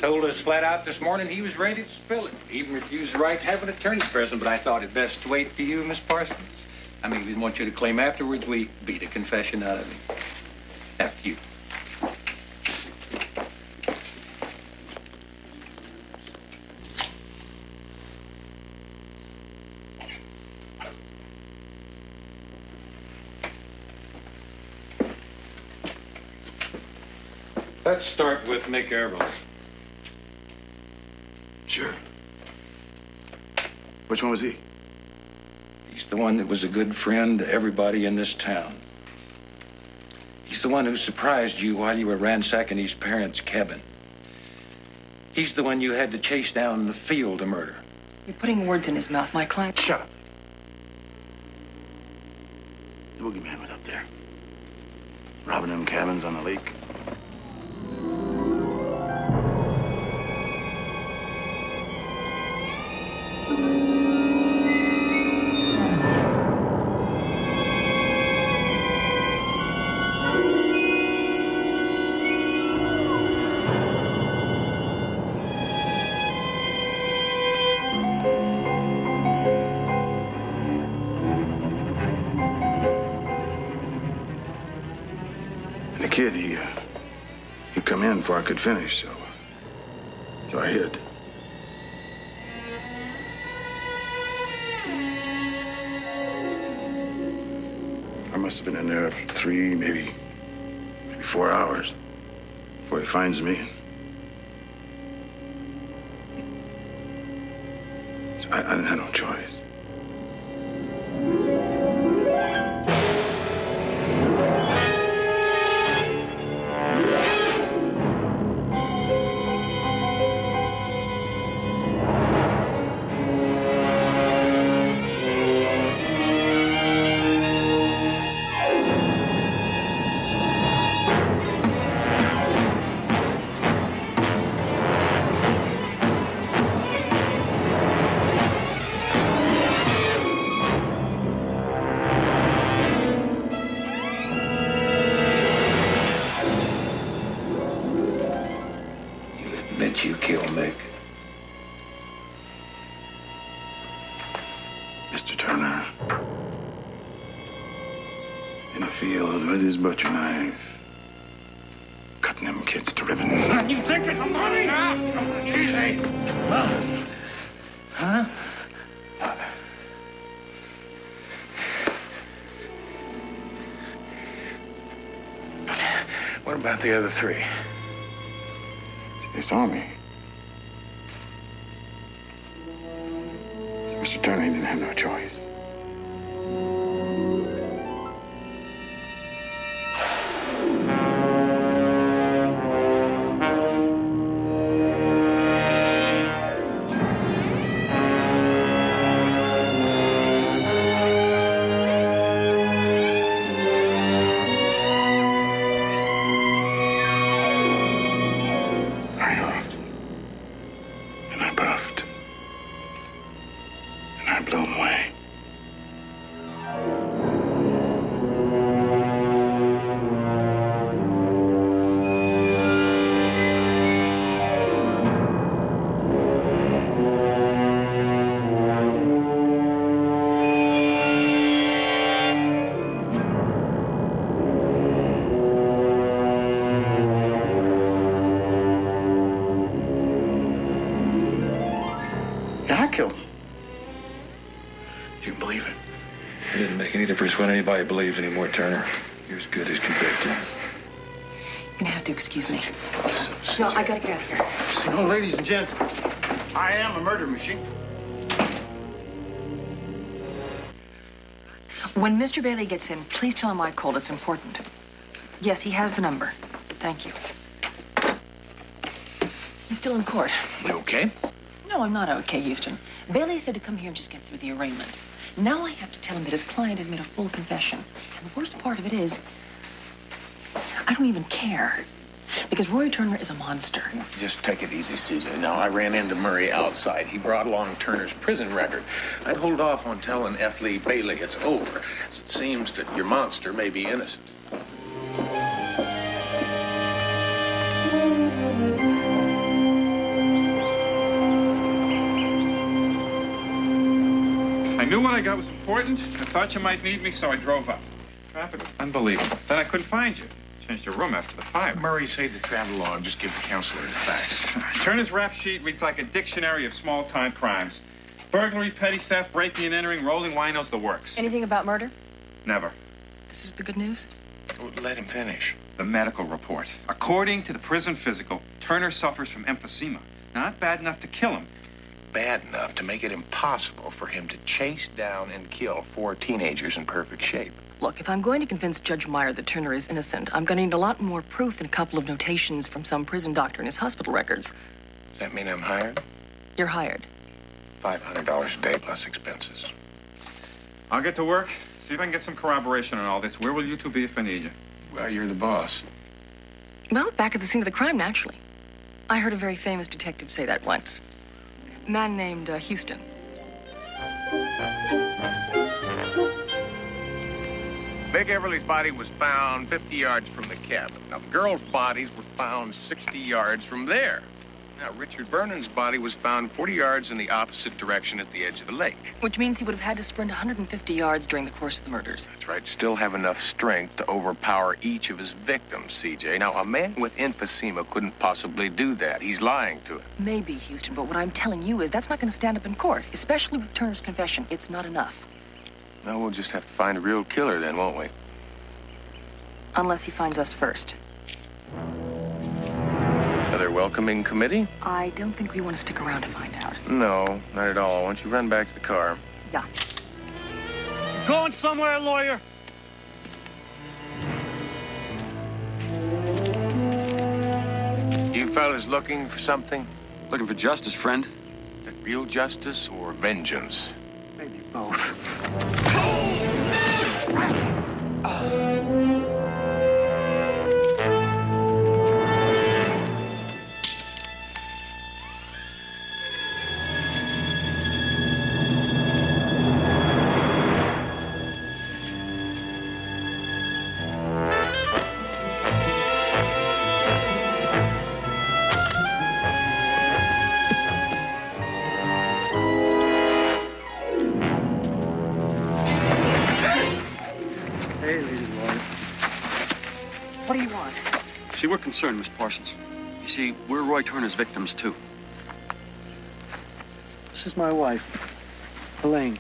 Told us flat out this morning he was ready to spill it. He even refused the right to have an attorney present, but I thought it best to wait for you, Miss Parsons. I mean, we didn't want you to claim afterwards we beat a confession out of him. After you. Let's start with Mick Everett. Sure. Which one was he? He's the one that was a good friend to everybody in this town. He's the one who surprised you while you were ransacking his parents' cabin. He's the one you had to chase down in the field to murder. You're putting words in his mouth, my client. Shut up. The boogeyman was up there, robbing them cabins on the lake. And the kid, he come in before I could finish, so I hid. I must have been in there for 3, maybe 4 hours before he finds me. So I didn't have no choice. You killed Mick. Mr. Turner, in a field with his butcher knife, cutting them kids to ribbons. You taking the money? Easy. Huh? What about the other 3? They saw me. So Mr. Turner didn't have no choice. What anybody believes anymore, Turner. You're as good as convicted. You're gonna have to excuse me. No, I gotta get out of here. See, no, ladies and gents, I am a murder machine. When Mr. Bailey gets in, please tell him I called. It's important. Yes, he has the number. Thank you. He's still in court. You okay? No, I'm not okay, Houston. Bailey said to come here and just get through the arraignment. Now I have to tell him that his client has made a full confession. And the worst part of it is, I don't even care. Because Roy Turner is a monster. Just take it easy, CJ. Now, I ran into Murray outside. He brought along Turner's prison record. I'd hold off on telling F. Lee Bailey it's over, as it seems that your monster may be innocent. I knew what I got was important. I thought you might need me, so I drove up. Traffic was unbelievable. Then I couldn't find you. changed her room after the fire. Murray, save the travelogue. Just give the counselor the facts. Turner's rap sheet reads like a dictionary of small-time crimes. Burglary, petty theft, breaking and entering, rolling winos, the works. Anything about murder? Never. This is the good news? Let him finish. The medical report. According to the prison physical, Turner suffers from emphysema. Not bad enough to kill him. Bad enough to make it impossible for him to chase down and kill 4 teenagers in perfect shape. Look, if I'm going to convince Judge Meyer that Turner is innocent, I'm going to need a lot more proof than a couple of notations from some prison doctor in his hospital records. Does that mean I'm hired? You're hired. $500 a day plus expenses. I'll get to work, see if I can get some corroboration on all this. Where will you two be if I need you? Well, you're the boss. Well, back at the scene of the crime, naturally. I heard a very famous detective say that once. A man named Houston. Vic Everly's body was found 50 yards from the cabin. Now, the girls' bodies were found 60 yards from there. Now, Richard Vernon's body was found 40 yards in the opposite direction at the edge of the lake. Which means he would have had to sprint 150 yards during the course of the murders. That's right. Still have enough strength to overpower each of his victims, CJ. Now, a man with emphysema couldn't possibly do that. He's lying to it. Maybe, Houston, but what I'm telling you is that's not going to stand up in court. Especially with Turner's confession. It's not enough. Now, we'll just have to find a real killer then, won't we? Unless he finds us first. Another welcoming committee? I don't think we want to stick around to find out. No, not at all. Why don't you run back to the car? Yeah. Going somewhere, lawyer? You fellas looking for something? Looking for justice, friend. Is it real justice or vengeance? Maybe both. What do you want? See, we're concerned, Miss Parsons. You see, we're Roy Turner's victims, too. This is my wife, Elaine.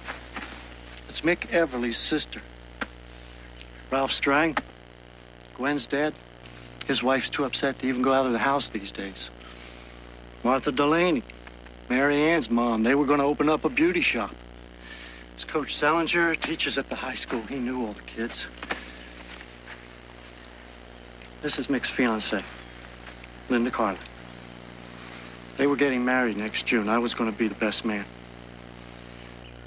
It's Mick Everly's sister. Ralph Strang, Gwen's dad. His wife's too upset to even go out of the house these days. Martha Delaney, Mary Ann's mom. They were going to open up a beauty shop. It's Coach Salinger, teaches at the high school. He knew all the kids. This is Mick's fiancée, Linda Carlin. They were getting married next June. I was going to be the best man.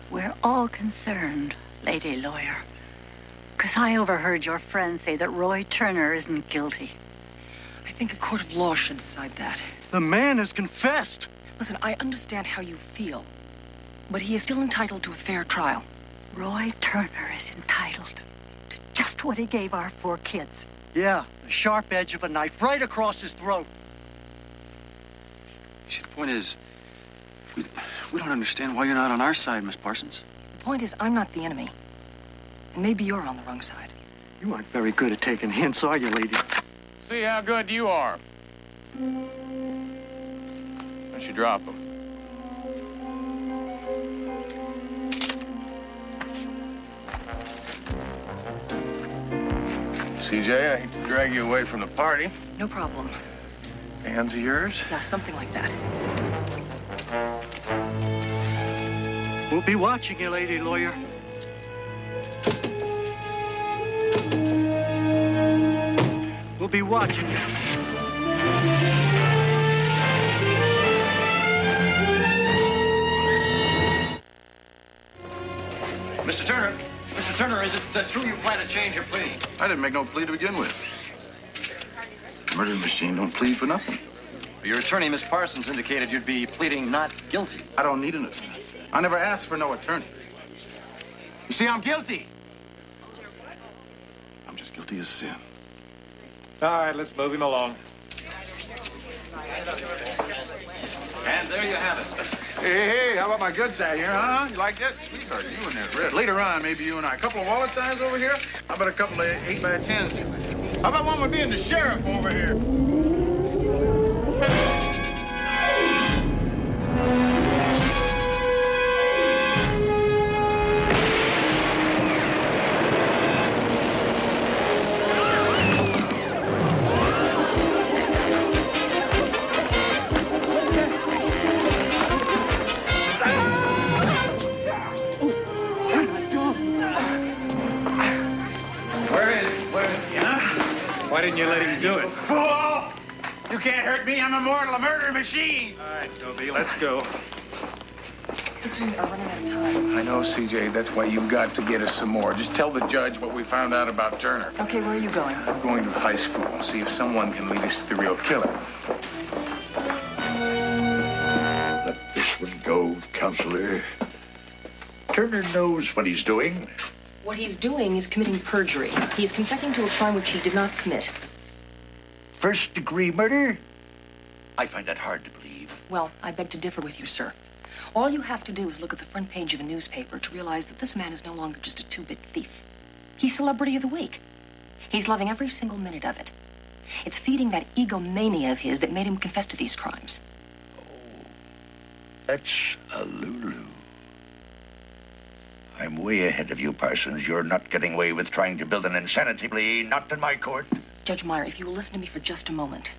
We're all concerned, lady lawyer. Because I overheard your friend say that Roy Turner isn't guilty. I think a court of law should decide that. The man has confessed. Listen, I understand how you feel, but he is still entitled to a fair trial. Roy Turner is entitled to just what he gave our 4 kids. Yeah, the sharp edge of a knife right across his throat. See, the point is, we don't understand why you're not on our side, Miss Parsons. The point is, I'm not the enemy. And maybe you're on the wrong side. You aren't very good at taking hints, are you, lady? See how good you are. Why don't you drop them? CJ, I hate to drag you away from the party. No problem. Hands of yours? Yeah, something like that. We'll be watching you, lady lawyer. We'll be watching you. Mr. Turner! Mr. Turner, is it true you plan to change your plea? I didn't make no plea to begin with. Murder machine don't plead for nothing. Your attorney, Miss Parsons, indicated you'd be pleading not guilty. I don't need an attorney. I never asked for no attorney. You see, I'm guilty. I'm just guilty of sin. All right, let's move him along. And there you have it. Hey, how about my good side here, huh? You like that? Sweetheart, you and that red. Later on, maybe you and I. A couple of wallet signs over here? How about a couple of 8x10s? How about one with me and the sheriff over here? Why didn't you let him do it? Fool! You can't hurt me. I'm a mortal, a murder machine. All right, Toby, let's go. Houston, we are running out of time. I know, CJ. That's why you've got to get us some more. Just tell the judge what we found out about Turner. Okay, where are you going? I'm going to high school. See if someone can lead us to the real killer. Let this one go, Counselor. Turner knows what he's doing. What he's doing is committing perjury. He is confessing to a crime which he did not commit. First-degree murder? I find that hard to believe. Well, I beg to differ with you, sir. All you have to do is look at the front page of a newspaper to realize that this man is no longer just a two-bit thief. He's celebrity of the week. He's loving every single minute of it. It's feeding that egomania of his that made him confess to these crimes. That's a Lulu. I'm way ahead of you, Parsons. You're not getting away with trying to build an insanity plea, not in my court. Judge Meyer, if you will listen to me for just a moment.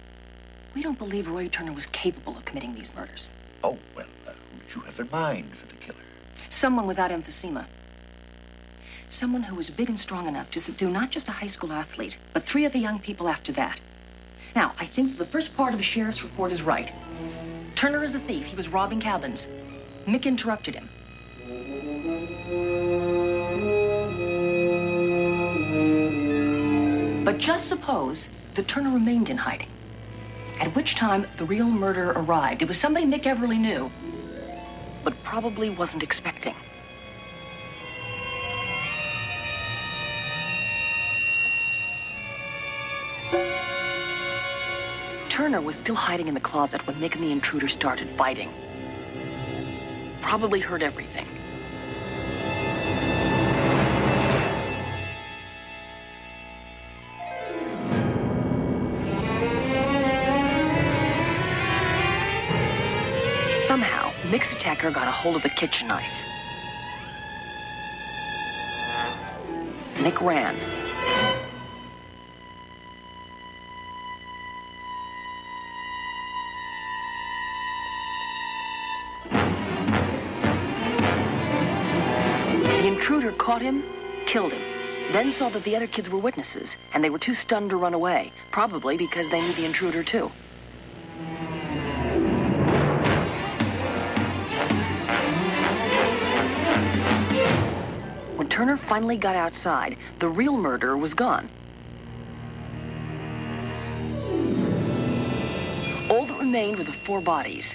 We don't believe Roy Turner was capable of committing these murders. Oh, well, who'd you have in mind for the killer? Someone without emphysema. Someone who was big and strong enough to subdue not just a high school athlete, but 3 of the young people after that. Now, I think the first part of the sheriff's report is right. Turner is a thief. He was robbing cabins. Mick interrupted him. But just suppose that Turner remained in hiding, at which time the real murderer arrived. It was somebody Mick Everly knew, but probably wasn't expecting. Turner was still hiding in the closet when Mick and the intruder started fighting. Probably heard everything. Somehow, Mick's attacker got a hold of the kitchen knife. Mick ran. The intruder caught him, killed him, then saw that the other kids were witnesses, and they were too stunned to run away, probably because they knew the intruder too. When Turner finally got outside, the real murderer was gone. All that remained were the 4 bodies.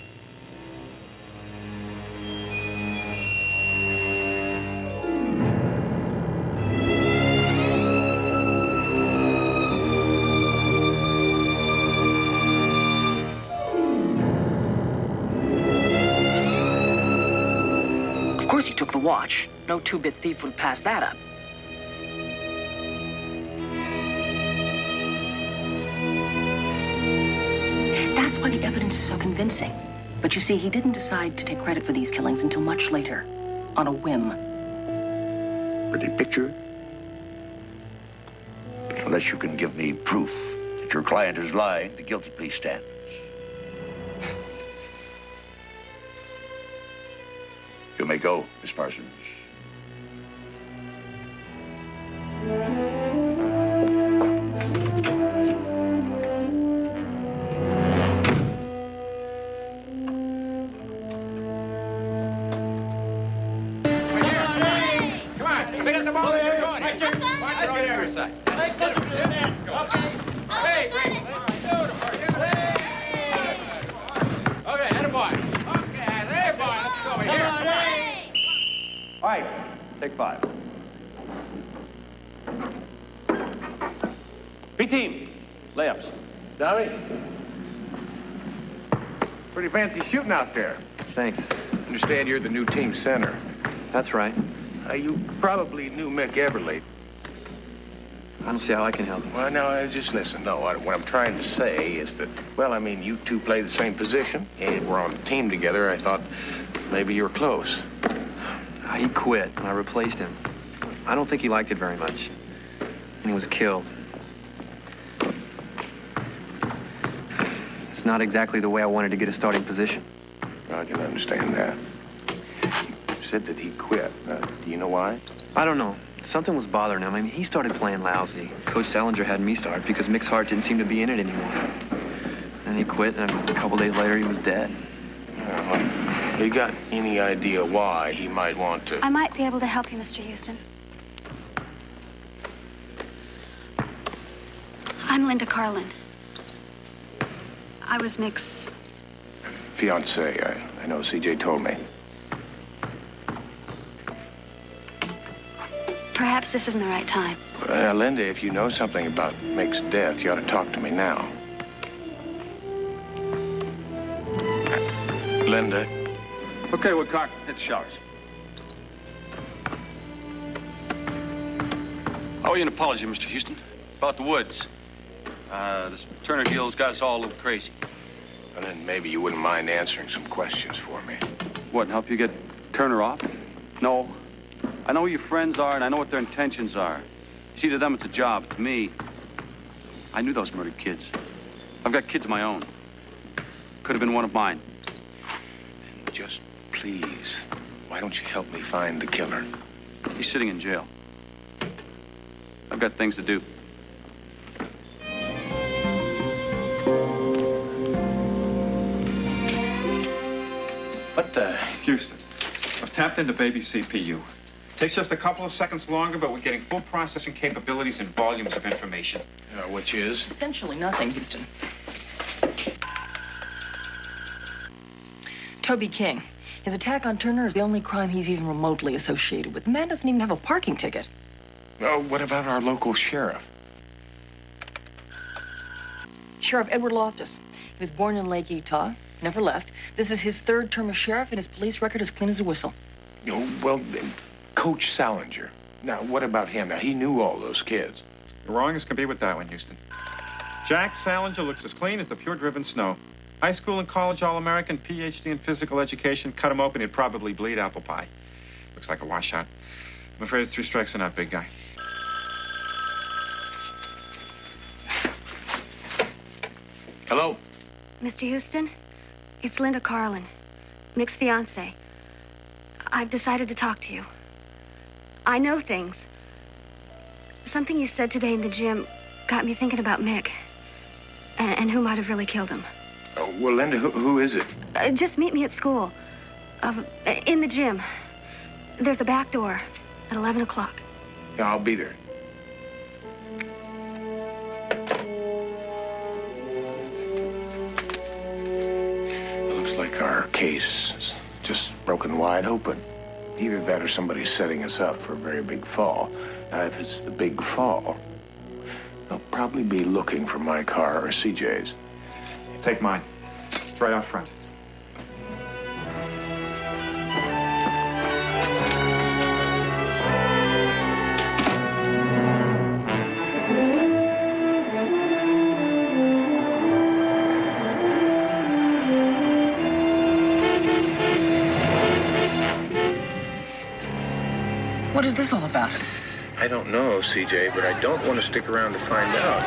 Of course he took the watch. No two-bit thief would pass that up. That's why the evidence is so convincing. But you see, he didn't decide to take credit for these killings until much later, on a whim. Pretty picture. Unless you can give me proof that your client is lying, the guilty plea stands. You may go, Miss Parsons. Pick up the ball and you're going. Watch it on the other side. Hey, great. Okay, attaboy. Okay, hey, boy, let's go over here. All right, take 5. B-team, layups. Tommy? Pretty fancy shooting out there. Thanks. Understand you're the new team center. That's right. You probably knew Mick Everly. I don't see how I can help. Well, no, just listen. No, what I'm trying to say is that, well, I mean, you two play the same position, and we're on the team together. I thought maybe you were close. He quit, and I replaced him. I don't think he liked it very much. And he was killed. It's not exactly the way I wanted to get a starting position. I can understand that. You said that he quit. Do you know why? I don't know. Something was bothering him. I mean, he started playing lousy. Coach Salinger had me start because Mick's heart didn't seem to be in it anymore. And he quit, and a couple days later, he was dead. You got any idea why he might want to? I might be able to help you, Mr. Houston. I'm Linda Carlin. I was Mick's... Fiancé, I know CJ told me. Perhaps this isn't the right time. Linda, if you know something about Mick's death, you ought to talk to me now. Linda. Okay, Woodcock, hit the showers. I owe you an apology, Mr. Houston, about the woods. This Turner deal's got us all a little crazy. And then maybe you wouldn't mind answering some questions for me. What, help you get Turner off? No. I know who your friends are, and I know what their intentions are. See, to them, it's a job. To me, I knew those murdered kids. I've got kids of my own. Could have been one of mine. Just please, why don't you help me find the killer? He's sitting in jail. I've got things to do. Houston, I've tapped into baby CPU. Takes just a couple of seconds longer, but we're getting full processing capabilities and volumes of information. Which is? Essentially nothing, Houston. Toby King. His attack on Turner is the only crime he's even remotely associated with. The man doesn't even have a parking ticket. Oh, what about our local sheriff? Sheriff Edward Loftus. He was born in Lake Eutaw, never left. This is his third term as sheriff, and his police record is clean as a whistle. Oh, well, Coach Salinger. Now, what about him? Now, he knew all those kids. You're wrong as can be with that one, Houston. Jack Salinger looks as clean as the pure-driven snow. High school and college All-American, PhD in physical education. Cut him open, he'd probably bleed apple pie. Looks like a washout. I'm afraid it's 3 strikes and out, big guy. Hello? Mr. Houston, it's Linda Carlin, Mick's fiancée. I've decided to talk to you. I know things. Something you said today in the gym got me thinking about Mick and who might have really killed him. Oh, well, Linda, who is it? Just meet me at school, in the gym. There's a back door at 11 o'clock. Yeah, I'll be there. It looks like our case is just broken wide open. Either that or somebody's setting us up for a very big fall. Now, if it's the big fall, they'll probably be looking for my car or CJ's. Take mine. It's right out front. What is this all about? I don't know, CJ, but I don't want to stick around to find out.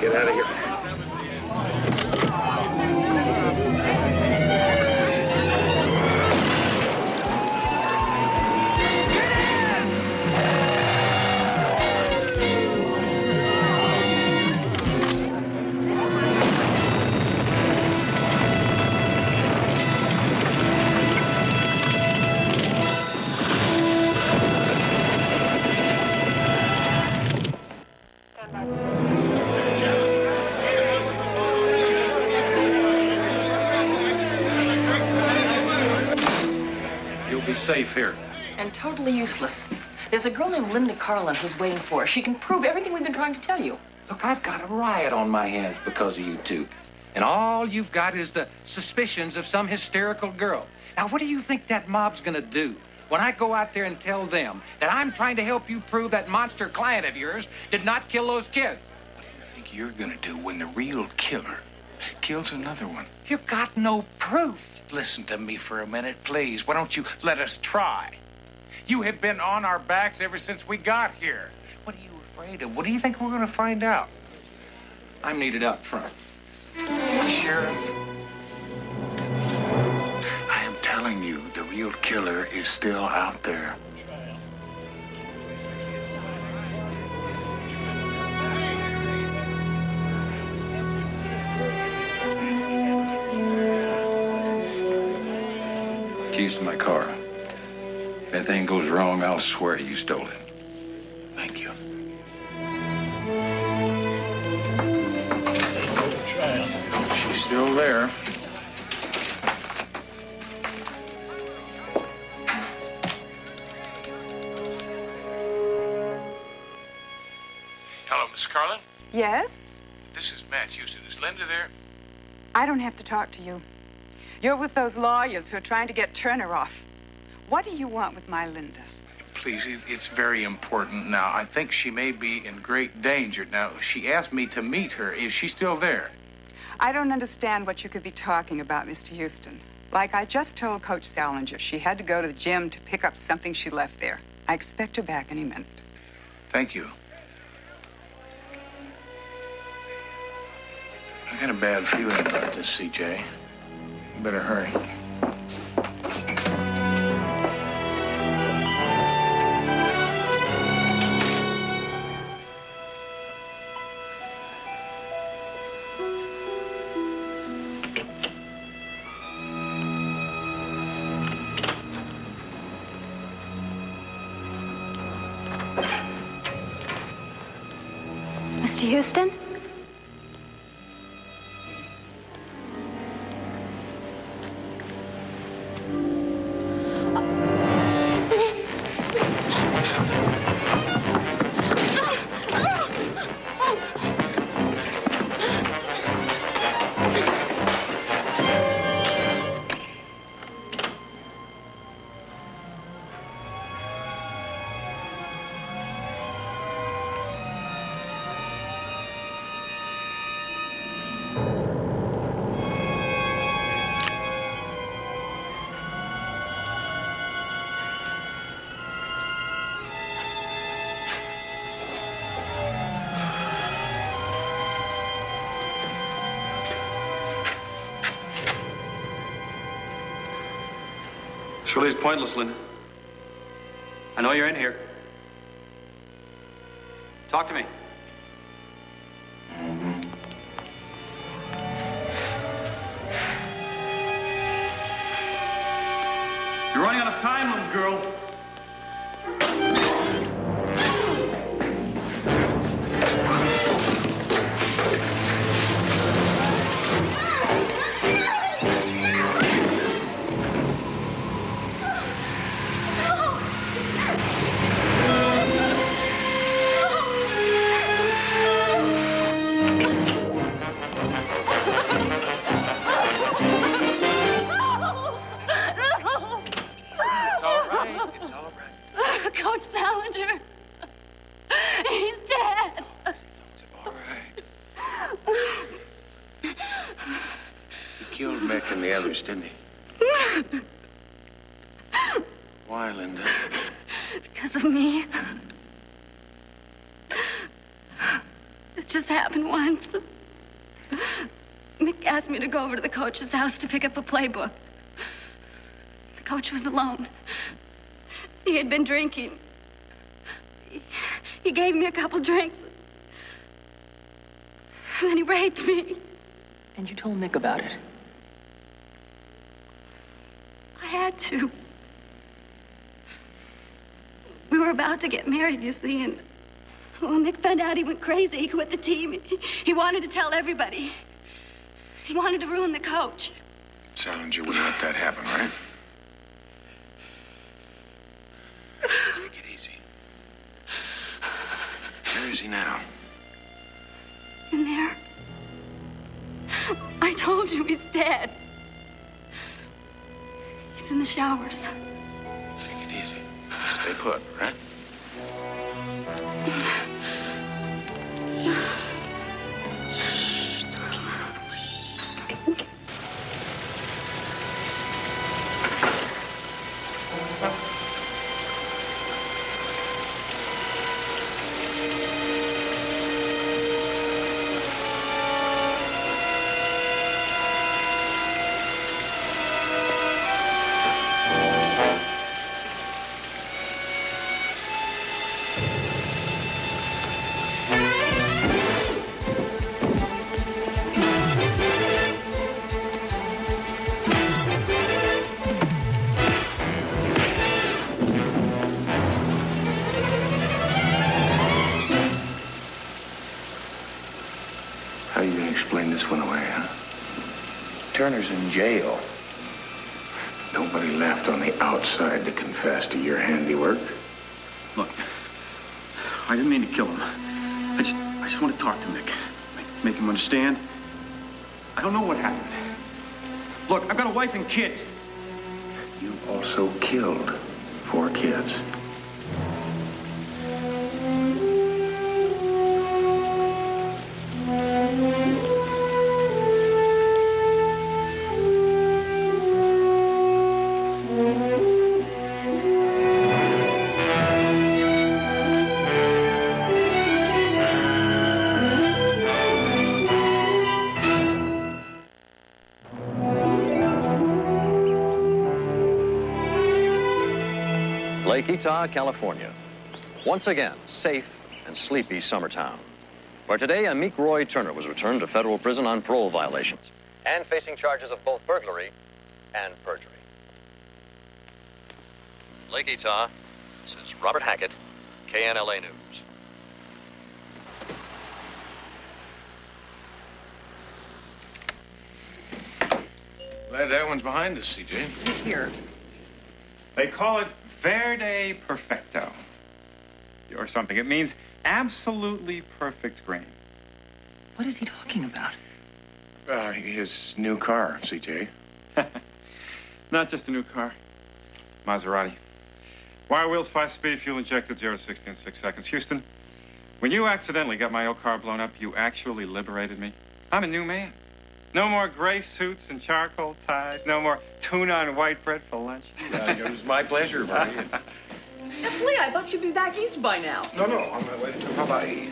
get out of here. Safe here. And totally useless. There's a girl named Linda Carlin who's waiting for us. She can prove everything we've been trying to tell you. Look, I've got a riot on my hands because of you two. And all you've got is the suspicions of some hysterical girl. Now, what do you think that mob's gonna do when I go out there and tell them that I'm trying to help you prove that monster client of yours did not kill those kids? What do you think you're gonna do when the real killer kills another one? You've got no proof. Listen to me for a minute, please. Why don't you let us try? You have been on our backs ever since we got here. What are you afraid of? What do you think we're going to find out? I'm needed out front. Sheriff, I am telling you, the real killer is still out there. Keys to my car. If anything goes wrong, I'll swear you stole it. Thank you. She's still there. Hello, Miss Carlin. Yes? This is Matt Houston. Is Linda there? I don't have to talk to you. You're with those lawyers who are trying to get Turner off. What do you want with my Linda? Please, it's very important now. I think she may be in great danger. Now, she asked me to meet her. Is she still there? I don't understand what you could be talking about, Mr. Houston. Like I just told Coach Salinger, she had to go to the gym to pick up something she left there. I expect her back any minute. Thank you. I got a bad feeling about this, CJ. You better hurry. Mr. Houston? This really is pointless, Linda. I know you're in here. Talk to me. You're running out of time, little girl. Coach Salinger. He's dead. It's all right. He killed Mick and the others, didn't he? Why, Linda? Because of me. just happened once. Mick asked me to go over to the coach's house to pick up a playbook. The coach was alone. He had been drinking. He gave me a couple drinks. And then he raped me. And you told Mick about it? I had to. We were about to get married, you see, and when Mick found out, he went crazy. He quit the team. He wanted to tell everybody. He wanted to ruin the coach. Salinger wouldn't let that happen, right? Take it easy. Where is he now? In there. I told you he's dead. He's in the showers. Take it easy. Stay put, right? How are you going to explain this one away, huh? Turner's in jail. Nobody left on the outside to confess to your handiwork. Look, I didn't mean to kill him. I just want to talk to Mick. Make him understand. I don't know what happened. Look, I've got a wife and kids. You also killed 4 kids. Lake Etah, California. Once again, safe and sleepy summer town, where today a meek Roy Turner was returned to federal prison on parole violations and facing charges of both burglary and perjury. Lake Etah, this is Robert Hackett, KNLA News. Glad that one's behind us, CJ. Here. They call it Verde Perfecto. Or something. It means absolutely perfect grain. What is he talking about? His new car, CJ. Not just a new car. Maserati. Wire wheels, 5-speed, fuel injected, 0 to 60 in 6 seconds. Houston, when you accidentally got my old car blown up, you actually liberated me. I'm a new man. No more gray suits and charcoal ties. No more tuna and white bread for lunch. It was my pleasure, buddy. Flea, I thought you'd be back east by now. No, on my way to Hawaii.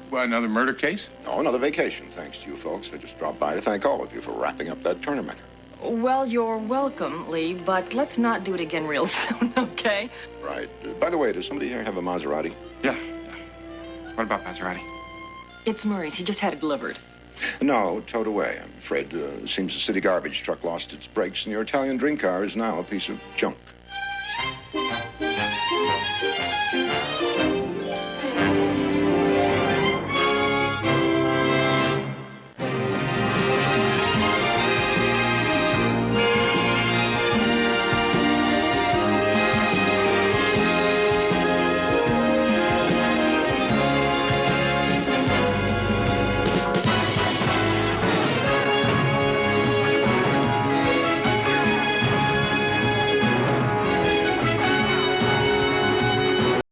Well, another murder case? No, another vacation, thanks to you folks. I just dropped by to thank all of you for wrapping up that tournament. Well, you're welcome, Lee, but let's not do it again real soon, okay? Right. By the way, does somebody here have a Maserati? Yeah. What about Maserati? It's Murray's. He just had it delivered. No, towed away, I'm afraid. Seems the city garbage truck lost its brakes, and your Italian drink car is now a piece of junk.